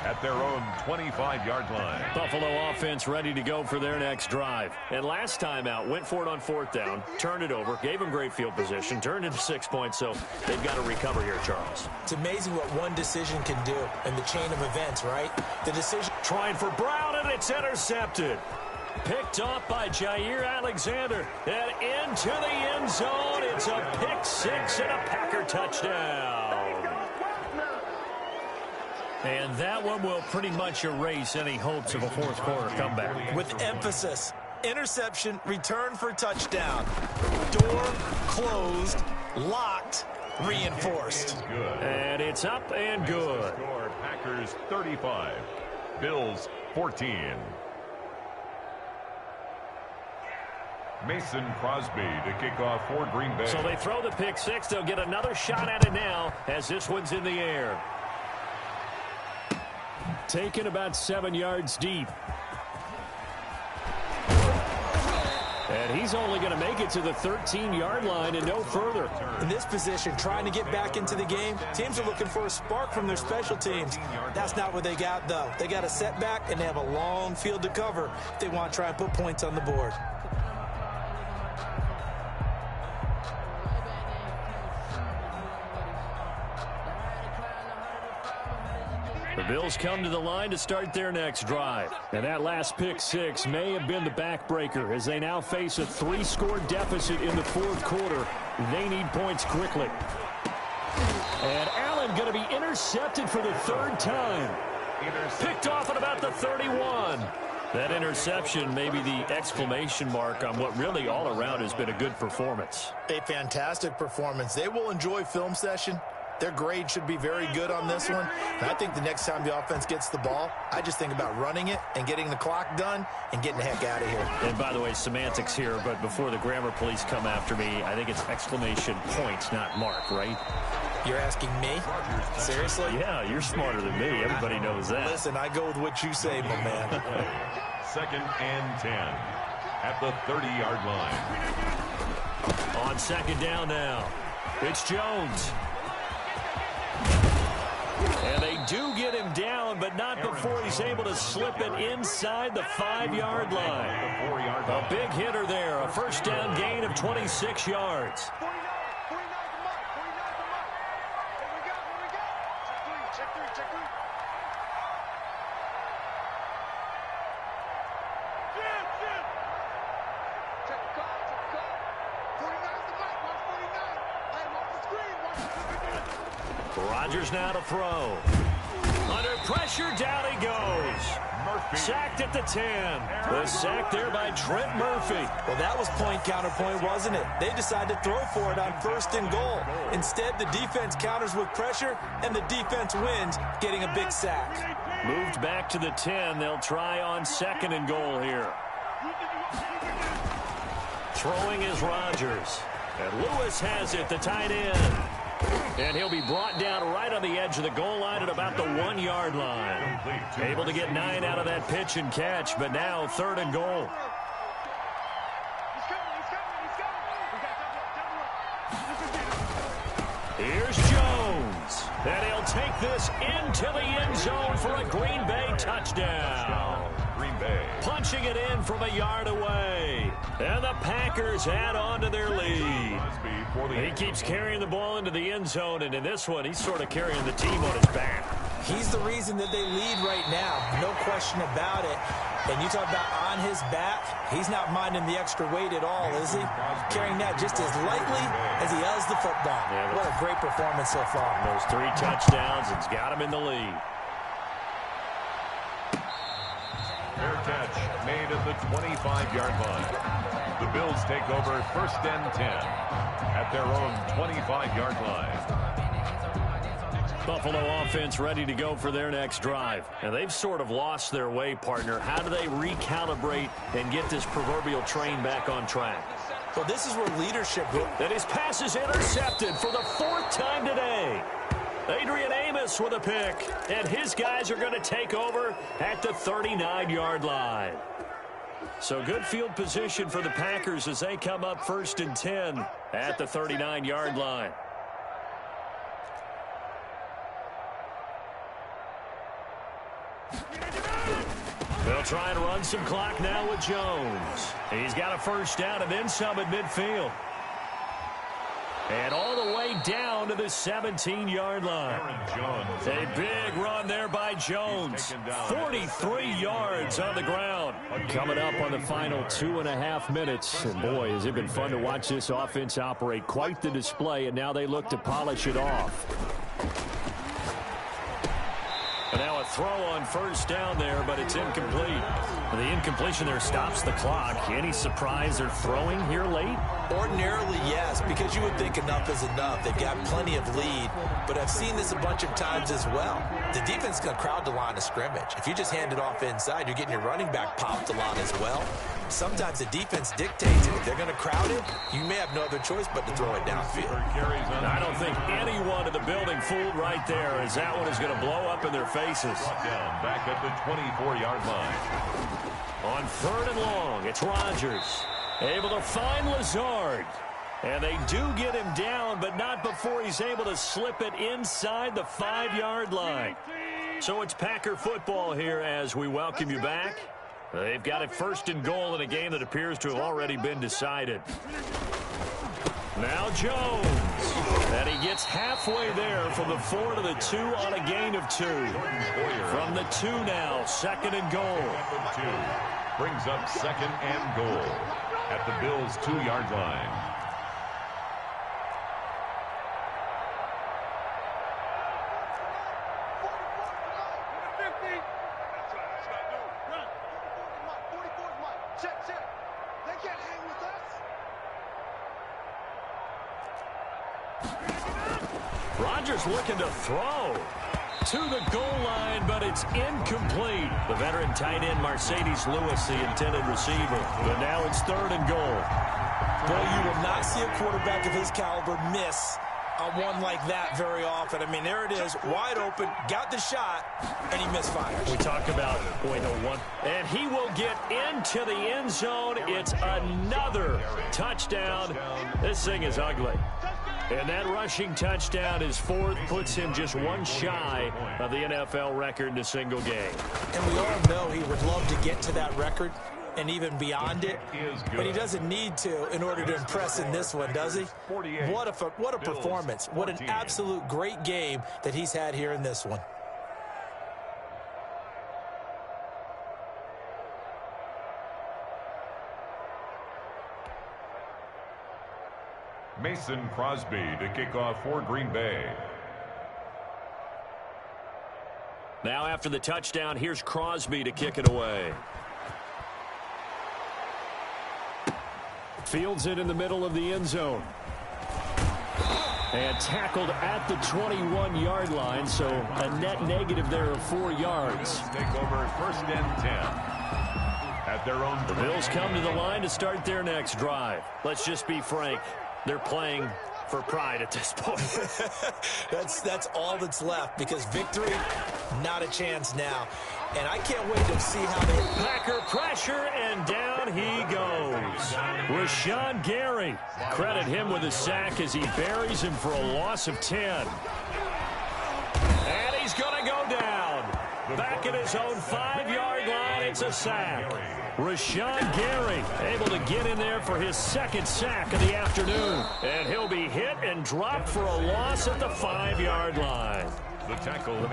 At their own 25-yard line. Buffalo offense ready to go for their next drive. And last time out, went for it on fourth down, turned it over, gave them great field position, turned into 6 points, so they've got to recover here, Charles. It's amazing what one decision can do in the chain of events, right? The decision... Trying for Brown, and it's intercepted. Picked off by Jair Alexander. And into the end zone. It's a pick 6 and a Packer touchdown. And that one will pretty much erase any hopes of a fourth quarter comeback. With emphasis, interception, return for touchdown. Door closed, locked, reinforced. And it's up and good. Score, Packers 35, Bills 14. Mason Crosby to kick off for Green Bay. So they throw the pick 6. They'll get another shot at it now as this one's in the air. Taken about 7 yards deep. And he's only going to make it to the 13-yard line and no further. In this position, trying to get back into the game, teams are looking for a spark from their special teams. That's not what they got, though. They got a setback, and they have a long field to cover if they want to try and put points on the board. The Bills come to the line to start their next drive. And that last pick six may have been the backbreaker as they now face a 3-score deficit in the fourth quarter. They need points quickly. And Allen going to be intercepted for the third time. Picked off at about the 31. That interception may be the exclamation mark on what really all around has been a good performance. A fantastic performance. They will enjoy film session. Their grade should be very good on this one. And I think the next time the offense gets the ball, I just think about running it and getting the clock done and getting the heck out of here. And by the way, semantics here, but before the grammar police come after me, I think it's exclamation point, not mark, right? You're asking me? Seriously? Yeah, you're smarter than me. Everybody knows that. Listen, I go with what you say, my man. 2nd and 10 at the 30-yard line. On 2nd down now, it's Jones. And they do get him down, but not before he's able to slip it inside the 5-yard line. A big hitter there, a first down gain of 26 yards. Rodgers now to throw. Under pressure, down he goes. Sacked at the 10. The sack there by Trent Murphy. Well, that was point counterpoint, wasn't it? They decided to throw for it on 1st and goal. Instead, the defense counters with pressure, and the defense wins, getting a big sack. Moved back to the 10. They'll try on 2nd and goal here. Throwing is Rodgers. And Lewis has it, the tight end. And he'll be brought down right on the edge of the goal line at about the 1-yard line. Able to get 9 out of that pitch and catch, but now 3rd and goal. Here's Jones. And he'll take this into the end zone for a Green Bay touchdown. Green Bay. Punching it in from a yard away. And the Packers add on to their lead. He keeps carrying the ball into the end zone, and in this one, he's sort of carrying the team on his back. He's the reason that they lead right now, no question about it. And you talk about on his back, he's not minding the extra weight at all, is he? Carrying that just as lightly as he has the football. Yeah, what a great performance so far. Those 3 touchdowns, it's got him in the lead. Fair catch made at the 25-yard line. The Bills take over 1st and 10 at their own 25-yard line. Buffalo offense ready to go for their next drive. And they've sort of lost their way, partner. How do they recalibrate and get this proverbial train back on track? Well, this is where leadership... And his pass is intercepted for the 4th time today. Adrian Amos with a pick. And his guys are going to take over at the 39-yard line. So good field position for the Packers as they come up 1st and 10 at the 39-yard line. They'll try and run some clock now with Jones. He's got a first down and then some at midfield. And all the way down to the 17-yard line. A big run there by Jones. 43 yards on the ground. Coming up on the final 2.5 minutes. And boy, has it been fun to watch this offense operate. Quite the display, and now they look to polish it off. And now a throw on first down there, but it's incomplete. The incompletion there stops the clock. Any surprise they're throwing here late? Ordinarily, yes, because you would think enough is enough. They've got plenty of lead, but I've seen this a bunch of times as well. The defense can crowd the line of scrimmage. If you just hand it off inside, you're getting your running back popped a lot as well. Sometimes the defense dictates it. If they're going to crowd it, you may have no other choice but to throw it downfield. I don't think anyone in the building fooled right there, as that one is going to blow up in their faces. Down back at the 24-yard line. On 3rd and long, it's Rodgers. Able to find Lazard. And they do get him down, but not before he's able to slip it inside the 5-yard line. So it's Packer football here as we welcome you back. They've got it 1st and goal in a game that appears to have already been decided. Now Jones. And he gets halfway there from the 4 to the 2 on a gain of 2. From the 2 now, 2nd and goal. Brings up 2nd and goal at the Bills' 2-yard line. Rodgers looking to throw to the goal line, but it's incomplete. The veteran tight end, Mercedes Lewis, the intended receiver. But now it's 3rd and goal. Boy, you will not see a quarterback of his caliber miss on one like that very often. I mean, there it is, wide open, got the shot, and he misfires. We talk about, boy, the one. And he will get into the end zone. It's another touchdown. This thing is ugly. And that rushing touchdown is 4th, puts him just one shy of the NFL record in a single game. And we all know he would love to get to that record and even beyond it, but he doesn't need to in order to impress in this one, does he? What a performance. What an absolute great game that he's had here in this one. Mason Crosby to kick off for Green Bay. Now after the touchdown, here's Crosby to kick it away. Fields it in the middle of the end zone. And tackled at the 21-yard line, so a net negative there of 4 yards. Take over 1st and 10. At their own. The Bills come to the line to start their next drive. Let's just be frank. They're playing for pride at this point. That's all that's left, because victory, not a chance now. And I can't wait to see how they... Packer pressure, and down he goes. Rashawn Gary. Credit him with a sack as he buries him for a loss of 10. And he's going to go down. Back at his own 5-yard line, it's a sack. Rashawn Gary able to get in there for his 2nd sack of the afternoon. And he'll be hit and dropped for a loss at the 5-yard line. The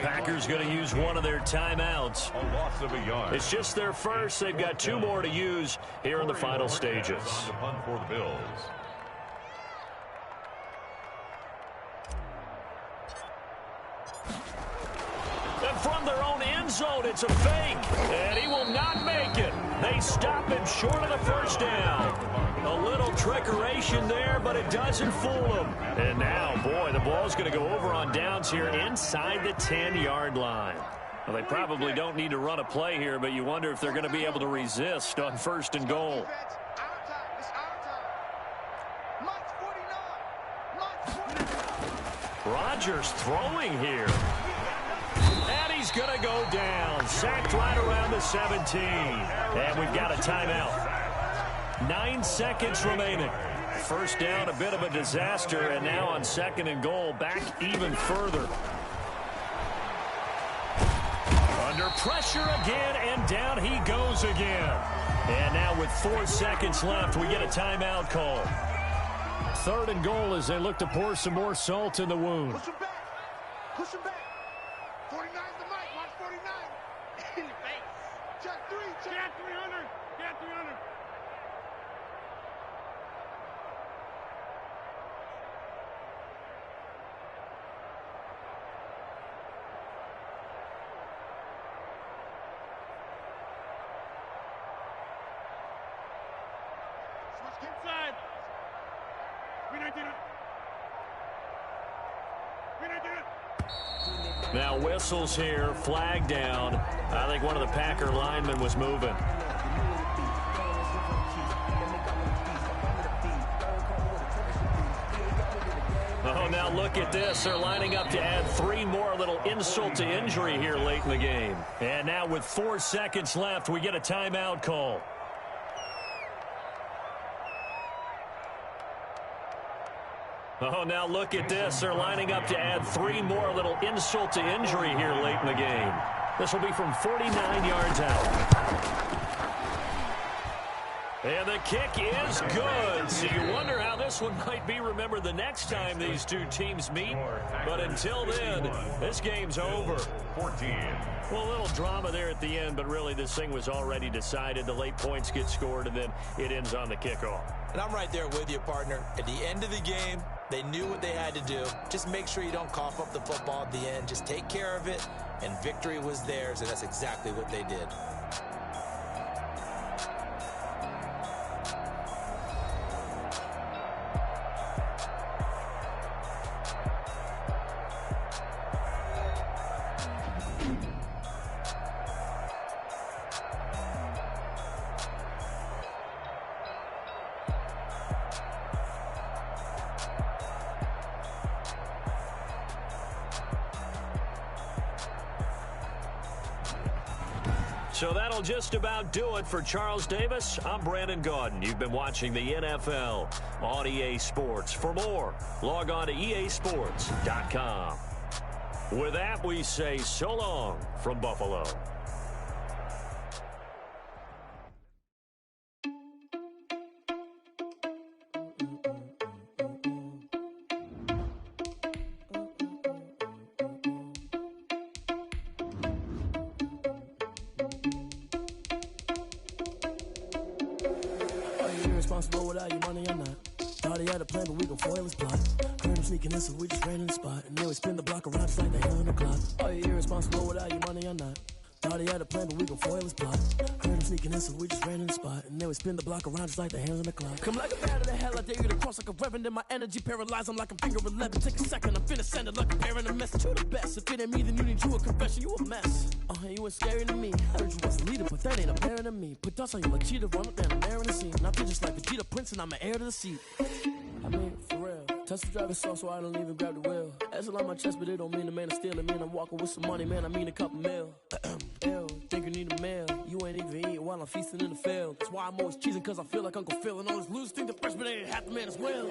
Packers going to use one of their timeouts. A loss of a yard. It's just their first. They've got 2 more to use here in the final stages. The punt for the Bills. And from their own end zone, it's a fake. And he will not make it. They stop him short of the 1st down. A little trickeration there, but it doesn't fool him. And now, boy, the ball's going to go over on downs here inside the 10-yard line. Well, they probably don't need to run a play here, but you wonder if they're going to be able to resist on 1st and goal. Rodgers throwing here. And he's going to go down. Sacked right around the 17. And we've got a timeout. 9 seconds remaining. 1st down, a bit of a disaster. And now on 2nd and goal, back even further. Under pressure again, and down he goes again. And now with 4 seconds left, we get a timeout call. 3rd and goal as they look to pour some more salt in the wound. Push him back. Push him back. 49's the mic. Watch 49. In your face. Check 3. Check 300. Check 300. Switch inside. Now whistles here, flag down. I think one of the Packer linemen was moving. Oh, now look at this. They're lining up to add 3 more, little insult to injury here late in the game. And now with 4 seconds left, we get a timeout call. Oh, now look at this. They're lining up to add 3 more, little insult to injury here late in the game. This will be from 49 yards out. And the kick is good. So you wonder how this one might be remembered the next time these two teams meet. But until then, this game's over. 14. Well, a little drama there at the end, but really this thing was already decided. The late points get scored, and then it ends on the kickoff. And I'm right there with you, partner. At the end of the game, they knew what they had to do. Just make sure you don't cough up the football at the end. Just take care of it, and victory was theirs, and that's exactly what they did. So that'll just about do it for Charles Davis. I'm Brandon Gaudin. You've been watching the NFL on EA Sports. For more, log on to easports.com. With that, we say so long from Buffalo. Responsible without your money or not. Thought he had a plan, but we gon' foil his plot. Heard him sneaking in, so we just ran in the spot. And then we spin the block around just like the hell on the clock. Are you irresponsible without your money or not? Thought he had a plan, but we gon' foil his plot. Heard him sneaking in, so we just ran in the spot. And then we spin the block around just like the hands on the clock. Come like a bat of the hell, I dare you to cross like a reverend. In my energy paralyzed, I'm like I'm finger 11. Take a second, I'm finna send it like a parent a message. You the best, if it ain't me, then you need you a confession. You a mess. You ain't scary to me. Heard you was a leader, but that ain't apparent to me. Put dust on you like cheetah, run up down the air in the scene. Not just like Vegeta Prince, and I'm an heir to the seat. I mean, for real. Touch the driver's soft, so I don't even grab the wheel. That's a lot on my chest, but it don't mean the man is stealing. Man, I'm walking with some money, man, I mean a couple mil. Ew, think you need a meal. You ain't even eating while I'm feasting in the field. That's why I'm always cheesing, cause I feel like Uncle Phil. And all those losers think the freshman ain't half the man as well.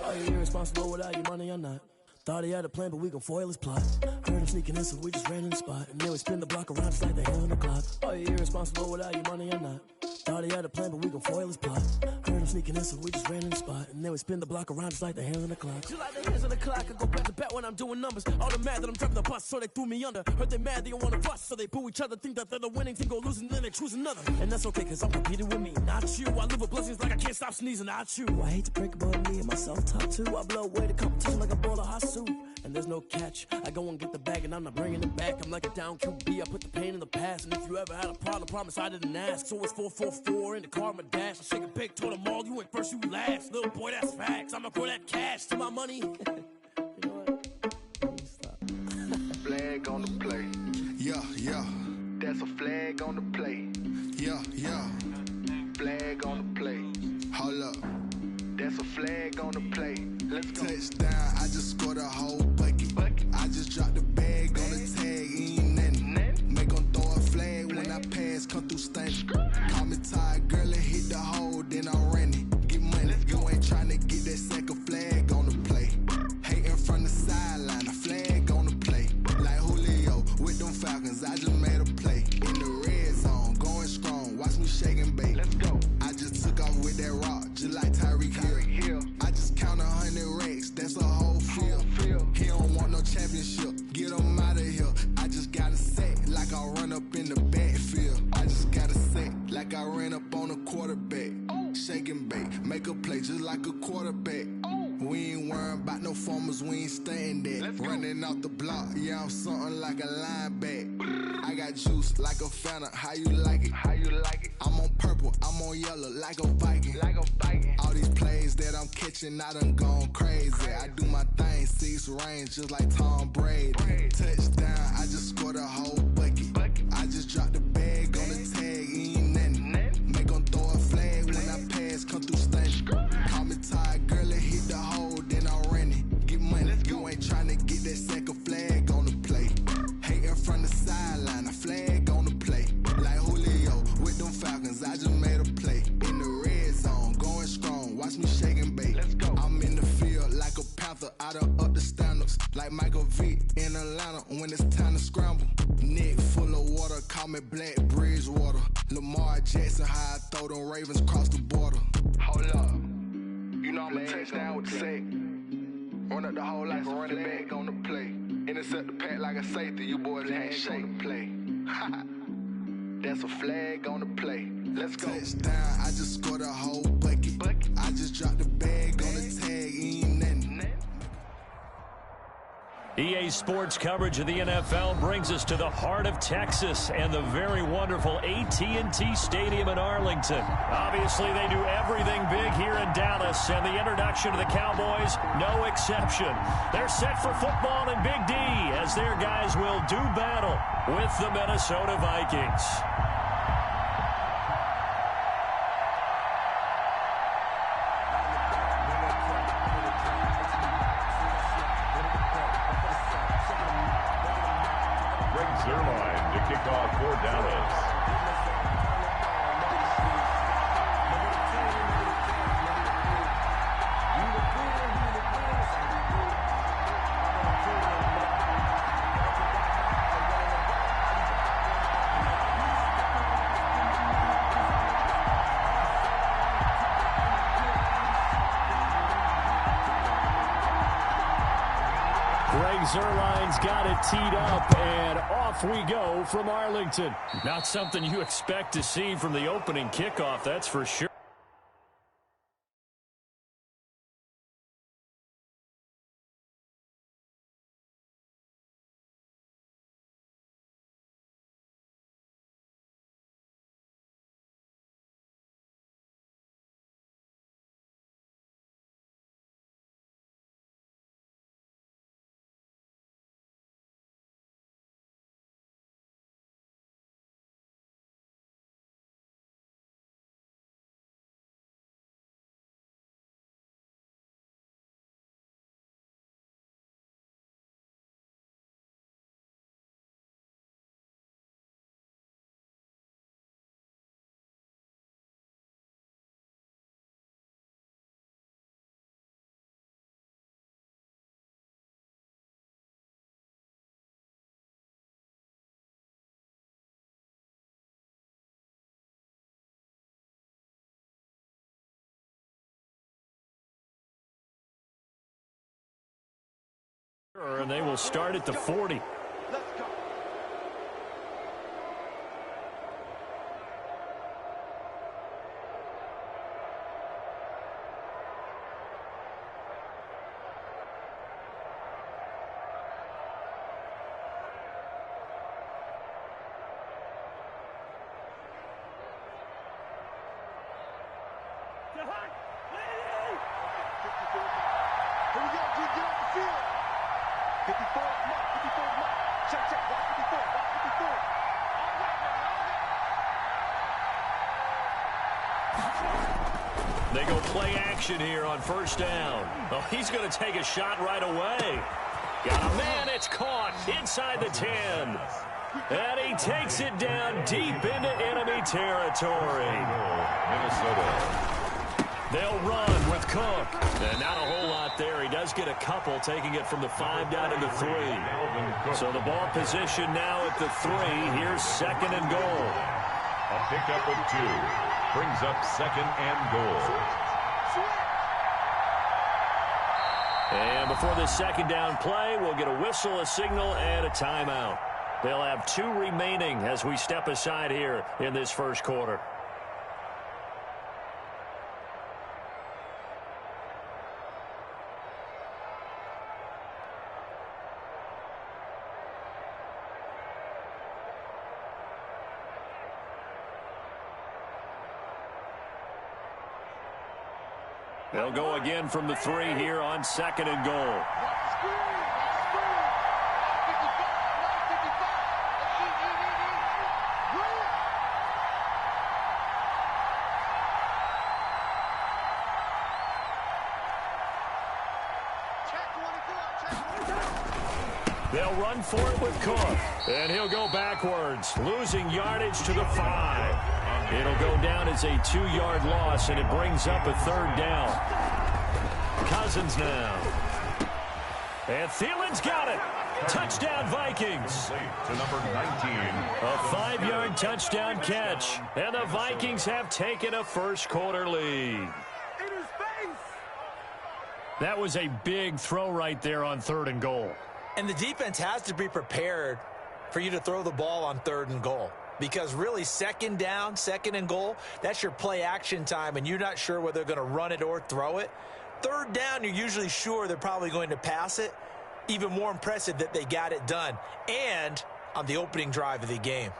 Are you irresponsible without your money or not? Thought he had a plan, but we gon' foil his plot. Heard him sneaking in, so we just ran in the spot. And then we spin the block around just like the hell on the clock. Are you irresponsible without your money or not? Thought he had a plan, but we gon' foil his plot. Heard him sneaking in, so we just ran in the spot. And then we spin the block around just like the hands on the clock. Just like the hands on the clock, I go back to back when I'm doing numbers. All the mad that I'm driving the bus, so they threw me under. Heard they mad, they don't wanna bust, so they boo each other. Think that they're the winning team, go losing, then they choose another. And that's okay, cause I'm competing with me, not you. I live with blessings like I can't stop sneezing, not you. I hate to break about me and my self-talk too. I blow away the competition like a bowl of hot soup. And there's no catch. I go and get the bag and I'm not bringing it back. I'm like a down QB, I put the pain in the past. And if you ever had a problem, promise I didn't ask. So it's 444 in the car, my dash. I shake a big, told them all, you ain't first, you last. Little boy, that's facts. I'ma throw that cash to my money. You know what? Stop. Flag on the play. Yeah, yeah. That's a flag on the play. Yeah, yeah. Flag on the play. Hold up. That's a flag on the play. Let's go. Touchdown, I just scored a whole bucket. I just dropped the bag on the tag, ain't nothing. Make them throw a flag when I pass, come through stunning. Call me tired, girl, and hit the hole, then I'm running. Get money, you ain't trying to get that second flag on the play. Hating from the sideline, a flag on the play. Like Julio with them Falcons, I just made a play. In the red zone, going strong, watch me shake and bake. Let's go. I just took off with that rock, just like Tyreek Hill. I just count 100 racks, that's a whole field. He don't want no championship, get him out of here. I just got a set like I run up in the backfield. I just got a set like I ran up on a quarterback. Shake and bake, make a play just like a quarterback. We ain't worrying about no formers, we ain't staying there. Running off the block, yeah, I'm something like a linebacker. I got juice like a Fanta, how you like it? How you like it? I'm on purple, I'm on yellow like a Viking. Like a Viking. All these plays that I'm catching, I done gone crazy. I do my thing, 6 range just like Tom Brady. Touchdown, I just scored a whole bucket. I just dropped the bag on the tag, ain't nothing. Make them throw a flag when I pass, come through stunning. Call me tired, girl, and hit the hole, then I'm running. Get money, you ain't trying to get that second flag on the play. Hating from the sideline, a flag on the play. Like Julio with them Falcons, I just made a play. In the red zone, going strong, watch me shake and bake. Let's go. I'm in the field like a Panther, I done up the standards. Like Michael Vick in Atlanta when it's time to scramble. Nick throw them Ravens across the border. Hold up. You know I'm a touchdown with the sack. Run up the hole like a running back on the play. Intercept the pack like a safety. You boys ain't shake the play. That's a flag on the play. Let's go. Touchdown, I just scored a whole bucket. I just dropped the bag on the tag, ain't nothing. EA Sports coverage of the NFL brings us to the heart of Texas and the very wonderful AT&T Stadium in Arlington. Obviously, they do everything big here in Dallas, and the introduction to the Cowboys, no exception. They're set for football in Big D as their guys will do battle with the Minnesota Vikings. Zerline to kick off for Dallas. Zerline's got it teed up, and off we go from Arlington. Not something you expect to see from the opening kickoff, that's for sure. And they will start at the 40. Let's go. Here we go, G, get off the field. 54, mark, 54, mark. Check, check, watch 54, watch 54. They go play action here on first down. Oh, he's going to take a shot right away. Got a man, it's caught inside the 10. And he takes it down deep into enemy territory. Minnesota. They'll run with Cook. And not a whole lot there. He does get a couple, taking it from the 5 down to the 3. So the ball position now at the 3. Here's second and goal. A pickup of 2 brings up second and goal. And before the second down play, we'll get a whistle, a signal, and a timeout. They'll have 2 remaining as we step aside here in this first quarter. They'll go again from the 3 here on second and goal. They'll run for it with Cook. And he'll go backwards, losing yardage to the 5. It'll go down as a 2-yard loss, and it brings up a third down. Cousins now. And Thielen's got it. Touchdown, Vikings. To number 19. A 5-yard touchdown catch. And the Vikings have taken a first-quarter lead. That was a big throw right there on 3rd and goal. And the defense has to be prepared for you to throw the ball on 3rd and goal. Because really, 2nd down, 2nd and goal, that's your play action time, and you're not sure whether they're going to run it or throw it. 3rd down, you're usually sure they're probably going to pass it. Even more impressive that they got it done. And on the opening drive of the game.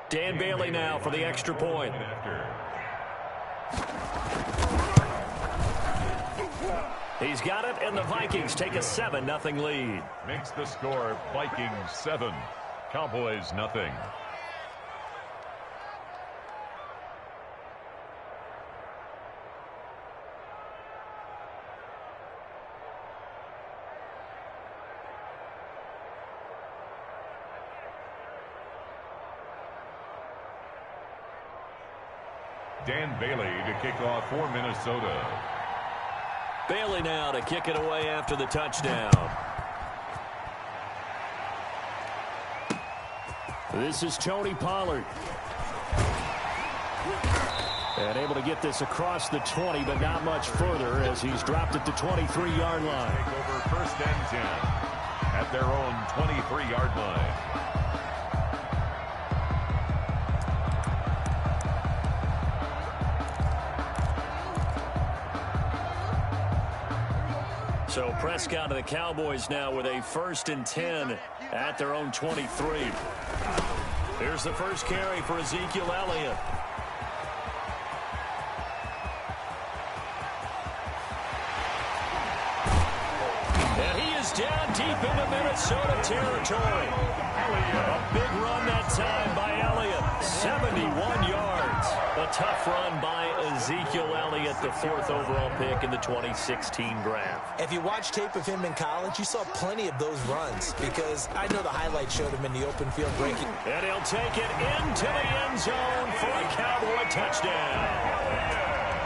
Dan Bailey now for the extra point. He's got it, and the Vikings take a 7-0 lead. Makes the score Vikings 7, Cowboys nothing. Dan Bailey to kick off for Minnesota. Bailey now to kick it away after the touchdown. This is Tony Pollard. And able to get this across the 20, but not much further as he's dropped at the 23-yard line. Take over 1st and 10 at their own 23-yard line. So Prescott of the Cowboys now with a 1st and 10 at their own 23. Here's the first carry for Ezekiel Elliott. And he is down deep into Minnesota territory. A big run that time by Elliott. 71 yards. A tough run by Ezekiel Elliott, the 4th overall pick in the 2016 draft. If you watch tape of him in college, you saw plenty of those runs because I know the highlights showed him in the open field breaking. And he'll take it into the end zone for a Cowboy touchdown.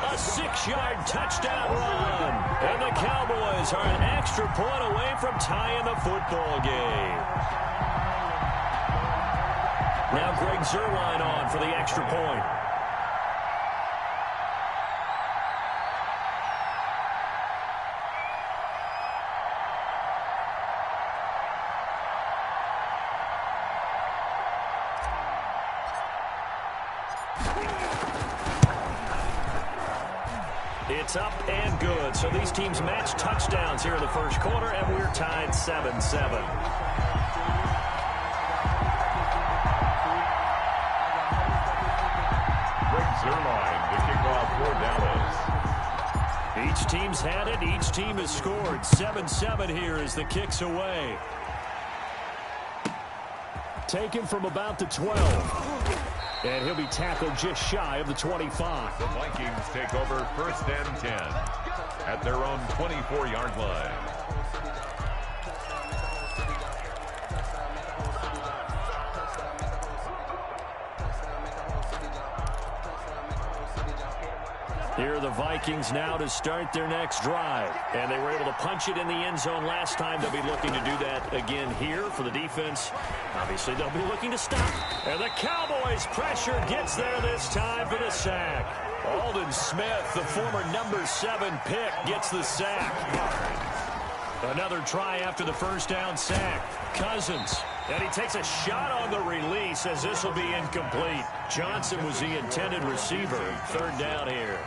A 6-yard touchdown run. And the Cowboys are an extra point away from tying the football game. Now Greg Zuerlein on for the extra point. It's up and good. So these teams match touchdowns here in the first quarter, and we're tied 7-7. Zuerlein to kick off for Dallas. Each team's had it. Each team has scored. 7-7 here as the kick's away. Taken from about the 12. And he'll be tackled just shy of the 25. The Vikings take over 1st and 10 at their own 24-yard line. Here are the Vikings now to start their next drive. And they were able to punch it in the end zone last time. They'll be looking to do that again here for the defense. Obviously, they'll be looking to stop. And the Cowboys' pressure gets there this time for the sack. Aldon Smith, the former number 7 pick, gets the sack. Another try after the first down sack. Cousins. And he takes a shot on the release as this will be incomplete. Johnson was the intended receiver. 3rd down here.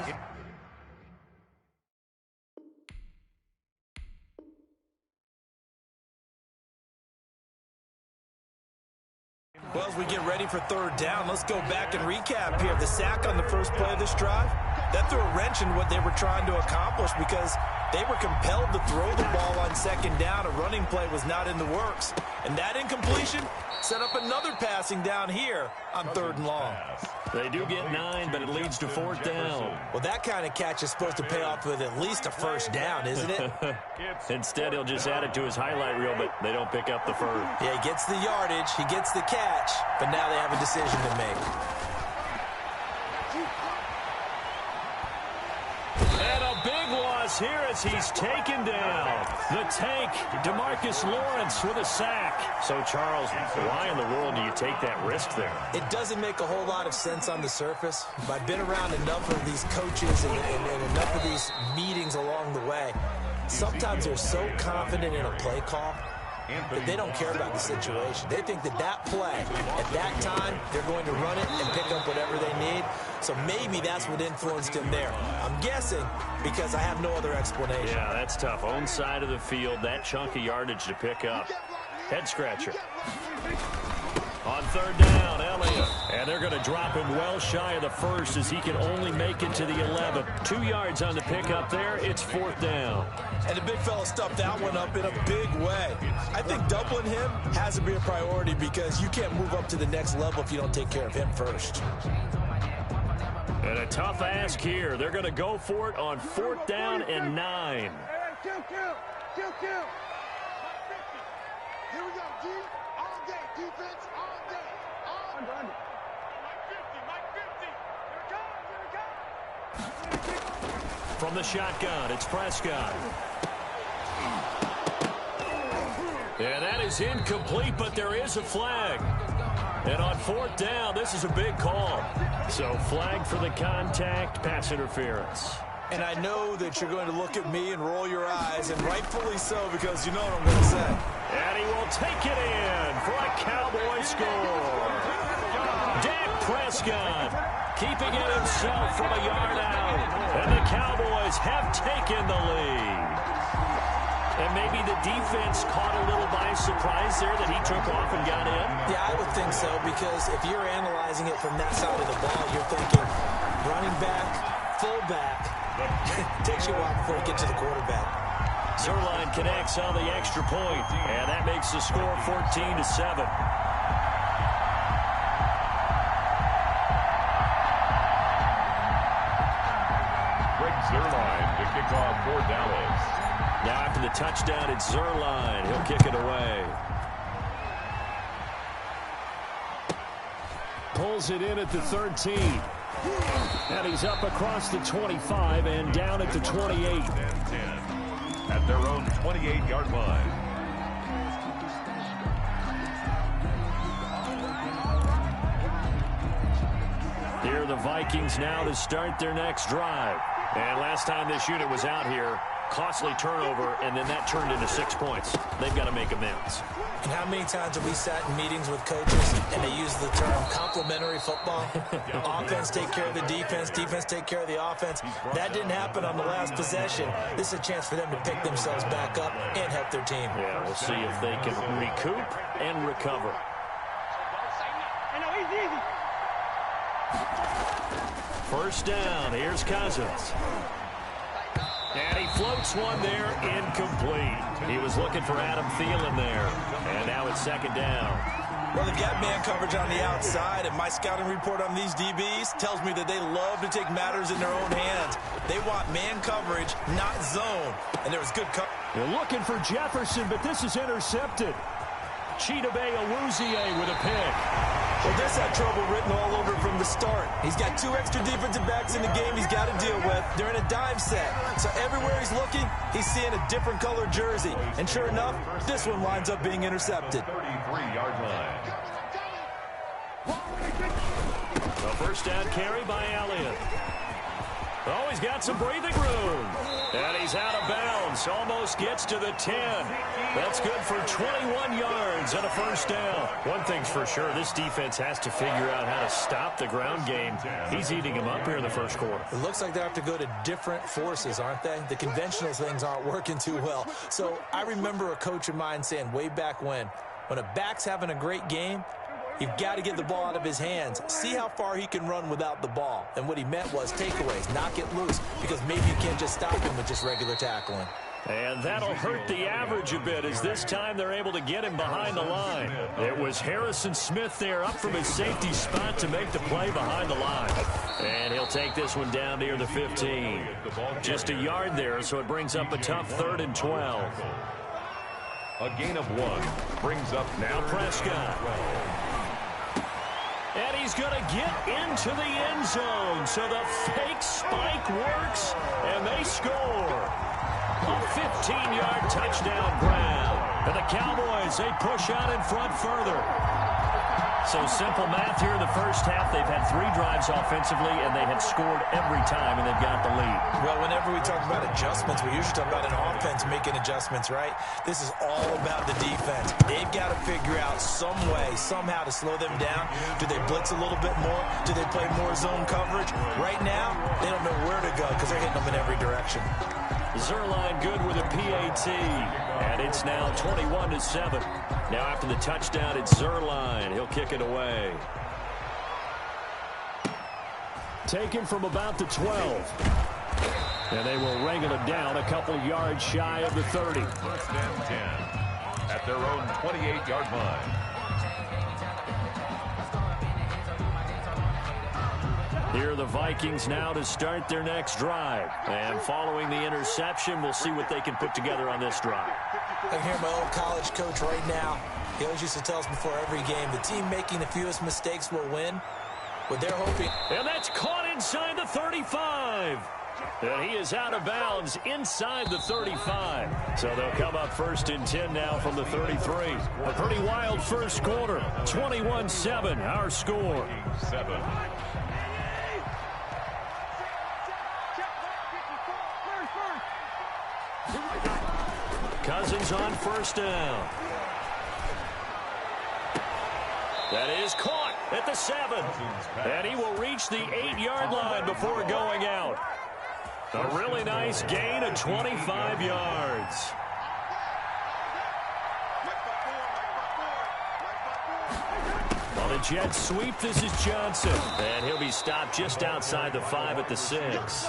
Well, as we get ready for 3rd down, let's go back and recap here. The sack on the first play of this drive, that threw a wrench in what they were trying to accomplish because They were compelled to throw the ball on second down. A running play was not in the works. And that incompletion set up another passing down here on 3rd and long. They do get 9, but it leads to 4th down. Well, that kind of catch is supposed to pay off with at least a first down, isn't it? Instead, he'll just add it to his highlight reel, but they don't pick up the first. Yeah, he gets the yardage, he gets the catch, but now they have a decision to make. And a big loss here as he's taken down. The tank, DeMarcus Lawrence with a sack. So, Charles, why in the world do you take that risk there? It doesn't make a whole lot of sense on the surface, but I've been around enough of these coaches and enough of these meetings along the way. Sometimes they're so confident in a play call that they don't care about the situation. They think that that play, at that time, they're going to run it and pick up whatever they need. So maybe that's what influenced him there. I'm guessing because I have no other explanation. Yeah, that's tough. Own side of the field, that chunk of yardage to pick up. Head scratcher. On 3rd down, Elliott. And they're going to drop him well shy of the first as he can only make it to the 11. 2 yards on the pickup there. It's 4th down. And the big fella stuffed that one up in a big way. I think doubling him has to be a priority because you can't move up to the next level if you don't take care of him first. And a tough ask here. They're going to go for it on 4th down and 9. Kill. Here we go, G. All day, defense, all day. Under. Mike 50. Here it comes. From the shotgun, it's Prescott. And that is incomplete, but there is a flag. And on 4th down, this is a big call. So flag for the contact, pass interference. And I know that you're going to look at me and roll your eyes, and rightfully so, because you know what I'm going to say. And he will take it in for a Cowboy score. Dak Prescott keeping it himself from a yard out. And the Cowboys have taken the lead. And maybe the defense caught a little by surprise there that he took off and got in? Yeah, I would think so, because if you're analyzing it from that side of the ball, you're thinking running back, fullback. Takes you a while before you get to the quarterback. Zerline connects on the extra point, and that makes the score 14-7. Greg Zerline to kick off for Dallas. Now after the touchdown, it's Zerline. He'll kick it away. Pulls it in at the 13. And he's up across the 25 and down at the 28. At their own 28-yard line. Here are the Vikings now to start their next drive. And last time this unit was out here, costly turnover, and then that turned into 6 points. They've got to make amends. And how many times have we sat in meetings with coaches and they use the term complementary football? Offense take care of the defense, defense take care of the offense. That didn't happen on the last possession. This is a chance for them to pick themselves back up and help their team. Yeah, we'll see if they can recoup and recover. First down, here's Cousins. And he floats one there, incomplete. He was looking for Adam Thielen there. And now it's 2nd down. Well, they've got man coverage on the outside, and my scouting report on these DBs tells me that they love to take matters in their own hands. They want man coverage, not zone. And there was good coverage. They're looking for Jefferson, but this is intercepted. Chidobe Awuzie with a pick. Well, this had trouble written all over from the start. He's got 2 extra defensive backs in the game he's got to deal with. They're in a dime set. So everywhere he's looking, he's seeing a different color jersey. And sure enough, this one winds up being intercepted. 33-yard line. A first down carry by Elliott. Oh, he's got some breathing room. And he's out of bounds. Almost gets to the 10. That's good for 21 yards and a first down. One thing's for sure, this defense has to figure out how to stop the ground game. He's eating them up here in the first quarter. It looks like they have to go to different forces, aren't they? The conventional things aren't working too well. So I remember a coach of mine saying way back when a back's having a great game, You've got to get the ball out of his hands. See how far he can run without the ball. And what he meant was takeaways, knock it loose, because maybe you can't just stop him with just regular tackling. And that'll hurt the average a bit as this time they're able to get him behind the line. It was Harrison Smith there up from his safety spot to make the play behind the line. And he'll take this one down near the 15. Just a yard there, so it brings up a tough 3rd and 12. A gain of 1 brings up now Prescott. And he's going to get into the end zone. So the fake spike works, and they score. A 15-yard touchdown grab. And the Cowboys, they push out in front further. So simple math here in the first half. They've had 3 drives offensively, and they have scored every time, and they've got the lead. Well, whenever we talk about adjustments, we usually talk about an offense making adjustments, right? This is all about the defense. They've got to figure out some way, somehow to slow them down. Do they blitz a little bit more? Do they play more zone coverage? Right now, they don't know where to go because they're hitting them in every direction. Zuerlein good with a PAT, and it's now 21-7. Now after the touchdown, it's Zuerlein. He'll kick it away. Taken from about the 12. And they will wrangle it down a couple yards shy of the 30. 1st and 10 at their own 28-yard line. Here are the Vikings now to start their next drive. And following the interception, we'll see what they can put together on this drive. I can hear my old college coach right now. He always used to tell us before every game, the team making the fewest mistakes will win. But they're hoping. And that's caught inside the 35. And he is out of bounds inside the 35. So they'll come up 1st and 10 now from the 33. A pretty wild first quarter. 21-7, our score. 7. Cousins on 1st down. That is caught at the 7. And he will reach the 8-yard line before going out. A really nice gain of 25 yards. On the jet sweep, this is Johnson. And he'll be stopped just outside the 5 at the 6.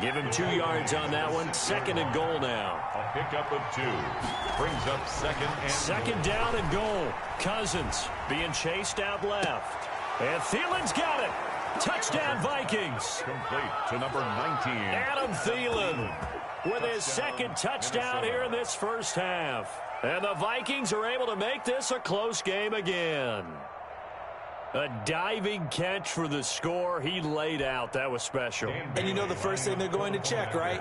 Give him 2 yards on that one. 2nd and goal now. A pickup of 2. Brings up 2nd down and goal. Cousins being chased out left. And Thielen's got it. Touchdown Vikings. Complete to number 19. Adam Thielen with his 2nd touchdown here in this first half. And the Vikings are able to make this a close game again. A diving catch for the score. He laid out. That was special. And you know the first thing they're going to check, right?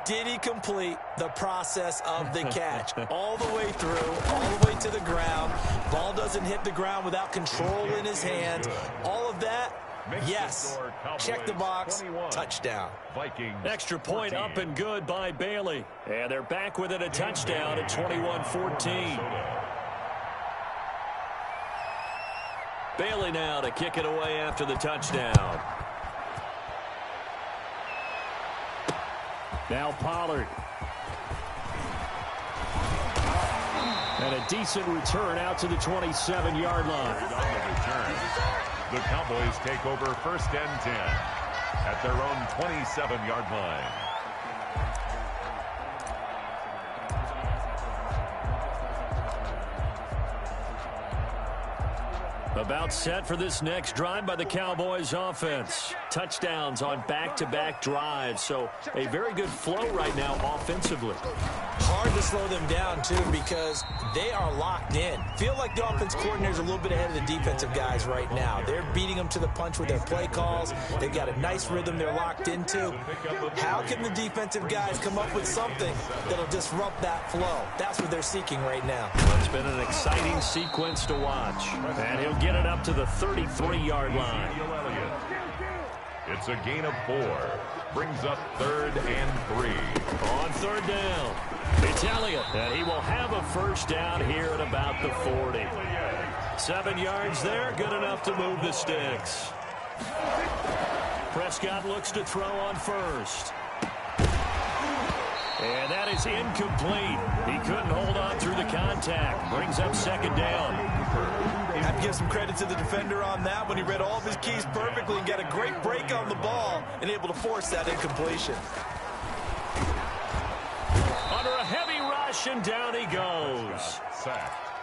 Did he complete the process of the catch? All the way through, all the way to the ground. Ball doesn't hit the ground without control in his hands. All of that, yes. Check the box. Touchdown. Vikings. Extra point up and good by Bailey. And they're back within a touchdown at 21-14. Bailey now to kick it away after the touchdown. Now Pollard. And a decent return out to the 27-yard line. On the return, the Cowboys take over 1st and 10 at their own 27-yard line. About set for this next drive by the Cowboys offense. Touchdowns on back-to-back drives. So a very good flow right now offensively. Hard to slow them down, too, because they are locked in. Feel like the offense coordinator's a little bit ahead of the defensive guys right now. They're beating them to the punch with their play calls. They've got a nice rhythm they're locked into. How can the defensive guys come up with something that'll disrupt that flow? That's what they're seeking right now. Well, it's been an exciting sequence to watch. And he'll get it up to the 33-yard line. It's a gain of 4. Brings up 3rd and 3. On 3rd down, it's Elliott. And he will have a first down here at about the 40. 7 yards there, good enough to move the sticks. Prescott looks to throw on 1st. And that is incomplete. He couldn't hold on through the contact. Brings up 2nd down. Have to give some credit to the defender on that when he read all of his keys perfectly and got a great break on the ball and able to force that incompletion. Under a heavy rush, and down he goes.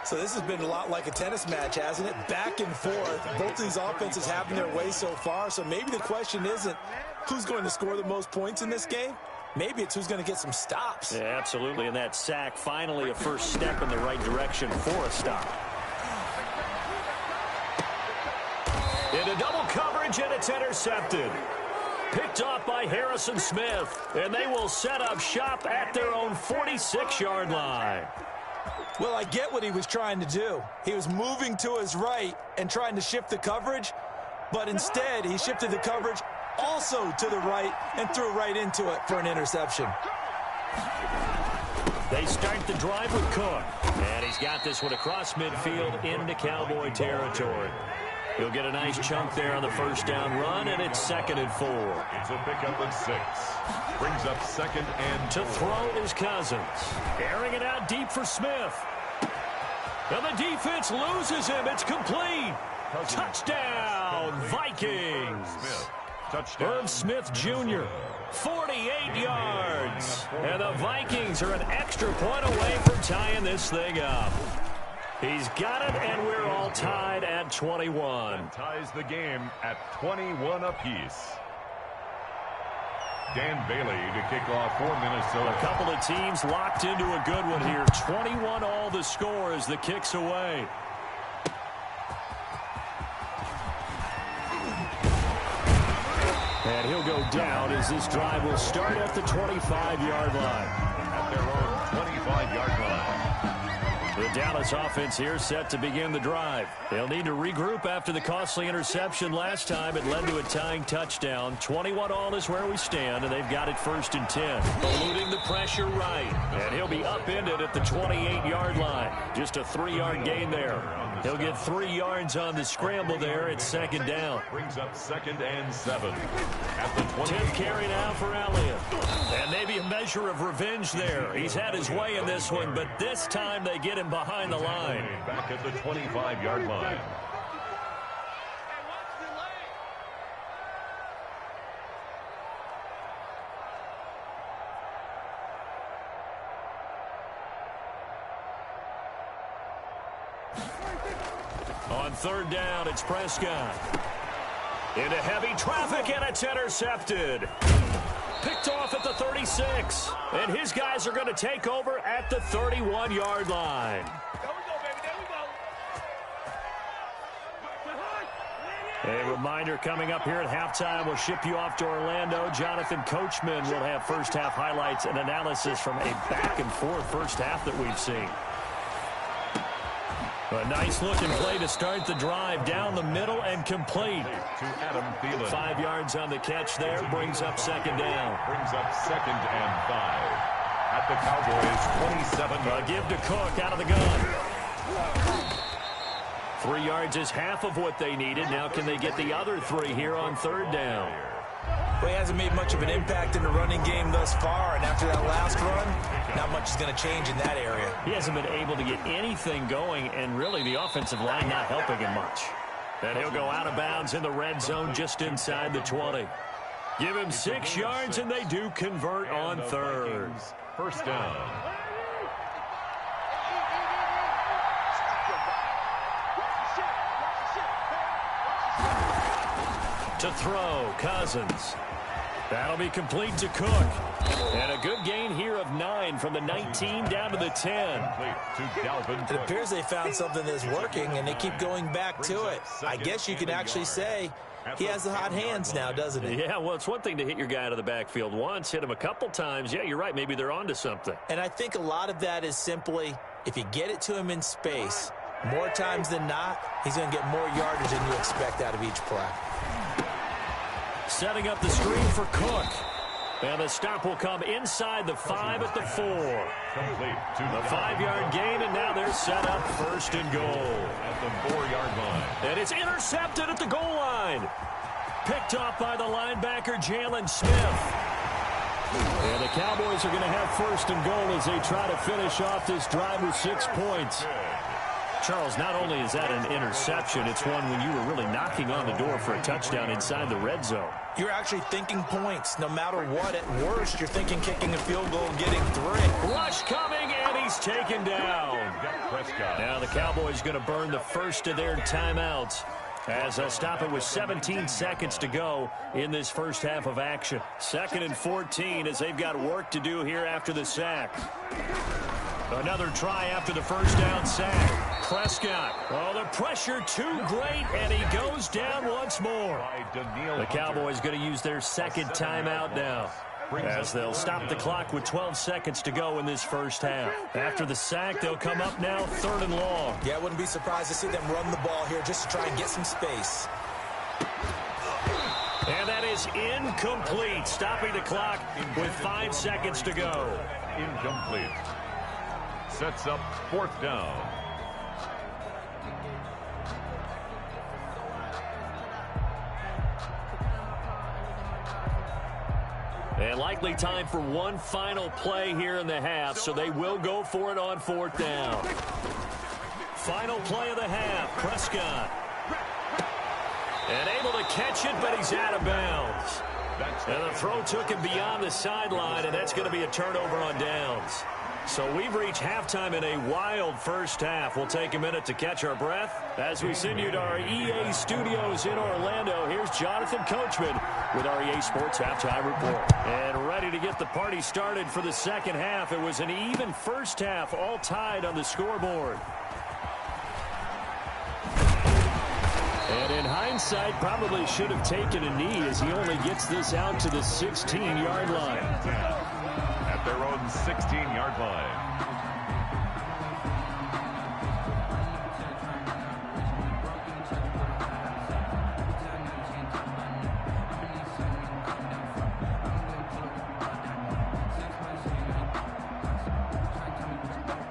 So this has been a lot like a tennis match, hasn't it? Back and forth. Both of these offenses having their way so far. So maybe the question isn't who's going to score the most points in this game. Maybe it's who's going to get some stops. Yeah, absolutely. And that sack, finally a first step in the right direction for a stop. Into double coverage, and it's intercepted. Picked off by Harrison Smith. And they will set up shop at their own 46-yard line. Well, I get what he was trying to do. He was moving to his right and trying to shift the coverage, but instead he shifted the coverage also to the right and threw right into it for an interception. They start the drive with Cook, and he's got this one across midfield into Cowboy territory. He'll get a nice chunk there on the first down run, and it's 2nd and 4. It's a pickup of 6. Brings up 2nd and to throw is Cousins. Airing it out deep for Smith. And the defense loses him. It's complete. Cousins. Touchdown, Vikings. Smith. Touchdown. Irv Smith Jr., 48 yards. And the Vikings are an extra point away from tying this thing up. He's got it, and we're all tied at 21. And ties the game at 21 apiece. Dan Bailey to kick off for Minnesota. A couple of teams locked into a good one here. 21 all the score as the kick's away. And he'll go down as this drive will start at the 25-yard line. At their own 25-yard line. The Dallas offense here set to begin the drive. They'll need to regroup after the costly interception last time. It led to a tying touchdown. 21 all is where we stand, and they've got it 1st and 10. Eluding the pressure right. And he'll be upended at the 28-yard line. Just a 3-yard gain there. He'll get 3 yards on the scramble there. It's 2nd down. Brings up 2nd and 7. At the 10th carry now for Elliott. And maybe a measure of revenge there. He's had his way in this one, but this time they get him behind the line. Back at the 25-yard line. On 3rd down, it's Prescott. Into heavy traffic, and it's intercepted. Picked off at the 36. And his guys are going to take over at the 31-yard line. A reminder coming up here at halftime, we'll ship you off to Orlando. Jonathan Coachman will have first-half highlights and analysis from a back-and-forth first half that we've seen. A nice-looking play to start the drive down the middle and complete. To Adam Thielen. 5 yards on the catch there, brings up 2nd down. Brings up 2nd and 5. At the Cowboys' 27. A give to Cook out of the gun. 3 yards is half of what they needed. Now can they get the other 3 here on 3rd down? Well, he hasn't made much of an impact in the running game thus far, and after that last run, not much is going to change in that area. He hasn't been able to get anything going, and really the offensive line not helping him much. And he'll go out of bounds in the red zone just inside the 20. Give him 6 yards, and they do convert on 3rd. First down. To throw, Cousins. That'll be complete to Cook. And a good gain here of 9 from the 19 down to the 10. It appears they found something that's working, and they keep going back to it. I guess you can actually say he has the hot hands now, doesn't he? Yeah, well, it's one thing to hit your guy out of the backfield once, hit him a couple times. Yeah, you're right. Maybe they're onto something. And I think a lot of that is simply if you get it to him in space, more times than not, he's going to get more yardage than you expect out of each play. Setting up the screen for Cook. And the stop will come inside the 5 at the 4. Complete to the 5-yard gain, and now they're set up 1st and goal. At the 4-yard line. And it's intercepted at the goal line. Picked off by the linebacker, Jalen Smith. And the Cowboys are going to have 1st and goal as they try to finish off this drive with 6 points. Charles, not only is that an interception, it's one when you were really knocking on the door for a touchdown inside the red zone. You're actually thinking points. No matter what, at worst, you're thinking kicking a field goal and getting 3. Rush coming, and he's taken down. Now the Cowboys going to burn the first of their timeouts as they'll stop it with 17 seconds to go in this first half of action. 2nd and 14 as they've got work to do here after the sack. Another try after the first down sack. Prescott. Oh, the pressure too great, and he goes down once more. The Cowboys going to use their second timeout now, as they'll stop the clock with 12 seconds to go in this first half. After the sack, they'll come up now 3rd and long. Yeah, I wouldn't be surprised to see them run the ball here just to try and get some space. And that is incomplete, stopping the clock with 5 seconds to go. Incomplete. Sets up 4th down. And likely time for one final play here in the half, so they will go for it on 4th down. Final play of the half, Prescott. And able to catch it, but he's out of bounds. And the throw took him beyond the sideline, and that's going to be a turnover on downs. So we've reached halftime in a wild first half. We'll take a minute to catch our breath as we send you to our EA studios in Orlando. Here's Jonathan Coachman with our EA Sports Halftime Report. And ready to get the party started for the second half. It was an even first half, all tied on the scoreboard. And in hindsight, probably should have taken a knee as he only gets this out to the 16-yard line. At their own 16-yard line.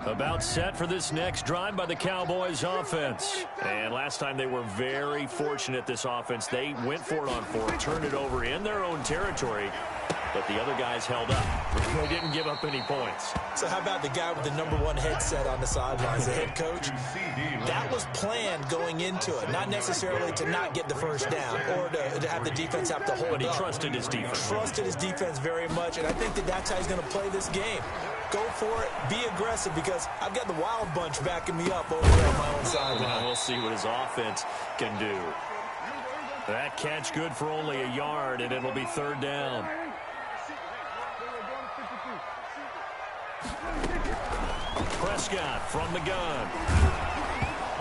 About set for this next drive by the Cowboys offense. And last time they were very fortunate, this offense. They went for it on 4th, turned it over in their own territory, but the other guys held up. They didn't give up any points. So how about the guy with the #1 headset on the sidelines, the head coach? That was planned going into it, not necessarily to not get the first down or to have the defense have to hold up. But he trusted his defense. Trusted his defense very much, and I think that's how he's going to play this game. Go for it, be aggressive, because I've got the wild bunch backing me up over there on my own sideline. We'll see what his offense can do. That catch good for only a yard, and it'll be 3rd down. Prescott from the gun.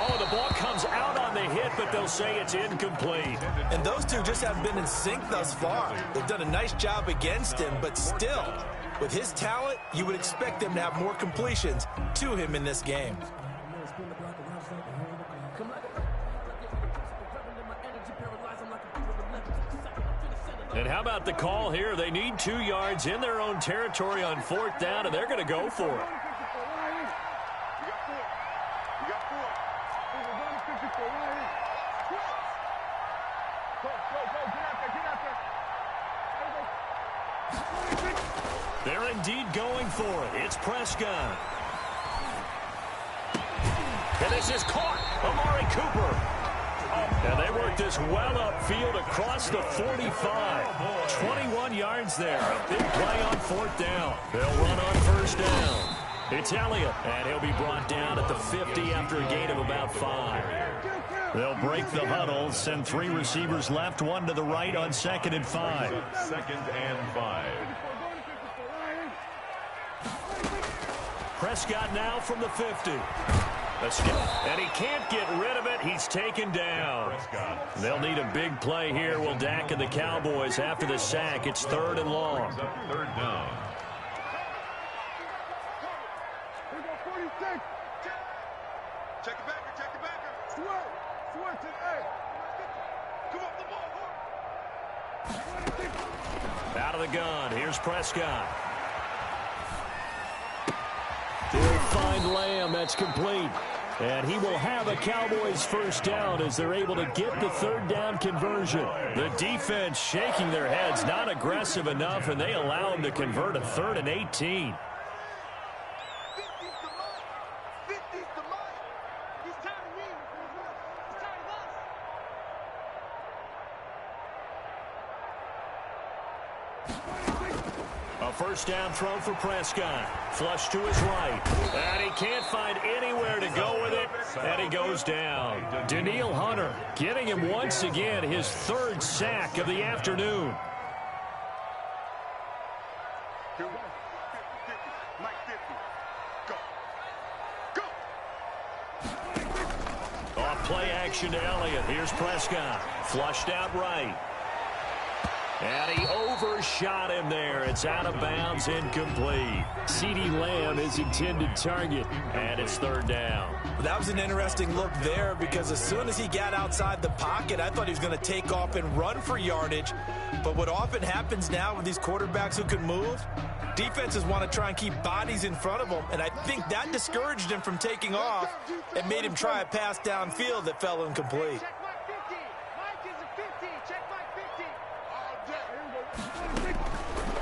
Oh, the ball comes out on the hit, but they'll say it's incomplete. And those two just haven't been in sync thus far. They've done a nice job against him, but still, with his talent, you would expect them to have more completions to him in this game. And how about the call here? They need 2 yards in their own territory on 4th down, and they're going to go for it. They're indeed going for it. It's Prescott. And this is caught. Amari Cooper. And they work this well upfield across the 45. 21 yards there. A big play on 4th down. They'll run on 1st down. It's Elliott, and he'll be brought down at the 50 after a gain of about 5. They'll break the huddle, send 3 receivers left, 1 to the right on 2nd and 5. 2nd and 5. Prescott now from the 50. And he can't get rid of it. He's taken down. They'll need a big play here. Will Dak and the Cowboys after the sack. It's 3rd and long. 3rd down. Check it back. Check it back. Swear to hey. Come up the ball. Out of the gun. Here's Prescott. They'll find Lamb. That's complete. And he will have a Cowboys 1st down as they're able to get the 3rd down conversion. The defense shaking their heads, not aggressive enough, and they allow him to convert a 3rd and 18. He's A first down throw for Prescott. Flush to his right. And he can't find anywhere to go with it. And he goes down. Danielle Hunter getting him once again his third sack of the afternoon. Off play action to Elliott. Here's Prescott. Flushed out right. And he overshot him there. It's out of bounds, incomplete. CeeDee Lamb is intended target, and it's third down. That was an interesting look there because as soon as he got outside the pocket, I thought he was going to take off and run for yardage. But what often happens now with these quarterbacks who can move, defenses want to try and keep bodies in front of them, and I think that discouraged him from taking off and made him try a pass downfield that fell incomplete.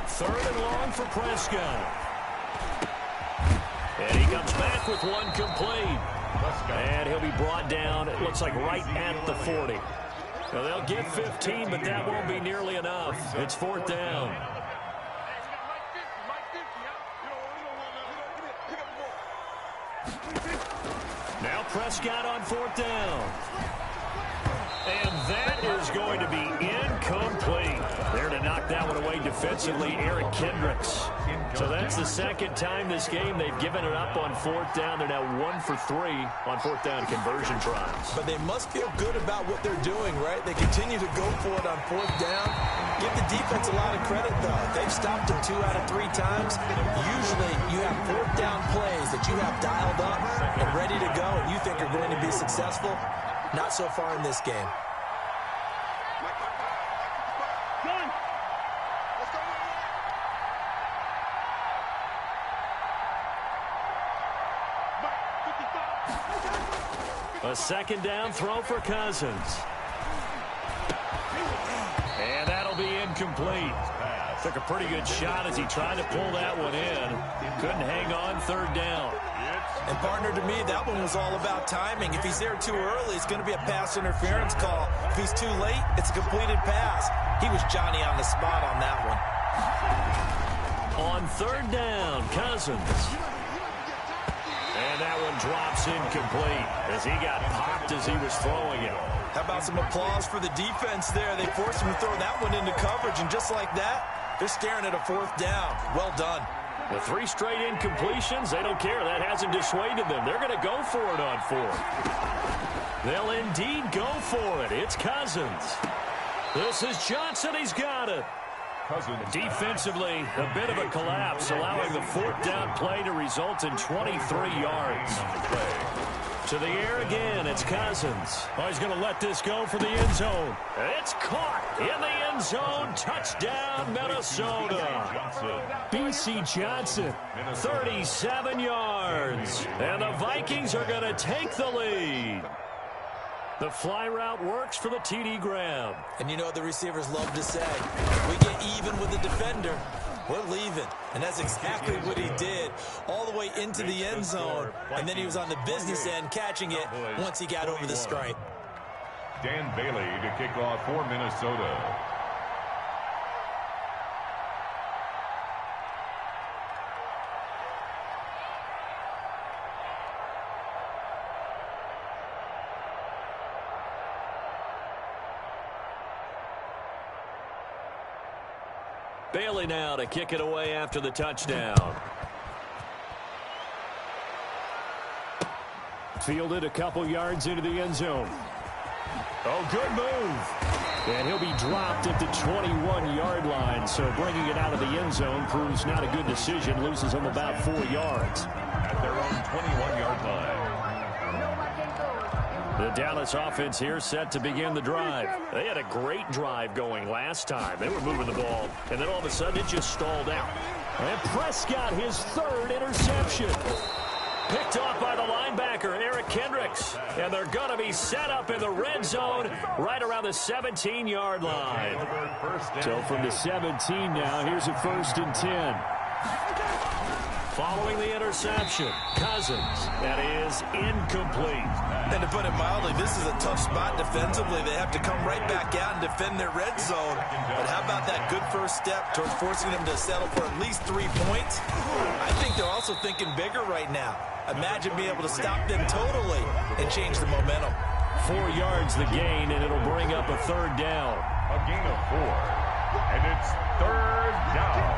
Third and long for Prescott. And he comes back with one complete. And he'll be brought down, it looks like right at the 40. Now they'll get 15, but that won't be nearly enough. It's fourth down. Now Prescott on fourth down. And that is going to be incomplete. There to knock that one away defensively, Eric Kendricks. So that's the second time this game they've given it up on fourth down. They're now 1 for 3 on fourth down conversion tries. But they must feel good about what they're doing, right? They continue to go for it on fourth down. Give the defense a lot of credit, though. They've stopped it 2 out of 3 times. Usually you have fourth down plays that you have dialed up and ready to go and you think are going to be successful. Not so far in this game. A second down throw for Cousins. And that'll be incomplete. Took a pretty good shot as he tried to pull that one in. Couldn't hang on, third down. And partner, to me, that one was all about timing. If he's there too early, it's going to be a pass interference call. If he's too late, it's a completed pass. He was Johnny on the spot on that one. On third down, Cousins. And that one drops incomplete as he got popped as he was throwing it. How about some applause for the defense there? They forced him to throw that one into coverage, and just like that, they're staring at a fourth down. Well done. With 3 straight incompletions, they don't care. That hasn't dissuaded them. They're going to go for it on fourth. They'll indeed go for it. It's Cousins. This is Johnson. He's got it. Defensively, a bit of a collapse, allowing the fourth down play to result in 23 yards. To the air again, it's Cousins. Oh, he's going to let this go for the end zone. It's caught in the end zone. Touchdown, Minnesota. B.C. Johnson, 37 yards. And the Vikings are going to take the lead. The fly route works for the TD grab. And you know what the receivers love to say? We get even with the defender, we're leaving. And that's exactly what he did, all the way into the end zone. And then he was on the business end catching it once he got over the stripe. Dan Bailey to kick off for Minnesota. Bailey now to kick it away after the touchdown. Fielded a couple yards into the end zone. Oh, good move. And he'll be dropped at the 21-yard line, so bringing it out of the end zone proves not a good decision. Loses him about 4 yards. At their own 21-yard line. The Dallas offense here set to begin the drive. They had a great drive going last time. They were moving the ball, and then all of a sudden it just stalled out. And Prescott, his third interception. Picked off by the linebacker, Eric Kendricks. And they're going to be set up in the red zone right around the 17-yard line. So from the 17 now, here's a 1st and 10. Following the interception, Cousins. That is incomplete. And to put it mildly, this is a tough spot defensively. They have to come right back out and defend their red zone. But how about that good first step towards forcing them to settle for at least 3 points? I think they're also thinking bigger right now. Imagine being able to stop them totally and change the momentum. 4 yards the gain, and it'll bring up a third down. A gain of 4, and it's third down.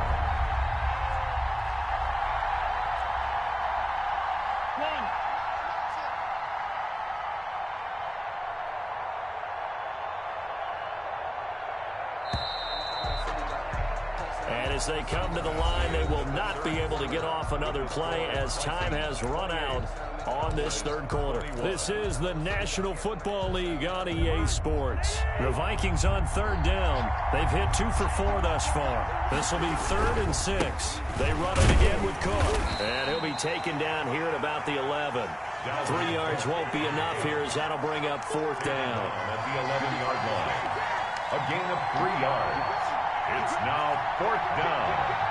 And as they come to the line, they will not be able to get off another play as time has run out on this third quarter. This is the National Football League on EA Sports. The Vikings on third down. They've hit 2 for 4 thus far. This will be 3rd and 6. They run it again with Cook. And he'll be taken down here at about the 11. 3 yards won't be enough here as that'll bring up 4th down. At the 11-yard line. A gain of 3 yards. It's now 4th down.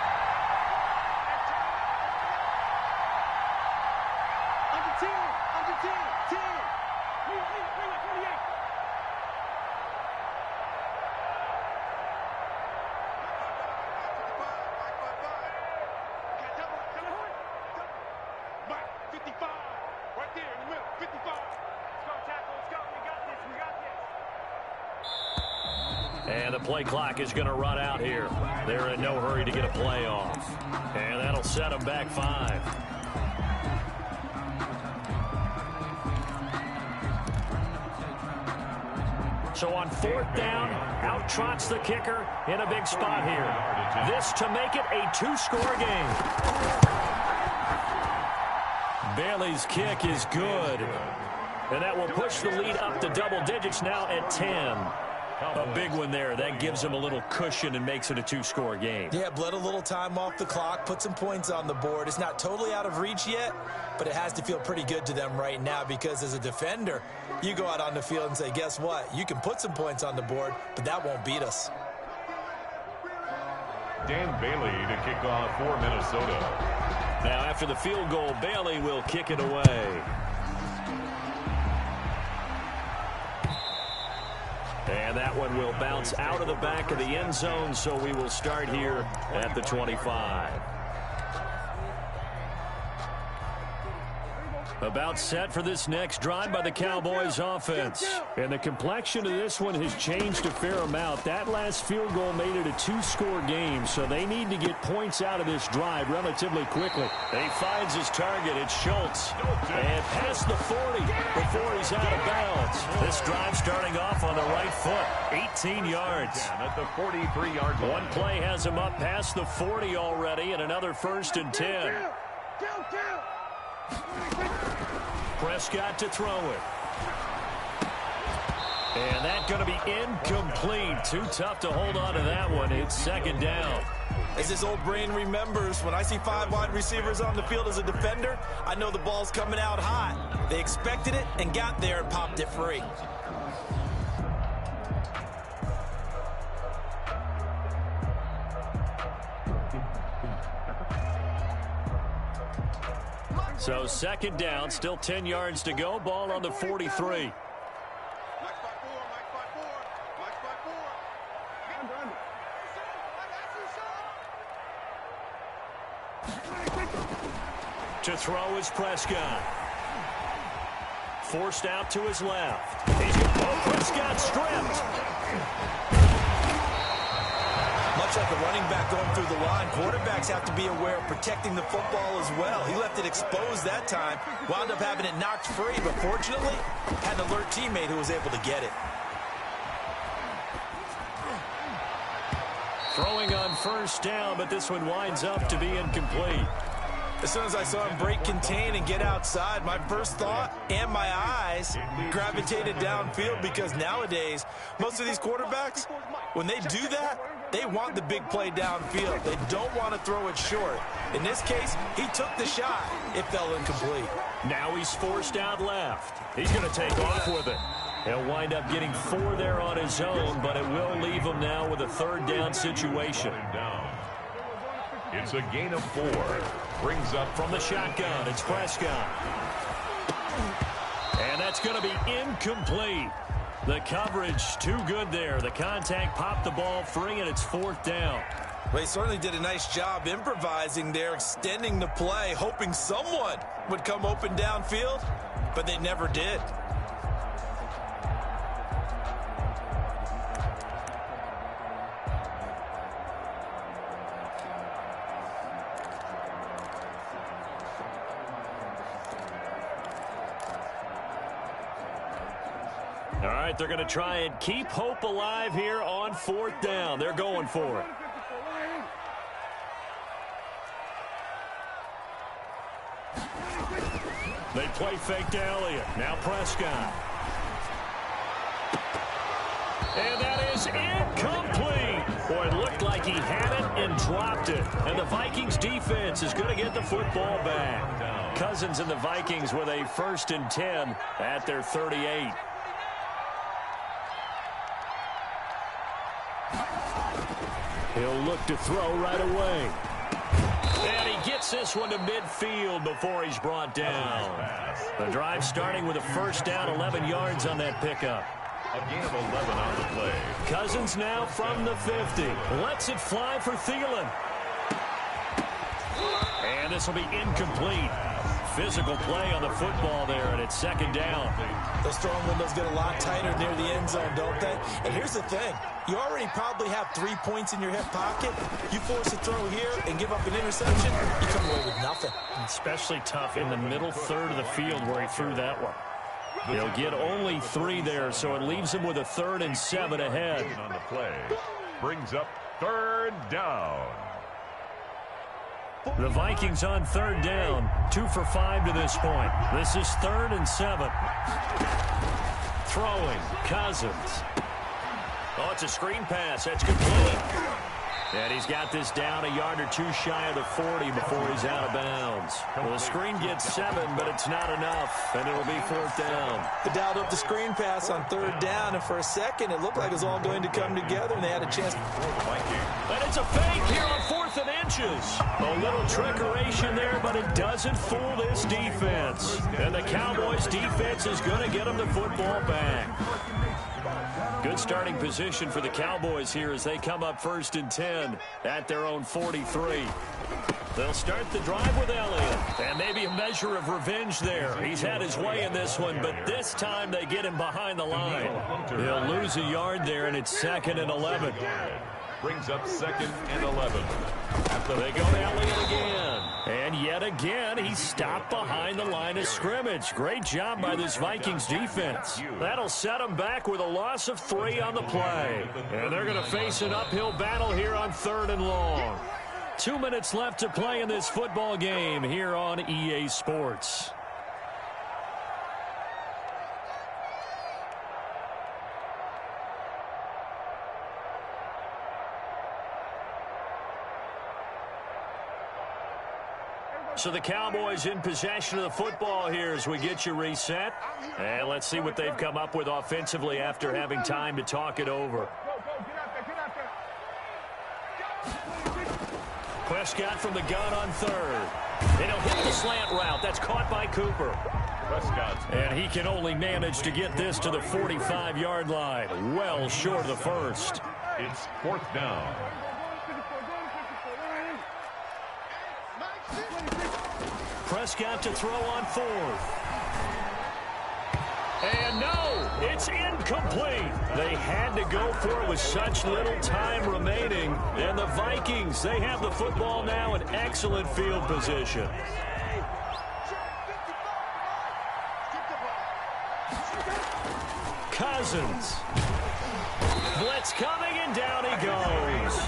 And the play clock is going to run out here. They're in no hurry to get a play off. And that'll set them back 5. So on 4th down, out trots the kicker in a big spot here. This to make it a 2-score game. Bailey's kick is good. And that will push the lead up to double digits now at 10. A big one there. That gives them a little cushion and makes it a 2-score game. Yeah, bled a little time off the clock, put some points on the board. It's not totally out of reach yet, but it has to feel pretty good to them right now because as a defender, you go out on the field and say, guess what? You can put some points on the board, but that won't beat us. Dan Bailey to kick off for Minnesota. Now after the field goal, Bailey will kick it away. And that one will bounce out of the back of the end zone, so we will start here at the 25. About set for this next drive by the Cowboys offense. And the complexion of this one has changed a fair amount. That last field goal made it a 2-score game, so they need to get points out of this drive relatively quickly. He finds his target. It's Schultz. And past the 40 before he's out of bounds. This drive starting off on the right foot. 18 yards. At the 43-yard line. One play has him up past the 40 already, and another 1st and 10. Prescott to throw it. And that's going to be incomplete. Too tough to hold on to that one. It's 2nd down. As his old brain remembers, when I see 5 wide receivers on the field as a defender, I know the ball's coming out hot. They expected it and got there and popped it free. So 2nd down, still 10 yards to go. Ball on the 43. To throw is Prescott. Forced out to his left. Prescott stripped. Much like a running back going through the line, quarterbacks have to be aware of protecting the football as well. He left it exposed that time, wound up having it knocked free, but fortunately, had an alert teammate who was able to get it. Throwing on 1st down, but this one winds up to be incomplete. As soon as I saw him break contain and get outside, my first thought and my eyes gravitated downfield because nowadays, most of these quarterbacks, when they do that, they want the big play downfield. They don't want to throw it short. In this case, he took the shot. It fell incomplete. Now he's forced out left. He's going to take off with it. He'll wind up getting 4 there on his own, but it will leave him now with a 3rd down situation. It's a gain of 4. Brings up from the shotgun. It's Prescott. And that's going to be incomplete. The coverage too good there. The contact popped the ball free, and it's 4th down. Well, he certainly did a nice job improvising there, extending the play, hoping someone would come open downfield, but they never did. All right, they're going to try and keep hope alive here on 4th down. They're going for it. They play fake to Elliott. Now Prescott. And that is incomplete. Boy, it looked like he had it and dropped it. And the Vikings defense is going to get the football back. Cousins and the Vikings with a 1st and 10 at their 38. He'll look to throw right away. And he gets this one to midfield before he's brought down. The drive starting with a 1st down, 11 yards on that pickup. A gain of 11 on the play. Cousins now from the 50. Lets it fly for Thielen. And this will be incomplete. Physical play on the football there, and it's 2nd down. Those throwing windows get a lot tighter near the end zone, don't they? And here's the thing. You already probably have 3 points in your hip pocket. You force a throw here and give up an interception, you come away with nothing. Especially tough in the middle third of the field where he threw that one. He'll get only 3 there, so it leaves him with a 3rd and 7 ahead. On the play. Brings up 3rd down. The Vikings on 3rd down, 2 for 5 to this point. This is 3rd and 7. Throwing, Cousins. Oh, it's a screen pass. That's complete. And he's got this down a yard or 2 shy of the 40 before he's out of bounds. Well, the screen gets 7, but it's not enough, and it'll be 4th down. They dialed up the screen pass on 3rd down, and for a second, it looked like it was all going to come together, and they had a chance. And it's a fake here on 4th and inches. A little trickeration there, but it doesn't fool this defense. And the Cowboys' defense is going to get them the football back. Good starting position for the Cowboys here as they come up 1st and 10 at their own 43. They'll start the drive with Elliott, and maybe a measure of revenge there. He's had his way in this one, but this time they get him behind the line. He'll lose a yard there, and it's 2nd and 11. Brings up 2nd and 11. They go to Elliott again. And yet again, he's stopped behind the line of scrimmage. Great job by this Vikings defense. That'll set them back with a loss of 3 on the play. And they're going to face an uphill battle here on 3rd and long. 2 minutes left to play in this football game here on EA Sports. So the Cowboys in possession of the football here as we get you reset. And let's see what they've come up with offensively after having time to talk it over. Prescott from the gun on 3rd. And he'll hit the slant route. That's caught by Cooper. Prescott. And he can only manage to get this to the 45-yard line. Well short of the 1st. It's 4th down. Prescott to throw on 4th. And no, it's incomplete. They had to go for it with such little time remaining. And the Vikings, they have the football now in excellent field position. Cousins. Blitz coming, and down he goes.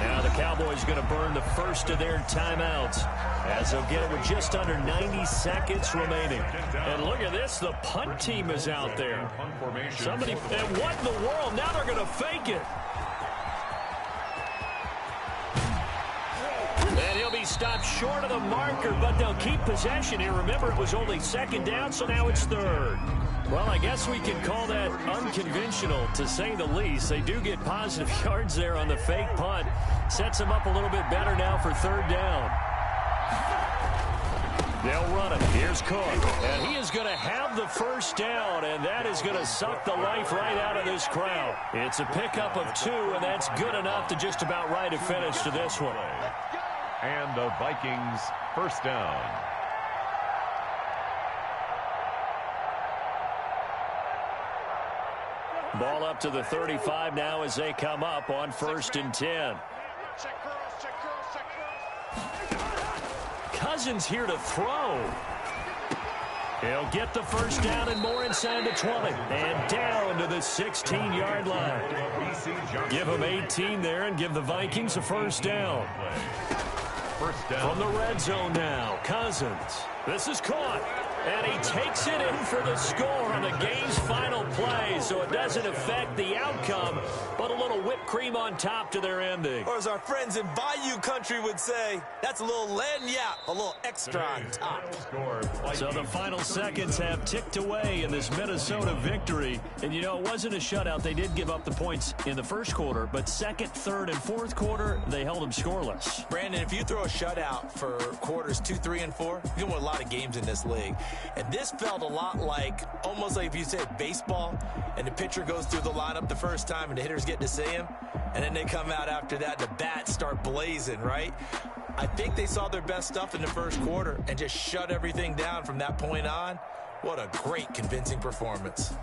Now the Cowboys are going to burn the first of their timeouts as they'll get it with just under 90 seconds remaining. And look at this, the punt team is out there. Somebody, and what in the world? Now they're going to fake it. And he'll be stopped short of the marker, but they'll keep possession here. Remember, it was only 2nd down, so now it's 3rd. Well, I guess we can call that unconventional, to say the least. They do get positive yards there on the fake punt. Sets them up a little bit better now for third down. They'll run it. Here's Cook. And he is going to have the first down, and that is going to suck the life right out of this crowd. It's a pickup of 2, and that's good enough to just about write a finish to this one. And the Vikings first down. Ball up to the 35 now as they come up on 1st and 10. Cousins here to throw. He'll get the first down and more inside the 20. And down to the 16-yard line. Give them 18 there and give the Vikings a first down. From the red zone now, Cousins. This is caught. And he takes it in for the score on the game's final play, so it doesn't affect the outcome, but a little whipped cream on top to their ending. Or as our friends in Bayou Country would say, that's a little lagniappe, a little extra on top. So the final seconds have ticked away in this Minnesota victory. And, you know, it wasn't a shutout. They did give up the points in the first quarter, but second, third, and fourth quarter, they held them scoreless. Brandon, if you throw a shutout for quarters 2, 3, and 4, you can win a lot of games in this league. And this felt a lot like, almost like if you said baseball, and the pitcher goes through the lineup the first time and the hitters get to see him, and then they come out after that, the bats start blazing, right? I think they saw their best stuff in the first quarter and just shut everything down from that point on. What a great, convincing performance.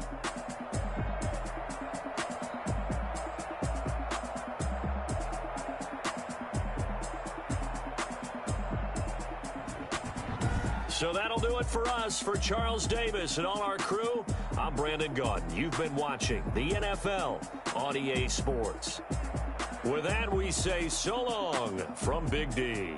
So that'll do it for us. For Charles Davis and all our crew, I'm Brandon Gaudin. You've been watching the NFL on EA Sports. With that, we say so long from Big D.